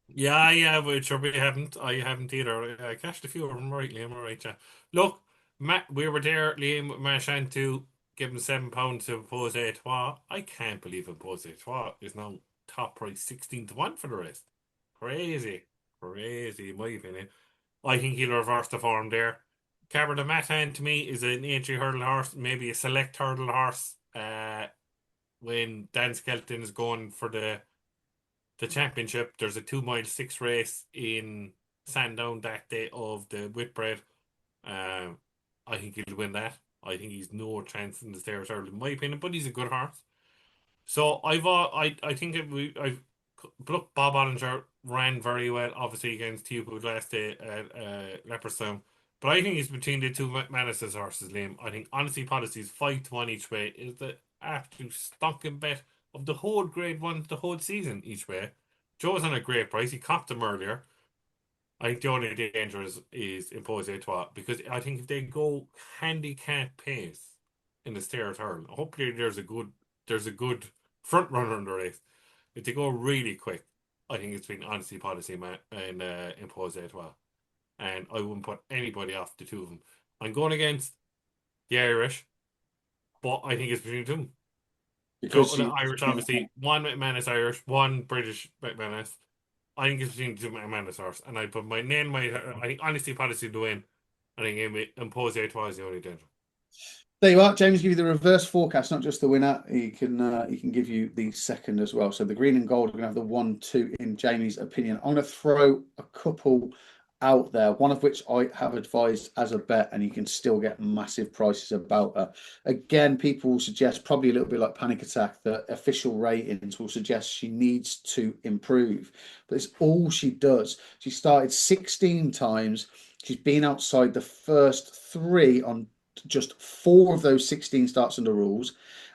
Yeah, but sure we haven't. I haven't either. I cashed a few of them right, Liam. All right, yeah. Look, Matt, we were there, Liam, with Marchand to give him £7 to Impose Etoile. I can't believe Impose Etoile is now top price 16 to 1 for the rest. Crazy, in my opinion. I think he'll reverse the form there. Cabra de Matan to me is an entry hurdle horse, maybe a select hurdle horse. When Dan Skelton is going for the championship, there's a 2 mile 6 race in Sandown that day of the Whitbread. I think he'll win that. I think he's no chance in the Stairs Hurdle, in my opinion, but he's a good horse. So I think I've look. Bob Ollinger ran very well, obviously against Teahupoo last day at Leopardstown. But I think he's between the two Manas's horses, Liam. I think Honesty Policy's 5-1 each way is the absolute stonking bet of the whole Grade 1, the whole season each way. Joe's on a great price. He copped them earlier. I think the only danger is Impose Etoile, because I think if they go handicap pace in the Stairs Hurl, hopefully there's a good front runner in the race. If they go really quick, I think it's been Honesty Policy and Impose Etoile. And I wouldn't put anybody off the two of them. I'm going against the Irish, but I think it's between two. Because So the Irish, obviously, one McManus Irish, one British McManus. I think it's between two McManus horse, and I put my name, I think Honesty Policy to win. I think Impose Etoile is the only danger. There you are. James give you the reverse forecast, not just the winner. He can give you the second as well. So the green and gold are going to have the 1-2 in Jamie's opinion. I'm going to throw a couple out there, one of which I have advised as a bet, and you can still get massive prices about her. Again, people will suggest, probably a little bit like Panic Attack, that official ratings will suggest she needs to improve. But it's all she does. She started 16 times. She's been outside the first 3 on just 4 of those 16 starts under rules,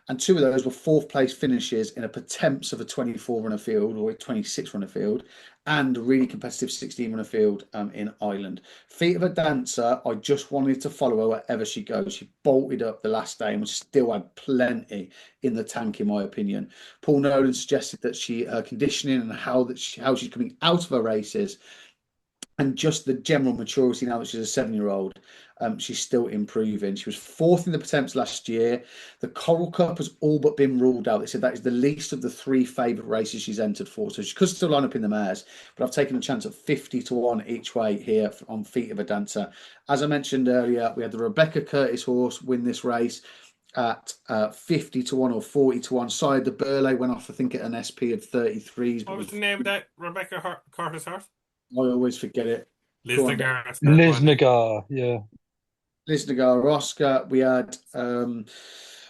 and 2 of those were 4th place finishes in a attempts of a 24 runner field or a 26 runner field, and a really competitive 16 runner field in Ireland. Feet of a Dancer, I just wanted to follow her wherever she goes. She bolted up the last day and still had plenty in the tank, in my opinion. Paul Nolan suggested that her conditioning and how she's coming out of her races, and just the general maturity now that she's a 7-year-old, she's still improving. She was 4th in the attempts last year. The Coral Cup has all but been ruled out. They said that is the least of the 3 favourite races she's entered for. So she could still line up in the mares, but I've taken a chance at 50-1 each way here on Feet of a Dancer. As I mentioned earlier, we had the Rebecca Curtis horse win this race at 50-1 or 40-1. Side the Burley went off, I think, at an SP of 33s. What was the name of that Rebecca Curtis horse? I always forget it. Lisnagar, yeah. Lisnagar, Oscar. We had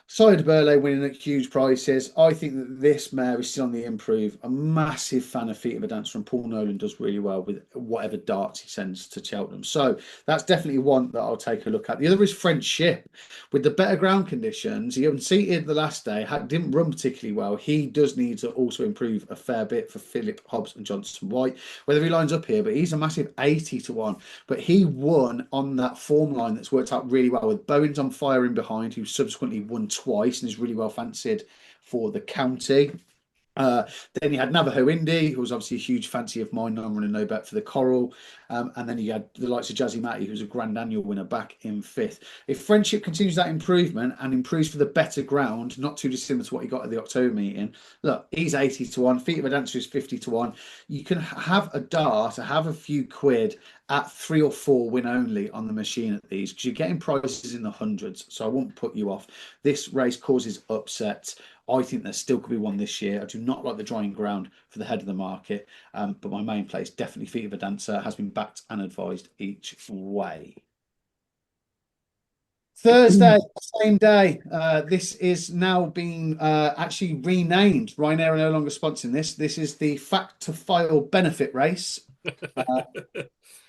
Side Burley winning at huge prices. I think that this mare is still on the improve. A massive fan of Feet of a Dancer, and Paul Nolan does really well with whatever darts he sends to Cheltenham. So that's definitely one that I'll take a look at. The other is French Ship. With the better ground conditions, he unseated the last day, didn't run particularly well. He does need to also improve a fair bit for Philip Hobbs and Johnson White, whether he lines up here, but he's a massive 80-1. But he won on that form line that's worked out really well, with Bowen's on fire in behind, who subsequently won twice and is really well fancied for the county. Then you had Navajo Indy, who was obviously a huge fancy of mine. I'm running no bet for the Coral. And then you had the likes of Jazzy Matty, who's a Grand Annual winner, back in 5th. If Friendship continues that improvement and improves for the better ground, not too dissimilar to what he got at the October meeting, look, he's 80-1. Feet of a Dancer is 50-1. You can have a dart, have a few quid at 3 or 4 win only on the machine at these, because you're getting prices in the hundreds. So I won't put you off. This race causes upsets. I think there still could be one this year. I do not like the drying ground for the head of the market, but my main place, definitely Feet of a Dancer, has been backed and advised each way. Thursday, same day. This is now being actually renamed. Ryanair are no longer sponsoring this. This is the Fact to File benefit race.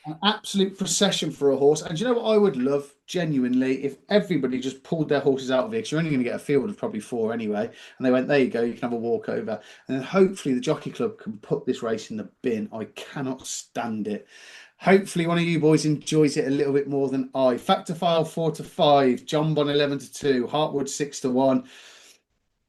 An absolute procession for a horse. And you know what I would love, genuinely, if everybody just pulled their horses out of it, because you're only going to get a field of probably 4 anyway, and they went, there you go, you can have a walkover. And then hopefully the Jockey Club can put this race in the bin. I cannot stand it. Hopefully one of you boys enjoys it a little bit more than I. Factor File 4-5, John Bon 11-2, Hartwood 6-1.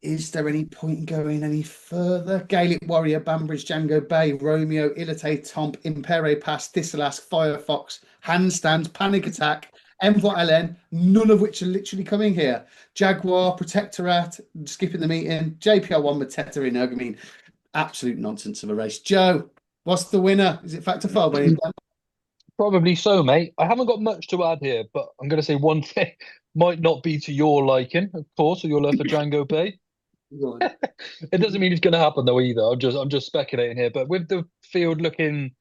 Is there any point in going any further? Gaelic Warrior, Banbridge, Django Bay, Romeo, Ilite, Tomp, Impere Pass, Thistleask, Firefox, Handstand, Panic Attack, Envoi LN, none of which are literally coming here. Jaguar, Protectorate, skipping the meeting, JPR1 Mateta in I mean, absolute nonsense of a race. Joe, what's the winner? Is it Factor File? Probably so, mate. I haven't got much to add here, but I'm going to say one thing might not be to your liking, of course, or your love for Django Bay. Go on. It doesn't mean it's going to happen though either. I'm just speculating here. But with the field looking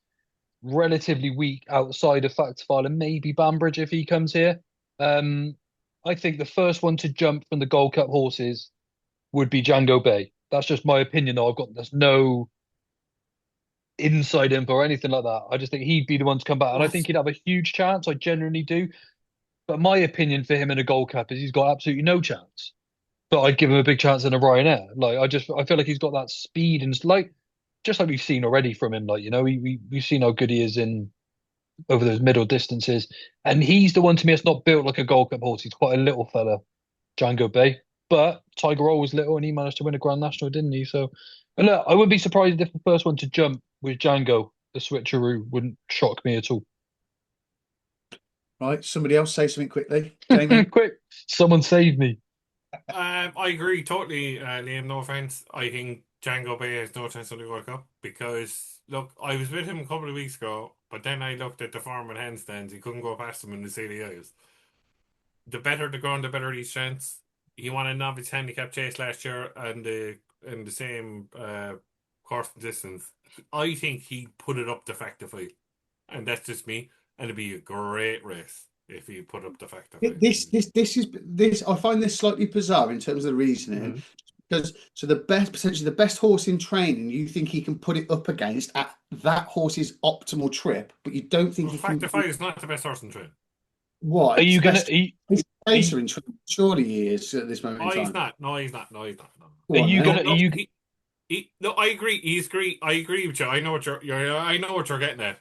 relatively weak outside of Factifile and maybe Banbridge if he comes here, um, I think the first one to jump from the Gold Cup horses would be Django Bay. That's just my opinion though. There's no inside info or anything like that. I just think he'd be the one to come back, and I think he'd have a huge chance. I genuinely do. But my opinion for him in a Gold Cup is he's got absolutely no chance. But I'd give him a big chance in a Ryanair. I feel like he's got that speed and just like we've seen already from him. We've seen how good he is in over those middle distances, and he's the one to me that's not built like a Gold Cup horse. He's quite a little fella, Django Bay. But Tiger Roll was little, and he managed to win a Grand National, didn't he? So, and look, I wouldn't be surprised if the first one to jump was Django. The switcheroo wouldn't shock me at all. Right, somebody else say something quickly. Jaime? Quick, someone save me. I agree totally, Liam. No offense. I think Django Bay has no chance on the World Cup because, look, I was with him a couple of weeks ago, but then I looked at the form and handstands. He couldn't go past them in the CDIs. The better the ground, the better his chance. He won a novice handicap chase last year and in the same course and distance. I think he put it up the Factifile, and that's just me. And it'd be a great race if he put up the Factifile. This I find this slightly bizarre in terms of the reasoning. Because potentially the best horse in training, you think he can put it up against at that horse's optimal trip, but you don't think he can. Factifile is not the best horse in training. What? Are you going to eat? He's pacer in training. Surely he is at this moment in time. He's not. No, he's not. No, he's not. Are you going to? No, I agree. I agree with you. I know what you're getting at.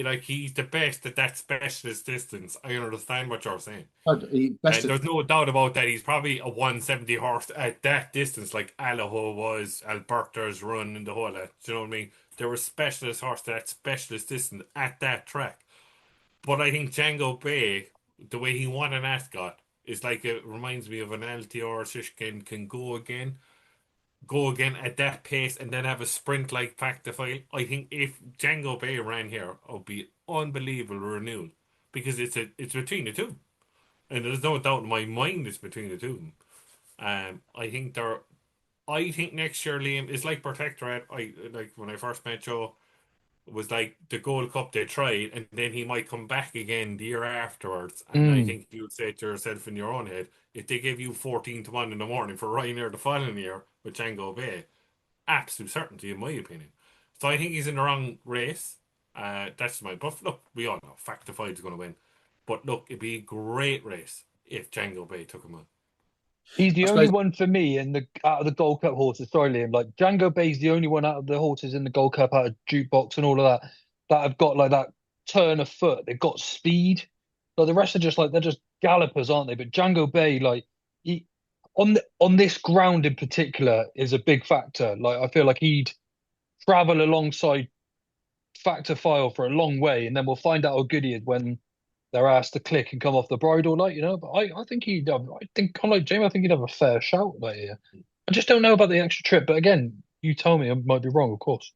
Like he's the best at that specialist distance. I understand what you're saying. There's no doubt about that. He's probably a 170 horse at that distance, like Allaho was, Alberta's run, and the whole lot. Do you know what I mean? There were specialist horse at that specialist distance at that track. But I think Django Bay, the way he won an Ascot, is like it reminds me of an LTR Shishkin can go again at that pace and then have a sprint like Factifile. I think if Django Bay ran here, it would be unbelievable renewal because it's between the two, and there's no doubt in my mind it's between the two. I think next year Liam is like Protectorate. I like when I first met Joe. It was like the Gold Cup they tried, and then he might come back again the year afterwards. And I think you would say to yourself in your own head, if they give you 14-1 in the morning for Ryanair the following year with Django Bay, absolute certainty in my opinion. So I think he's in the wrong race. That's my buff. Look, we all know Factify is going to win, but look, it'd be a great race if Django Bay took him on. He's the only one for me out of the Gold Cup horses. Sorry, Liam. Like Django Bay's the only one out of the horses in the Gold Cup, out of Jukebox and all of that have got like that turn of foot. They've got speed. Like the rest are just like they're just gallopers, aren't they? But Django Bay, like on this ground in particular, is a big factor. Like I feel like he'd travel alongside Factifile for a long way, and then we'll find out how good he is when they're asked to click and come off the bridle, like, you know. But I think unlike Jamie, I think he'd have a fair shout right here. I just don't know about the extra trip, but again, you tell me, I might be wrong, of course.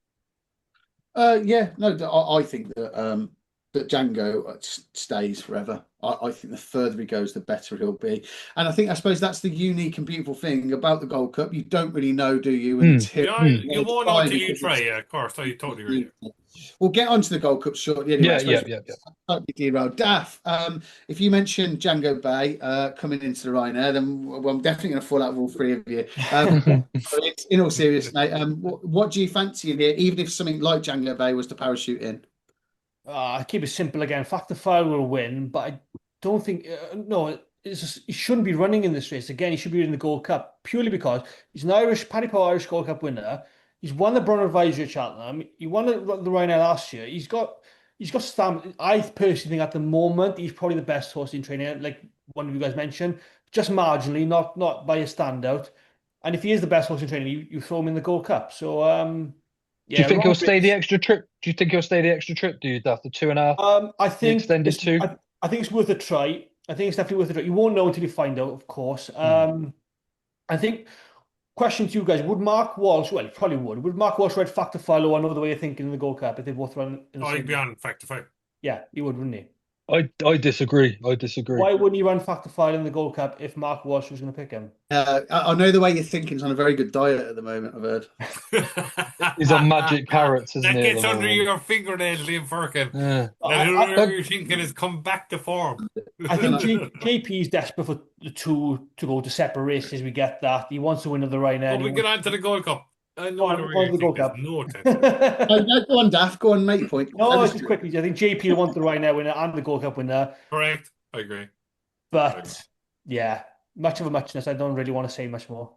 Yeah, no, I think that that Django stays forever. I think the further he goes, the better he'll be. And I suppose that's the unique and beautiful thing about the Gold Cup. You don't really know, do you? Until you won't know until you try. Yeah, of course, I totally agree. We'll get onto the Gold Cup shortly. Anyway, yeah. Totally derailed. Daff, if you mention Django Bay coming into the Ryanair, then I'm definitely going to fall out of all three of you. In all seriousness, mate, what do you fancy in here, even if something like Django Bay was to parachute in? I keep it simple again. Factifile will win, but I don't think he shouldn't be running in this race. Again, he should be in the Gold Cup purely because he's an Paddy Power Irish Gold Cup winner. He's won the Brown Advisory at Cheltenham. He won the Ryanair last year. He's got stamp. I personally think at the moment he's probably the best horse in training, like one of you guys mentioned, just marginally, not by a standout. And if he is the best horse in training, you throw him in the Gold Cup. So do you think he'll stay the extra trip? Do you think he'll stay the extra trip? Do you, Daff, the 2.5? I think extended 2. I think it's worth a try. I think it's definitely worth a try. You won't know until you find out, of course. I think. Question to you guys: would Mark Walsh? Well, he probably would. Would Mark Walsh ride Factifile or another way of thinking in the Gold Cup if they both run? I'd be on Factifile. Yeah, he would, wouldn't he? I disagree. I disagree. Why wouldn't he run Factor File in the Gold Cup if Mark Walsh was going to pick him? I know the way you're thinking. He's on a very good diet at the moment, I've heard. He's on magic carrots, isn't That he, at the gets under moment? your fingernails, Liam Firkin. Yeah. That I, whoever you're thinking has come back to form. I think And JP is desperate for the two to go to separate races. We get that. He wants to win another Ryanair. But And he we get wants on to the Gold Cup. I know on, the way on you the think Gold there's Cup. no chance of the Gold Cup. Go on, Daft. Go on, make your point. No, just quickly. I think JP will want the Ryanair winner and the Gold Cup winner. Correct. I agree. But yeah, much of a muchness. I don't really want to say much more.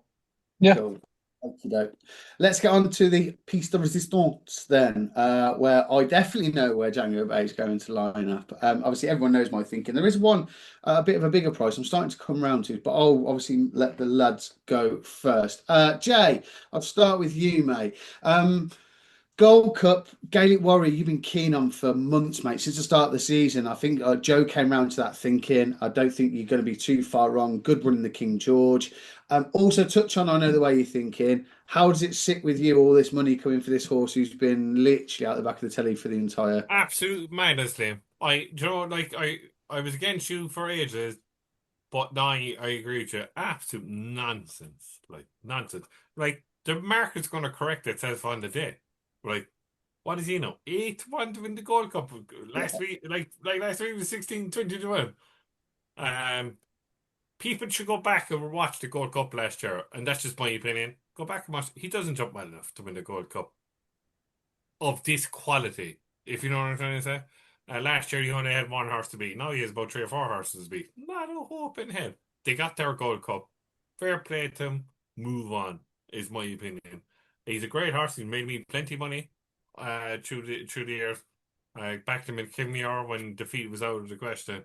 Yeah. Cool. Okey-doke. Let's get on to the piece de resistance then, where I definitely know where Django Bay is going to line up. Obviously, everyone knows my thinking. There is one a bit of a bigger price I'm starting to come round to, but I'll obviously let the lads go first. Jay, I'll start with you, mate. Gold Cup, Gaelic Warrior, you've been keen on for months, mate, since the start of the season. I think Joe came round to that thinking. I don't think you're going to be too far wrong. Good run in the King George. Also, touch on, I know the way you're thinking. How does it sit with you, all this money coming for this horse who's been literally out the back of the telly for the entire... Absolute madness, Liam. I was against you for ages, but now I agree with you. Absolute nonsense. Like, nonsense. Like, the market's going to correct itself on the day. Like, what does he know? 8-1 to win the Gold Cup. Last week, last week was 16-20 to win. People should go back and watch the Gold Cup last year, and that's just my opinion. Go back and watch. He doesn't jump well enough to win the Gold Cup of this quality, if you know what I'm trying to say. Last year, he only had one horse to beat. Now he has about 3 or 4 horses to beat. Not a hope in hell. They got their Gold Cup. Fair play to him. Move on, is my opinion. He's a great horse. He made me plenty of money through the years. I backed him in Kimmier when defeat was out of the question.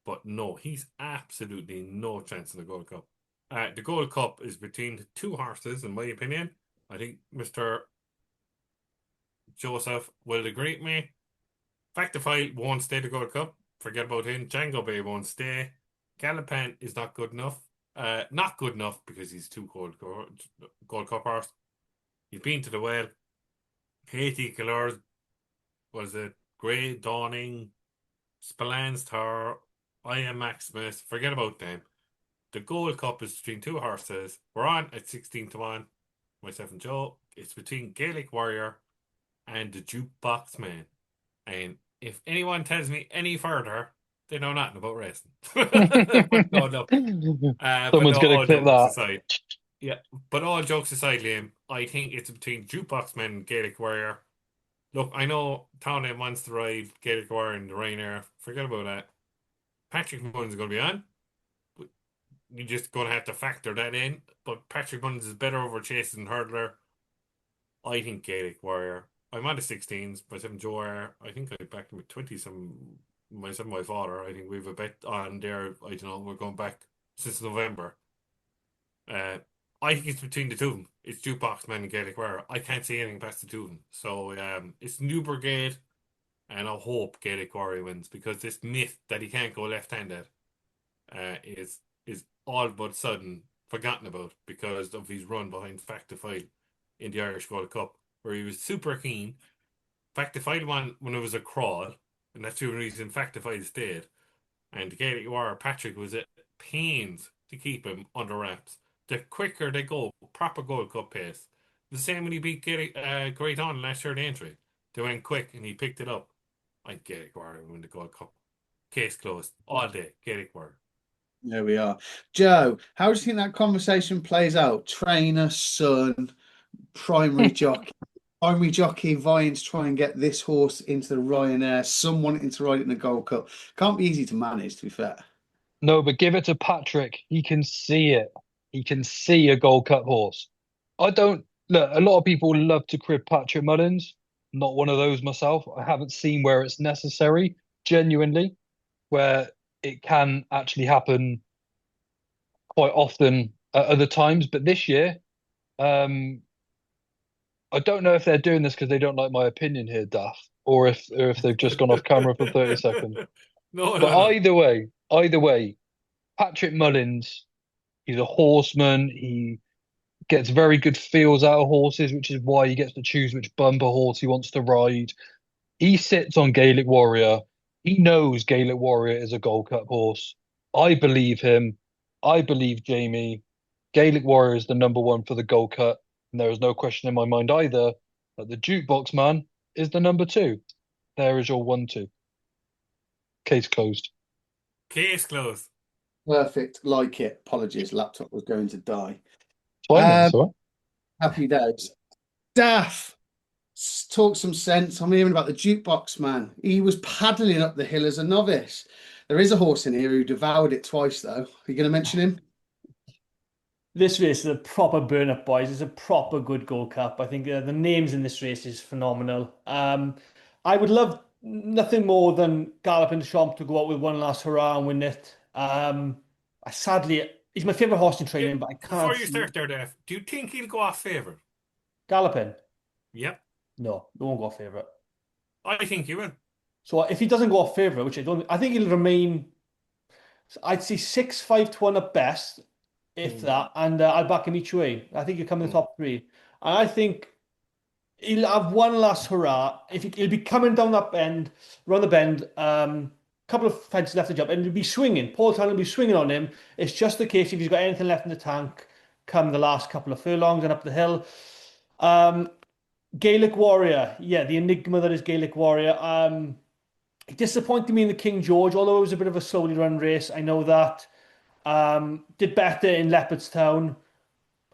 But no, he's absolutely no chance in the Gold Cup. The Gold Cup is between 2 horses, in my opinion. I think Mr. Joseph will agree with me. Factify won't stay the Gold Cup. Forget about him. Django Bay won't stay. Galopan is not good enough. Not good enough because he's too Gold Cup horse. He's been to the well. Haiti Colours was it Grey Dawning, Spillane Star, I Am Maximus. Forget about them. The Gold Cup is between 2 horses. We're on at 16 to 1. Myself and Joe. It's between Gaelic Warrior and the Jukebox Man. And if anyone tells me any further, they know nothing about racing. But no, no. Someone's going to clip that. Aside. Yeah, but all jokes aside, Liam, I think it's between Jukebox Man and Gaelic Warrior. Look, I know Townend wants to ride Gaelic Warrior and the Ryanair. Forget about that. Patrick Mullins is going to be on. But you're just going to have to factor that in. But Patrick Mullins is better over Chase than Hurdler. I think Gaelic Warrior. I'm on the 16s. Myself and Joe are. I think I backed him at 20 some. Myself and my father. I think we have a bet on there. I don't know. We're going back since November. I think it's between the two of them. It's Jukebox Man and Gaelic Warrior. I can't see anything past the two of them. So it's New Brigade, and I hope Gaelic Warrior wins because this myth that he can't go left-handed is all but sudden forgotten about because of his run behind Factify in the Irish Gold Cup, where he was super keen. Factify won when it was a crawl, and that's the reason Factify stayed. And the Gaelic Warrior Patrick was at pains to keep him under wraps. The quicker they go, proper Gold Cup pace. The same when he beat Great On last year in the entry. They went quick and he picked it up. I'd Gaelic Warrior win the Gold Cup. Case closed. All day. Gaelic Warrior. There we are. Joe, how do you think that conversation plays out? Trainer, son, primary jockey. Primary jockey vying to try and get this horse into the Ryanair, some wanting to ride it in the Gold Cup. Can't be easy to manage, to be fair. No, but give it to Patrick. He can see it. He can see a Gold Cup horse. I don't look. A lot of people love to crib Patrick Mullins. Not one of those myself. I haven't seen where it's necessary, genuinely, where it can actually happen quite often at other times. But this year, I don't know if they're doing this because they don't like my opinion here, Daft, or if they've just gone off camera for 30 seconds. No, But no. either way, Patrick Mullins, he's a horseman. He gets very good feels out of horses, which is why he gets to choose which bumper horse he wants to ride. He sits on Gaelic Warrior. He knows Gaelic Warrior is a Gold Cup horse. I believe him. I believe Jaime. Gaelic Warrior is the number one for the Gold Cup, and there is no question in my mind either that the Jukebox Man is the number two. There is your 1-2. Case closed. Case closed. Perfect. Like it. Apologies, laptop was going to die. It's fine, mate. Um, It's all happy days. Daff, talk some sense. I'm hearing about the Jukebox Man. He was paddling up the hill as a novice. There is a horse in here who devoured it twice, though. Are you going to mention him? This race is a proper burn-up, boys. It's a proper good Gold Cup. I think the names in this race is phenomenal. I would love nothing more than Galloping Champ to go out with one last hurrah and win it. Sadly, he's my favourite horse in training, but I can't Before you start there, Dave, do you think he'll go off favourite? Galloping. Yep. No, he won't go off favourite. I think he will. So if he doesn't go off favourite, which I don't, I think he'll remain. I'd say 6-5 to 1 at best, if that, and I'll back him each way. I think he'll come in the top three, and I think he'll have one last hurrah. He'll be coming down that bend, around the bend, couple of fences left to jump, and he'll be swinging. Paul Town will be swinging on him. It's just the case if he's got anything left in the tank, come the last couple of furlongs and up the hill. Gaelic Warrior, yeah, the enigma that is Gaelic Warrior. He disappointed me in the King George, although it was a bit of a slowly run race. I know that. Did better in Leopardstown.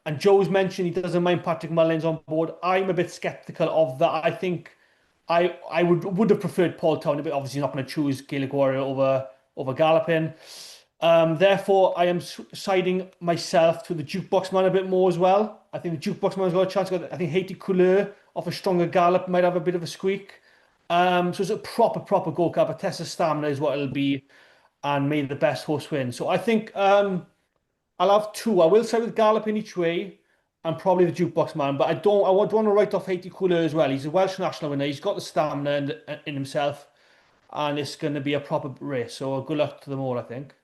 And Joe's mentioned he doesn't mind Patrick Mullins on board. I'm a bit skeptical of that. I think I would have preferred Paul Townley, but obviously not going to choose Gaelic Warrior over Galloping. Therefore, I am siding myself to the Jukebox Man a bit more as well. I think the Jukebox Man's got a chance. I think Haiti Couleur off a stronger gallop might have a bit of a squeak. So it's a proper Gold Cup. A test of stamina is what it'll be, and may the best horse win. So I think I'll have two. I will side with Galloping each way, and probably the Jukebox Man. But I don't want to write off Haiti Couleur as well. He's a Welsh national winner. He's got the stamina in himself, and it's going to be a proper race. So good luck to them all, I think.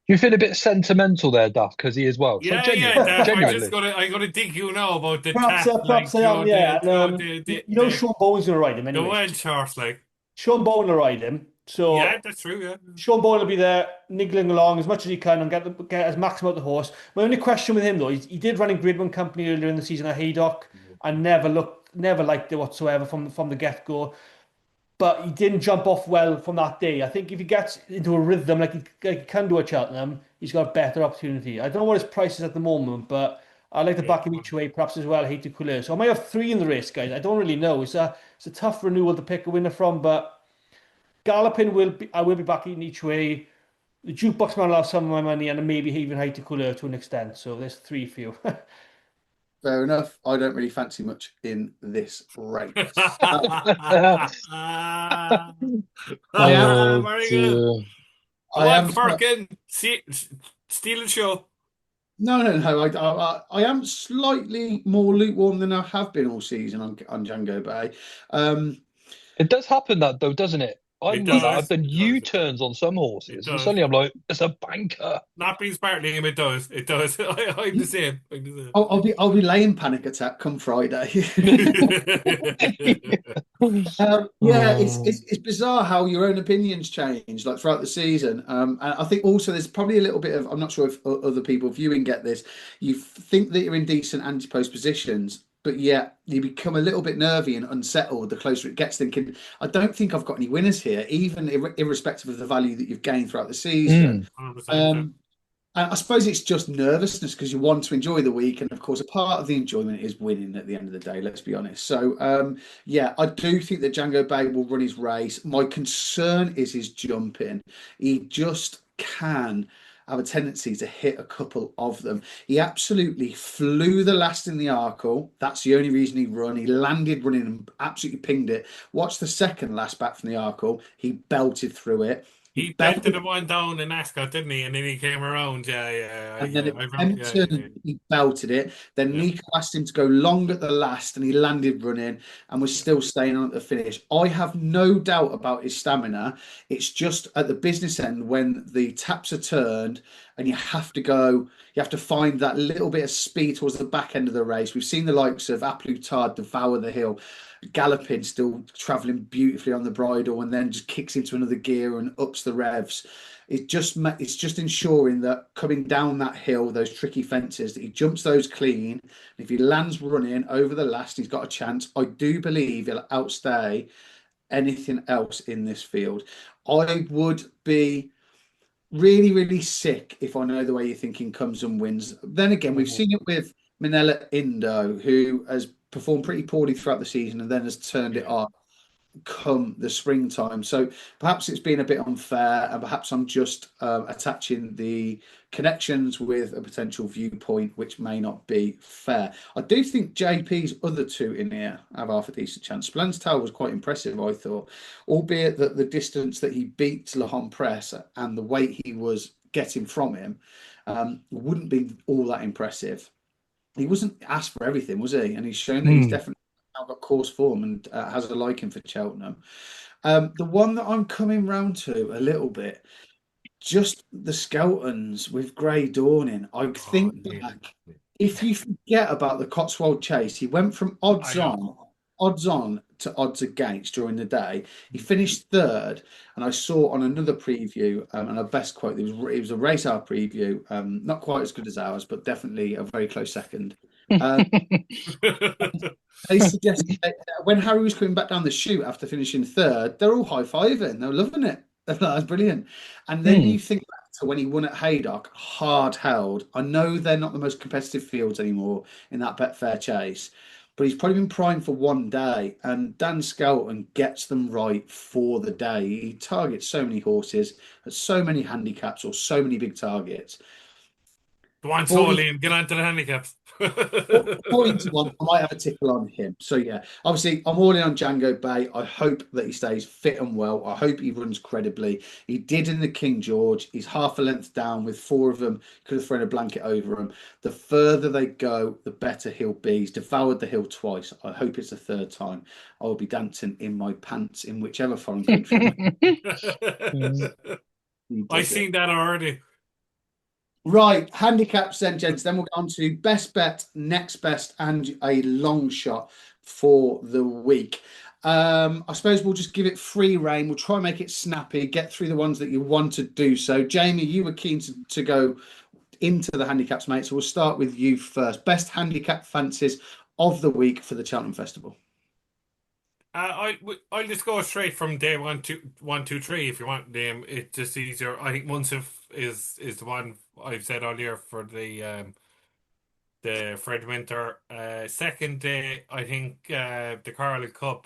Do you feel a bit sentimental there, Duff, because he is Welsh? Like, Yeah, Dave. genuinely. I'm gonna dig you now about the Perhaps, tap, perhaps I am, yeah. And, Sean Bowen's going to ride him the anyway. Welsh horse, like. Sean Bowen will ride him. So Yeah, that's true. Yeah. Sean Bowen will be there, niggling along as much as he can and get as maximum out of the horse. My only question with him though, he did run in Grade 1 company earlier in the season at Haydock and never liked it whatsoever from the get go. But he didn't jump off well from that day. I think if he gets into a rhythm like he can do at Cheltenham, he's got a better opportunity. I don't know what his price is at the moment, but I'd like to back him each way, perhaps as well, Haiti Couleur. So I might have three in the race, guys. I don't really know. It's a tough renewal to pick a winner from, but Galloping I will be backing each way. The Jukebox Man will have some of my money, and maybe even Haiti Couleur to an extent. So there's three for you. Fair enough. I don't really fancy much in this race. Very good. I am Firkin, steal show. No. I am slightly more lukewarm than I have been all season on Django Bay. It does happen that though, doesn't it? I'm like that. I've done It does. U-turns on some horses, and suddenly I'm like, it's a banker. Not being sparkling him, it does. It does. I'm the same. I'll be laying panic attack come Friday. It's bizarre how your own opinions change like throughout the season. And I think also there's probably a little bit of, I'm not sure if other people viewing get this. You think that you're in decent anti-post positions, but yet you become a little bit nervy and unsettled the closer it gets, thinking, I don't think I've got any winners here, even irrespective of the value that you've gained throughout the season. 100%. And I suppose it's just nervousness because you want to enjoy the week. And of course, a part of the enjoyment is winning at the end of the day, let's be honest. So, I do think that Django Bay will run his race. My concern is his jumping. He just can have a tendency to hit a couple of them. He absolutely flew the last in the Arkle. That's the only reason he run. He landed running and absolutely pinged it. Watch the second last back from the Arkle. He belted through it. He belted the one down in Ascot, didn't he? And then he came around. And then he belted it. Then Nico asked him to go long at the last, and he landed running and was still staying on at the finish. I have no doubt about his stamina. It's just at the business end when the taps are turned and you have to find that little bit of speed towards the back end of the race. We've seen the likes of Aplutard devour the hill, galloping, still travelling beautifully on the bridle, and then just kicks into another gear and ups the revs. It's just ensuring that coming down that hill, those tricky fences, that he jumps those clean. And if he lands running over the last, he's got a chance. I do believe he'll outstay anything else in this field. I would be really, really sick if I know the way you're thinking comes and wins. Then again, we've seen it with Minella Indo, who has performed pretty poorly throughout the season and then has turned it on come the springtime. So perhaps it's been a bit unfair, and perhaps I'm just attaching the connections with a potential viewpoint which may not be fair. I do think JP's other two in here have half a decent chance. Splend's Tale was quite impressive, I thought, albeit that the distance that he beat Le Press and the weight he was getting from him wouldn't be all that impressive. He wasn't asked for everything, was he? And he's shown that he's definitely now got course form and has a liking for Cheltenham. The one that I'm coming round to a little bit, just the Skeltons with Grey Dawning. I think back, if you forget about the Cotswold Chase, he went from odds on to odds against during the day. He finished third, and I saw on another preview, and a best quote, it was a race hour preview, not quite as good as ours, but definitely a very close second. They suggested that when Harry was coming back down the chute after finishing third, they're all high-fiving. They're loving it. That's brilliant. And then you think back to when he won at Haydock, hard held. I know they're not the most competitive fields anymore in that Betfair Chase, but he's probably been primed for one day. And Dan Skelton gets them right for the day. He targets so many horses, has so many handicaps or so many big targets. Go on, Liam, get on to the handicaps. 41, I might have a tickle on him. So yeah, obviously I'm all in on Django Bay. I hope that he stays fit and well. I hope he runs credibly. He did in the King George. He's half a length down with four of them. Could have thrown a blanket over him. The further they go, the better he'll be. He's devoured the hill twice. I hope it's a third time. I will be dancing in my pants in whichever foreign country. I've seen that already. Right, handicaps then, gents. Then we'll go on to best bet, next best, and a long shot for the week. I suppose we'll just give it free rein. We'll try and make it snappy, get through the ones that you want to do. So, Jamie, you were keen to go into the handicaps, mate. So we'll start with you first. Best handicap fancies of the week for the Cheltenham Festival. I'll just go straight from day 1, 2, 3 if you want, Liam. It's just easier. I think Munsif is the one I've said earlier for the Fred Winter. Second day, I think the Carling Cup.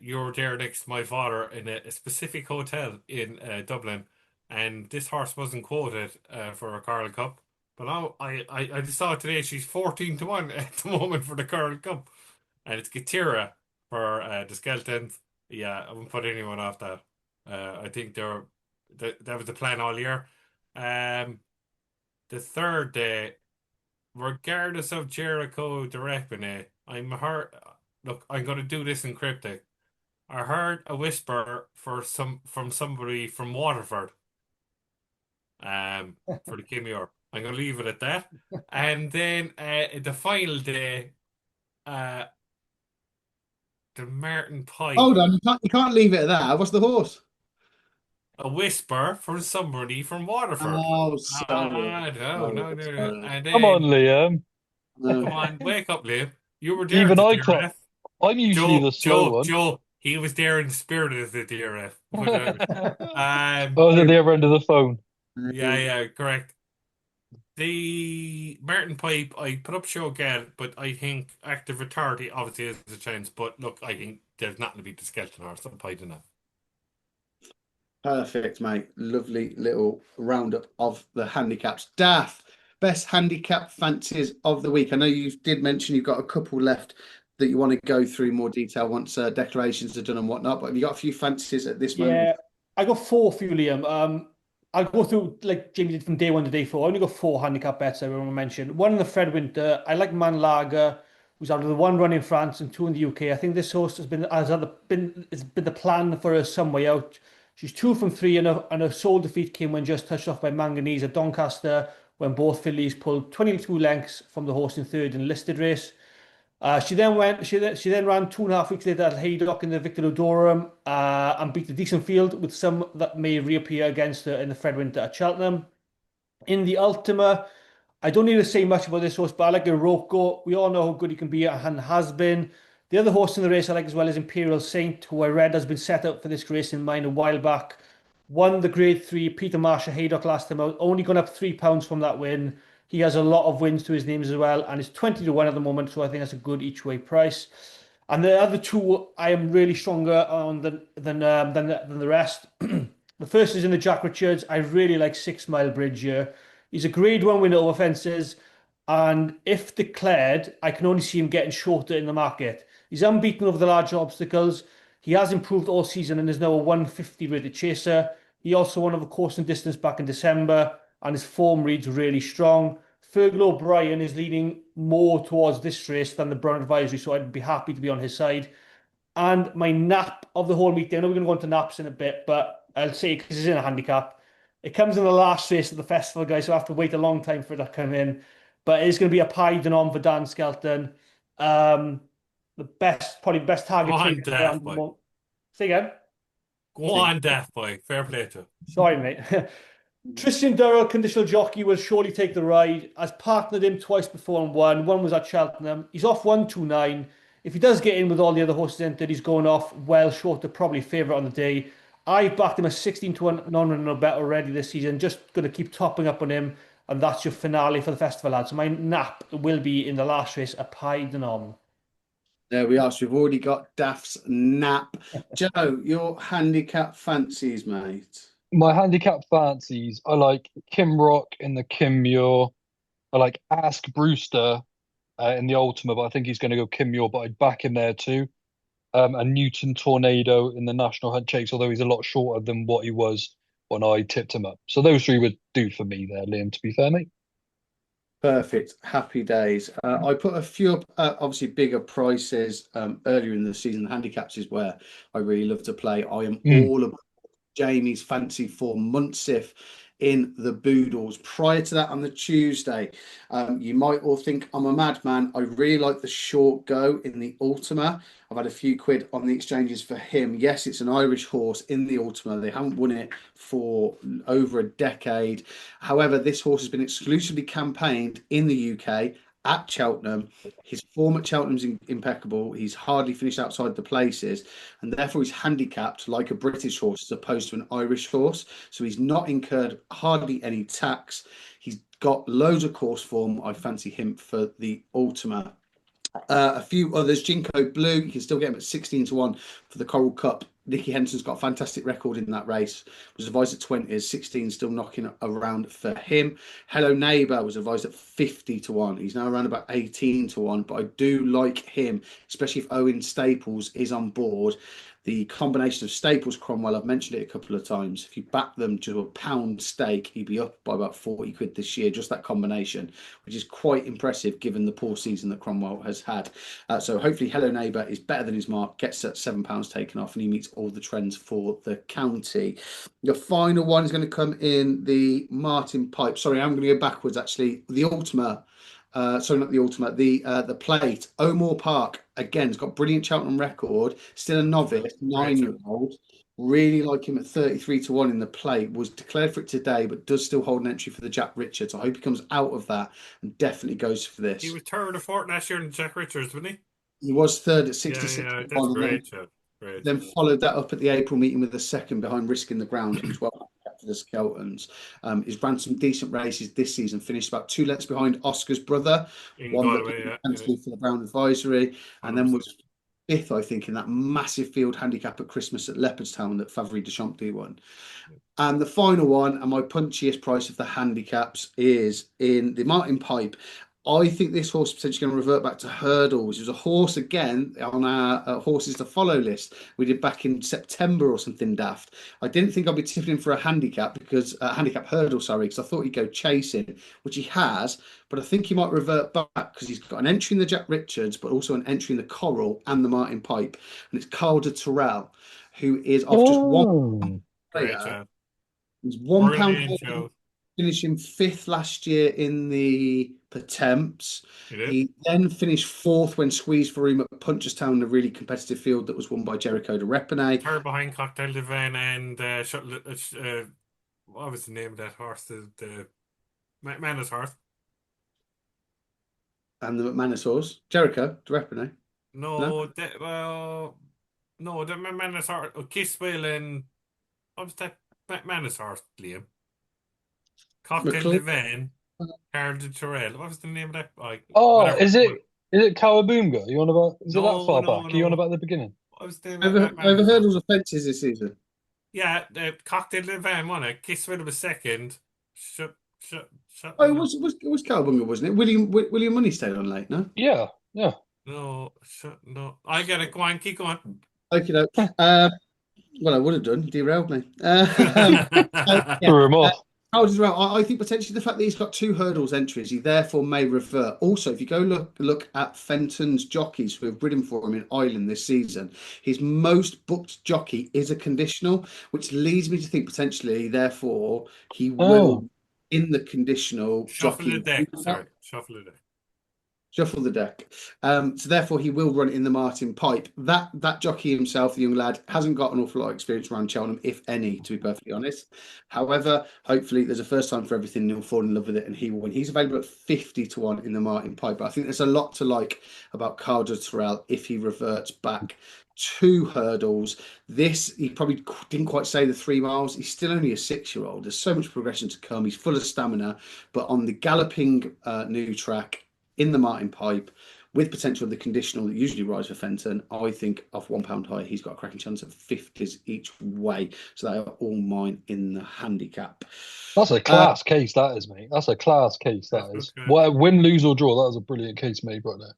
You're there next to my father in a specific hotel in Dublin, and this horse wasn't quoted for a Carling Cup. But now I just saw today she's 14-1 at the moment for the Carling Cup, and it's Gatira for the Skeltons. Yeah, I wouldn't put anyone off that. I think that was the plan all year. The third day, regardless of Jericho Direpine, look, I'm going to do this in cryptic. I heard a whisper from somebody from Waterford. For the Kimure. I'm going to leave it at that. And then the final day, the Martin Pipe. Hold on, you can't leave it at that. What's the horse? A whisper from somebody from Waterford. Oh, sorry. No. And then, Come on, Liam. come on, wake up, Liam. You were there Even at I the can't. DRF. I'm usually the slow one. Joe, he was there in the spirit of the DRF. I was at the other end of the phone. Yeah, correct. The Martin Pipe, I put up show again, but I think active authority obviously has a chance. But look, I think there's nothing to beat the Skeleton horse. I'm pied enough. Perfect, mate. Lovely little roundup of the handicaps. Daff, best handicap fancies of the week. I know you did mention you've got a couple left that you want to go through more detail once declarations are done and whatnot, but have you got a few fancies at this moment? Yeah, I got four for you, Liam. I'll go through like Jamie did from day 1 to day 4. I only got 4 handicap bets I want to mention. One in the Fred Winter. I like Manlager, who's out of the 1 run in France and 2 in the UK. I think this horse has been the plan for her some way out. She's 2 from 3, and her sole defeat came when just touched off by Manganese at Doncaster, when both fillies pulled 22 lengths from the horse in third in a listed race. She then ran 2.5 weeks later at Haydock in the Victor Odorum, and beat a decent field with some that may reappear against her in the Fred Winter at Cheltenham. In the Ultima, I don't need to say much about this horse, but I like Iroko. We all know how good he can be and has been. The other horse in the race I like as well is Imperial Saint, who I read has been set up for this race in mind a while back. Won the Grade 3 Peter Marshall Haydock last time out, only gone up £3 from that win. He has a lot of wins to his name as well, and it's 20 to 1 at the moment, so I think that's a good each way price. And the other two I am really stronger on than the rest. The first is in the Jack Richards. I really like 6 Mile Bridge here. He's a Grade 1 winner over fences, and if declared, I can only see him getting shorter in the market. He's unbeaten over the large obstacles. He has improved all season and is now a 150 rated chaser. He also won over course and distance back in December, and his form reads really strong. Fergal O'Brien is leaning more towards this race than the Brown Advisory, so I'd be happy to be on his side. And my nap of the whole meeting, I know we're going to go into naps in a bit, but I'll say because it's in a handicap. It comes in the last race of the festival, guys, so I have to wait a long time for it to come in. But it's going to be a Pied and on for Dan Skelton. Probably best target. Go on, Death Boy. Say again. Go on, Death Boy. Fair play to you. Sorry, mate. Tristan Durrell, conditional jockey, will surely take the ride. I've partnered him twice before and won. One was at Cheltenham. He's off 129. If he does get in with all the other horses entered, he's going off well short of probably favourite on the day. I backed him a 16 to 1 non-runner no bet already this season. Just going to keep topping up on him. And that's your finale for the festival, lads. So my nap will be in the last race, a Pied and on. There we are. So we've already got Daft's nap. Joe, your handicap fancies, mate. My handicap fancies, I like Kim Rock in the Kim Muir. I like Ask Brewster in the Ultima, but I think he's going to go Kim Muir, but I'd back him there too. And Newton Tornado in the National Hunt Chase, although he's a lot shorter than what he was when I tipped him up. So those three would do for me there, Liam, to be fair, mate. Perfect. Happy days. I put a few up, obviously bigger prices earlier in the season. Handicaps is where I really love to play. I am all about Jamie's fancy for Munsif in the Boodles. Prior to that, on the Tuesday, you might all think I'm a madman. I really like the short go in the Ultima. I've had a few quid on the exchanges for him. Yes, it's an Irish horse in the Ultima. They haven't won it for over a decade. However, this horse has been exclusively campaigned in the UK at Cheltenham. His form at Cheltenham's impeccable. He's hardly finished outside the places, and therefore he's handicapped like a British horse as opposed to an Irish horse. So he's not incurred hardly any tax. He's got loads of course form. I fancy him for the Ultima. A few others. Jinko Blue, you can still get him at 16 to 1 for the Coral Cup. Nicky Henson's got a fantastic record in that race. Was advised at 20, 16, still knocking around for him. Hello Neighbour was advised at 50 to 1. He's now around about 18 to 1, but I do like him, especially if Owen Staples is on board. The combination of Staples Cromwell, I've mentioned it a couple of times. If you back them to a pound stake, he'd be up by about 40 quid this year, just that combination, which is quite impressive given the poor season that Cromwell has had. So hopefully Hello Neighbour is better than his mark, gets that £7 taken off, and he meets all the trends for the county. Your final one is going to come in the Martin Pipe. Sorry, I'm going to go backwards actually. The Ultima. Sorry, not the Ultimate, the Plate. O'More Park, again, has got brilliant Cheltenham record, still a novice, 9-year-old. Really like him at 33 to 1 in the Plate. Was declared for it today, but does still hold an entry for the Jack Richards. I hope he comes out of that and definitely goes for this. He was third or fourth last year in Jack Richards, wasn't he? He was third at 66 Yeah, to that's 1. great, great. Then followed that up at the April meeting with a second behind Risking the Ground, who's well for the Skeltons. He's ran some decent races this season, finished about 2 lengths behind Oscar's brother, one that for the Brown Advisory, and then was 5th, I think, in that massive field handicap at Christmas at Leopardstown that Favre de Champdy won. And the final one, and my punchiest price of the handicaps, is in the Martin Pipe. I think this horse is potentially going to revert back to hurdles. It was a horse, again, on our horses to follow list we did back in September or something daft. I didn't think I'd be tipping him for a handicap because handicap hurdle, because I thought he'd go chasing, which he has, but I think he might revert back because he's got an entry in the Jack Richards, but also an entry in the Coral and the Martin Pipe. And it's Carl de Terrell, who is off just one. Great player. show. He's £1 Brilliant higher, show. finishing fifth last year in the Pertemps. You did. He then finished fourth when squeezed for him at Punchestown in a really competitive field that was won by Jericho de Repene. Third behind Cocktail de Vin and what was the name of that horse? The Manus horse. And the McManus horse, Jericho de Repene. No? No, the Manus horse. Kisswell and what was that Manus horse, Liam? Cocktail de McClure. Vin, Carl de Terrell. What was the name of that? Oh, Whatever. is it Cowabunga? You on about? Is it that No, far no, back? Are you on no. about the beginning? What was the Over Manus horse? hurdles of fences this season. Yeah, the Cocktail de Vin won it. Kisswell was second. Shut. Oh, it was Cowabunga, wasn't it? William Money stayed on late, no? Yeah. No, no. I get it. Go on, keep going. Okay, no. Well, I would have done. Derailed me. Yeah. Threw him off. How does I think potentially the fact that he's got 2 hurdles entries, he therefore may revert. Also, if you go look at Fenton's jockeys who have ridden for him in Ireland this season, his most booked jockey is a conditional, which leads me to think potentially, therefore, he will in the conditional Shuffle the jockey. deck. Sorry, shuffle the deck. Shuffle the deck. So therefore, he will run in the Martin Pipe. That jockey himself, the young lad, hasn't got an awful lot of experience around Cheltenham, if any, to be perfectly honest. However, hopefully, there's a first time for everything, and he'll fall in love with it, and he will win. He's available at 50-1 in the Martin Pipe. But I think there's a lot to like about Carl de Terrell if he reverts back 2 hurdles. He probably didn't quite say the 3 miles. He's still only a 6-year-old. There's so much progression to come. He's full of stamina, but on the galloping new track, in the Martin Pipe, with potential of the conditional that usually rides for Fenton, I think off £1 high, he's got a cracking chance of 50s each way. So they are all mine in the handicap. That's a class case, that is, mate. That's a class case, that is. Okay. Well, win, lose, or draw, that was a brilliant case made right there.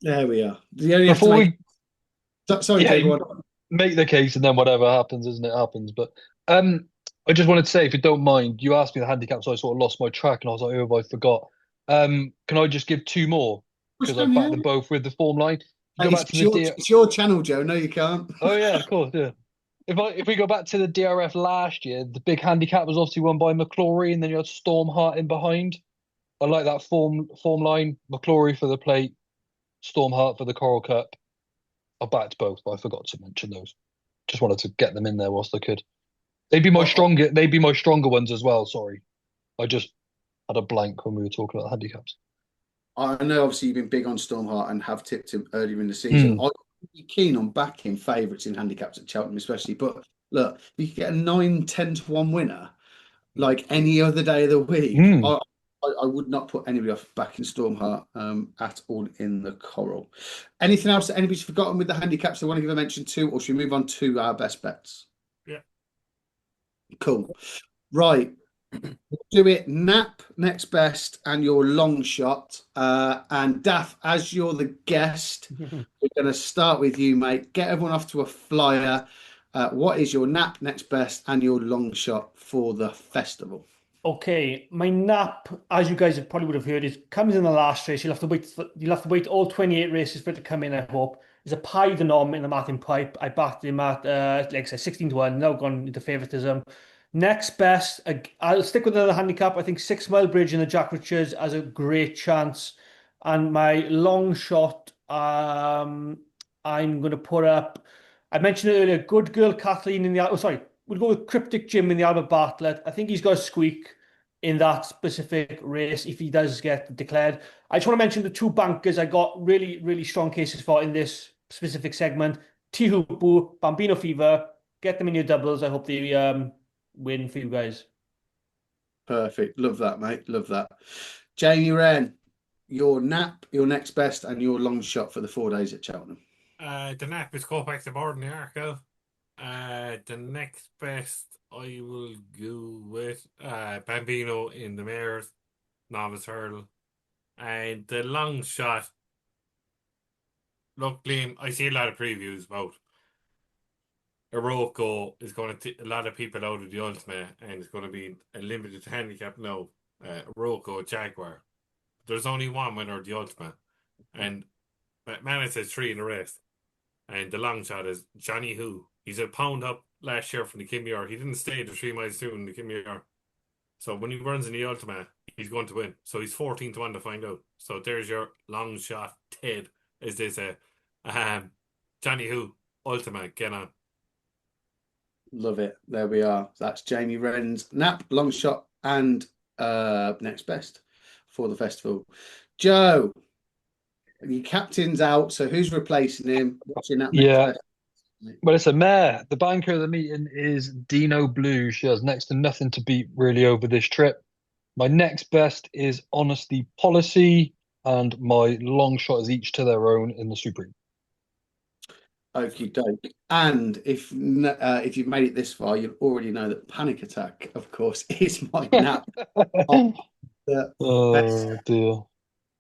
There we are. You only have to Before make... Sorry, yeah, Joe, go on. make the case and then whatever happens, isn't it, happens. But I just wanted to say, if you don't mind, you asked me the handicap, so I sort of lost my track and I was like, oh, I forgot. Can I just give 2 more? Because I backed them both with the form line. Go back to It's your channel, Joe. No, you can't. Oh yeah, of course, yeah. If we go back to the DRF last year, the big handicap was obviously won by McClory, and then you had Stormheart in behind. I like that form line. McClory for the plate, Stormheart for the Coral Cup. I backed both, but I forgot to mention those. Just wanted to get them in there whilst I could. They'd be my stronger ones as well. Sorry, I just had a blank when we were talking about the handicaps. I know, obviously, you've been big on Stormheart and have tipped him earlier in the season. I'd be keen on backing favourites in handicaps at Cheltenham, especially. But look, if you could get a 9-10-1 winner, like any other day of the week, I would not put anybody off backing Stormheart at all in the Coral. Anything else that anybody's forgotten with the handicaps they want to give a mention to, or should we move on to our best bets? Yeah. Cool. Right. Do it nap, next best, and your long shot. And Daff, as you're the guest, we're going to start with you, mate. Get everyone off to a flyer. What is your nap, next best, and your long shot for the festival? Okay, my nap, as you guys probably would have heard, is comes in the last race. You'll have to wait all 28 races for it to come in, I hope. There's a pie the nom in the Martin Pipe. I backed him at like I said, 16-1, now gone into favouritism. Next best, I'll stick with another handicap. I think 6 Mile Bridge in the Jack Richards has a great chance. And my long shot, I'm going to put up, I mentioned it earlier, Good Girl Kathleen in the, we'll go with Cryptic Jim in the Albert Bartlett. I think he's got a squeak in that specific race if he does get declared. I just want to mention the 2 bankers I got really, really strong cases for in this specific segment. Tihupu, Bambino Fever, get them in your doubles. I hope they win for you guys. Perfect. Love that, mate. Love that. Jaime, Wrenn, your nap, your next best, and your long shot for the 4 days at Cheltenham. The nap is go back to board in the Arco. The next best I will go with Bambino in the Mares, novice hurdle. And the long shot, look, Liam, I see a lot of previews about Iroko is going to a lot of people out of the Ultimate, and it's going to be a limited handicap. No, Iroko Jaguar. There's only one winner of the Ultimate, and McManus has 3 in the race. And the long shot is Johnny Who. He's a pound up last year from the Kimure. He didn't stay the 3 miles through in the Kimure. So when he runs in the Ultima, he's going to win. So he's 14 to 1 to find out. So there's your long shot, Ted, as they say. Johnny Who, Ultima, get on. Love it. There we are. That's Jaime Wrenn's nap, long shot, and next best for the festival. Joe, your captain's out, so who's replacing him? What's your nap next Yeah. best? Well, it's a mare. The banker of the meeting is Dino Blue. She has next to nothing to beat really over this trip. My next best is Honesty Policy, and my long shot is each to their own in the Supreme. Okie doke. And if you've made it this far, you'll already know that Panic Attack, of course, is my nap. Oh dear.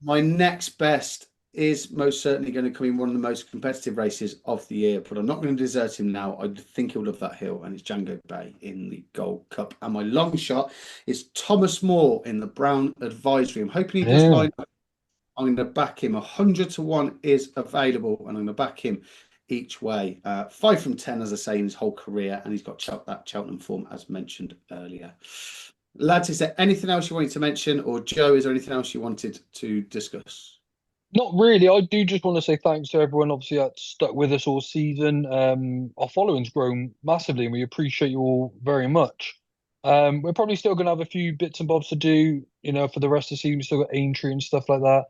My next best is most certainly going to come in one of the most competitive races of the year, but I'm not going to desert him now. I think he'll love that hill, and it's Django Bay in the Gold Cup. And my long shot is Thomas Moore in the Brown Advisory. I'm hoping he does line up. I'm going to back him. 100 to 1 is available, and I'm going to back him each way. 5 from 10, as I say, in his whole career, and he's got that Cheltenham form, as mentioned earlier. Lads, is there anything else you wanted to mention, or Joe, is there anything else you wanted to discuss? Not really. I do just want to say thanks to everyone, obviously, that stuck with us all season. Our following's grown massively, and we appreciate you all very much. We're probably still going to have a few bits and bobs to do, for the rest of the season. We've still got Aintree and stuff like that.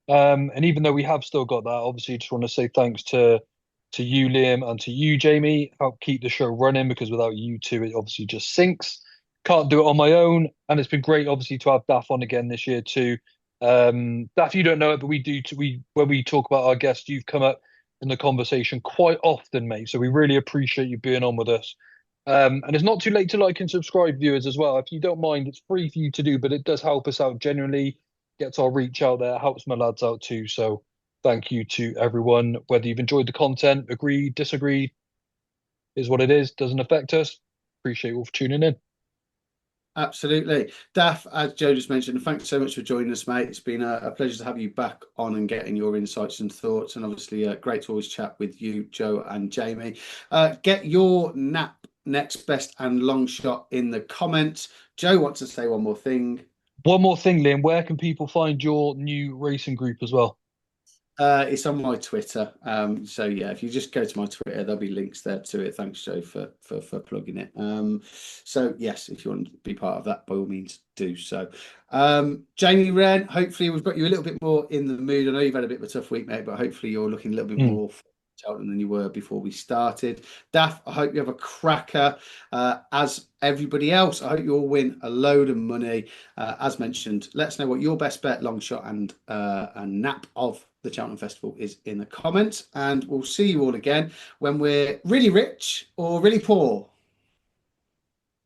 And even though we have still got that, obviously, just want to say thanks to you, Liam, and to you, Jamie. Help keep the show running, because without you two, it obviously just sinks. Can't do it on my own, and it's been great, obviously, to have Daff on again this year too. Daff, you don't know it, but when we talk about our guests, you've come up in the conversation quite often, mate. So we really appreciate you being on with us. And it's not too late to like and subscribe, viewers, as well. If you don't mind, it's free for you to do, but it does help us out genuinely. Gets our reach out there, helps my lads out too. So thank you to everyone. Whether you've enjoyed the content, agreed, disagreed, is what it is. Doesn't affect us. Appreciate you all for tuning in. Absolutely. Daff, as Joe just mentioned, thanks so much for joining us, mate. It's been a pleasure to have you back on and getting your insights and thoughts, and obviously great to always chat with you, Joe and Jamie. Get your nap, next best and long shot in the comments. Joe wants to say one more thing. One more thing, Liam. Where can people find your new racing group as well? It's on my Twitter. So yeah, if you just go to my Twitter, there'll be links there to it. Thanks, Joe, for plugging it. So yes, if you want to be part of that, by all means do so. Jaime, Wrenn, hopefully we've got you a little bit more in the mood. I know you've had a bit of a tough week, mate, but hopefully you're looking a little bit more Cheltenham than you were before we started. Daff, I hope you have a cracker. As everybody else, I hope you all win a load of money. As mentioned, let us know what your best bet, long shot, and nap of the Cheltenham Festival is in the comments, and we'll see you all again when we're really rich or really poor.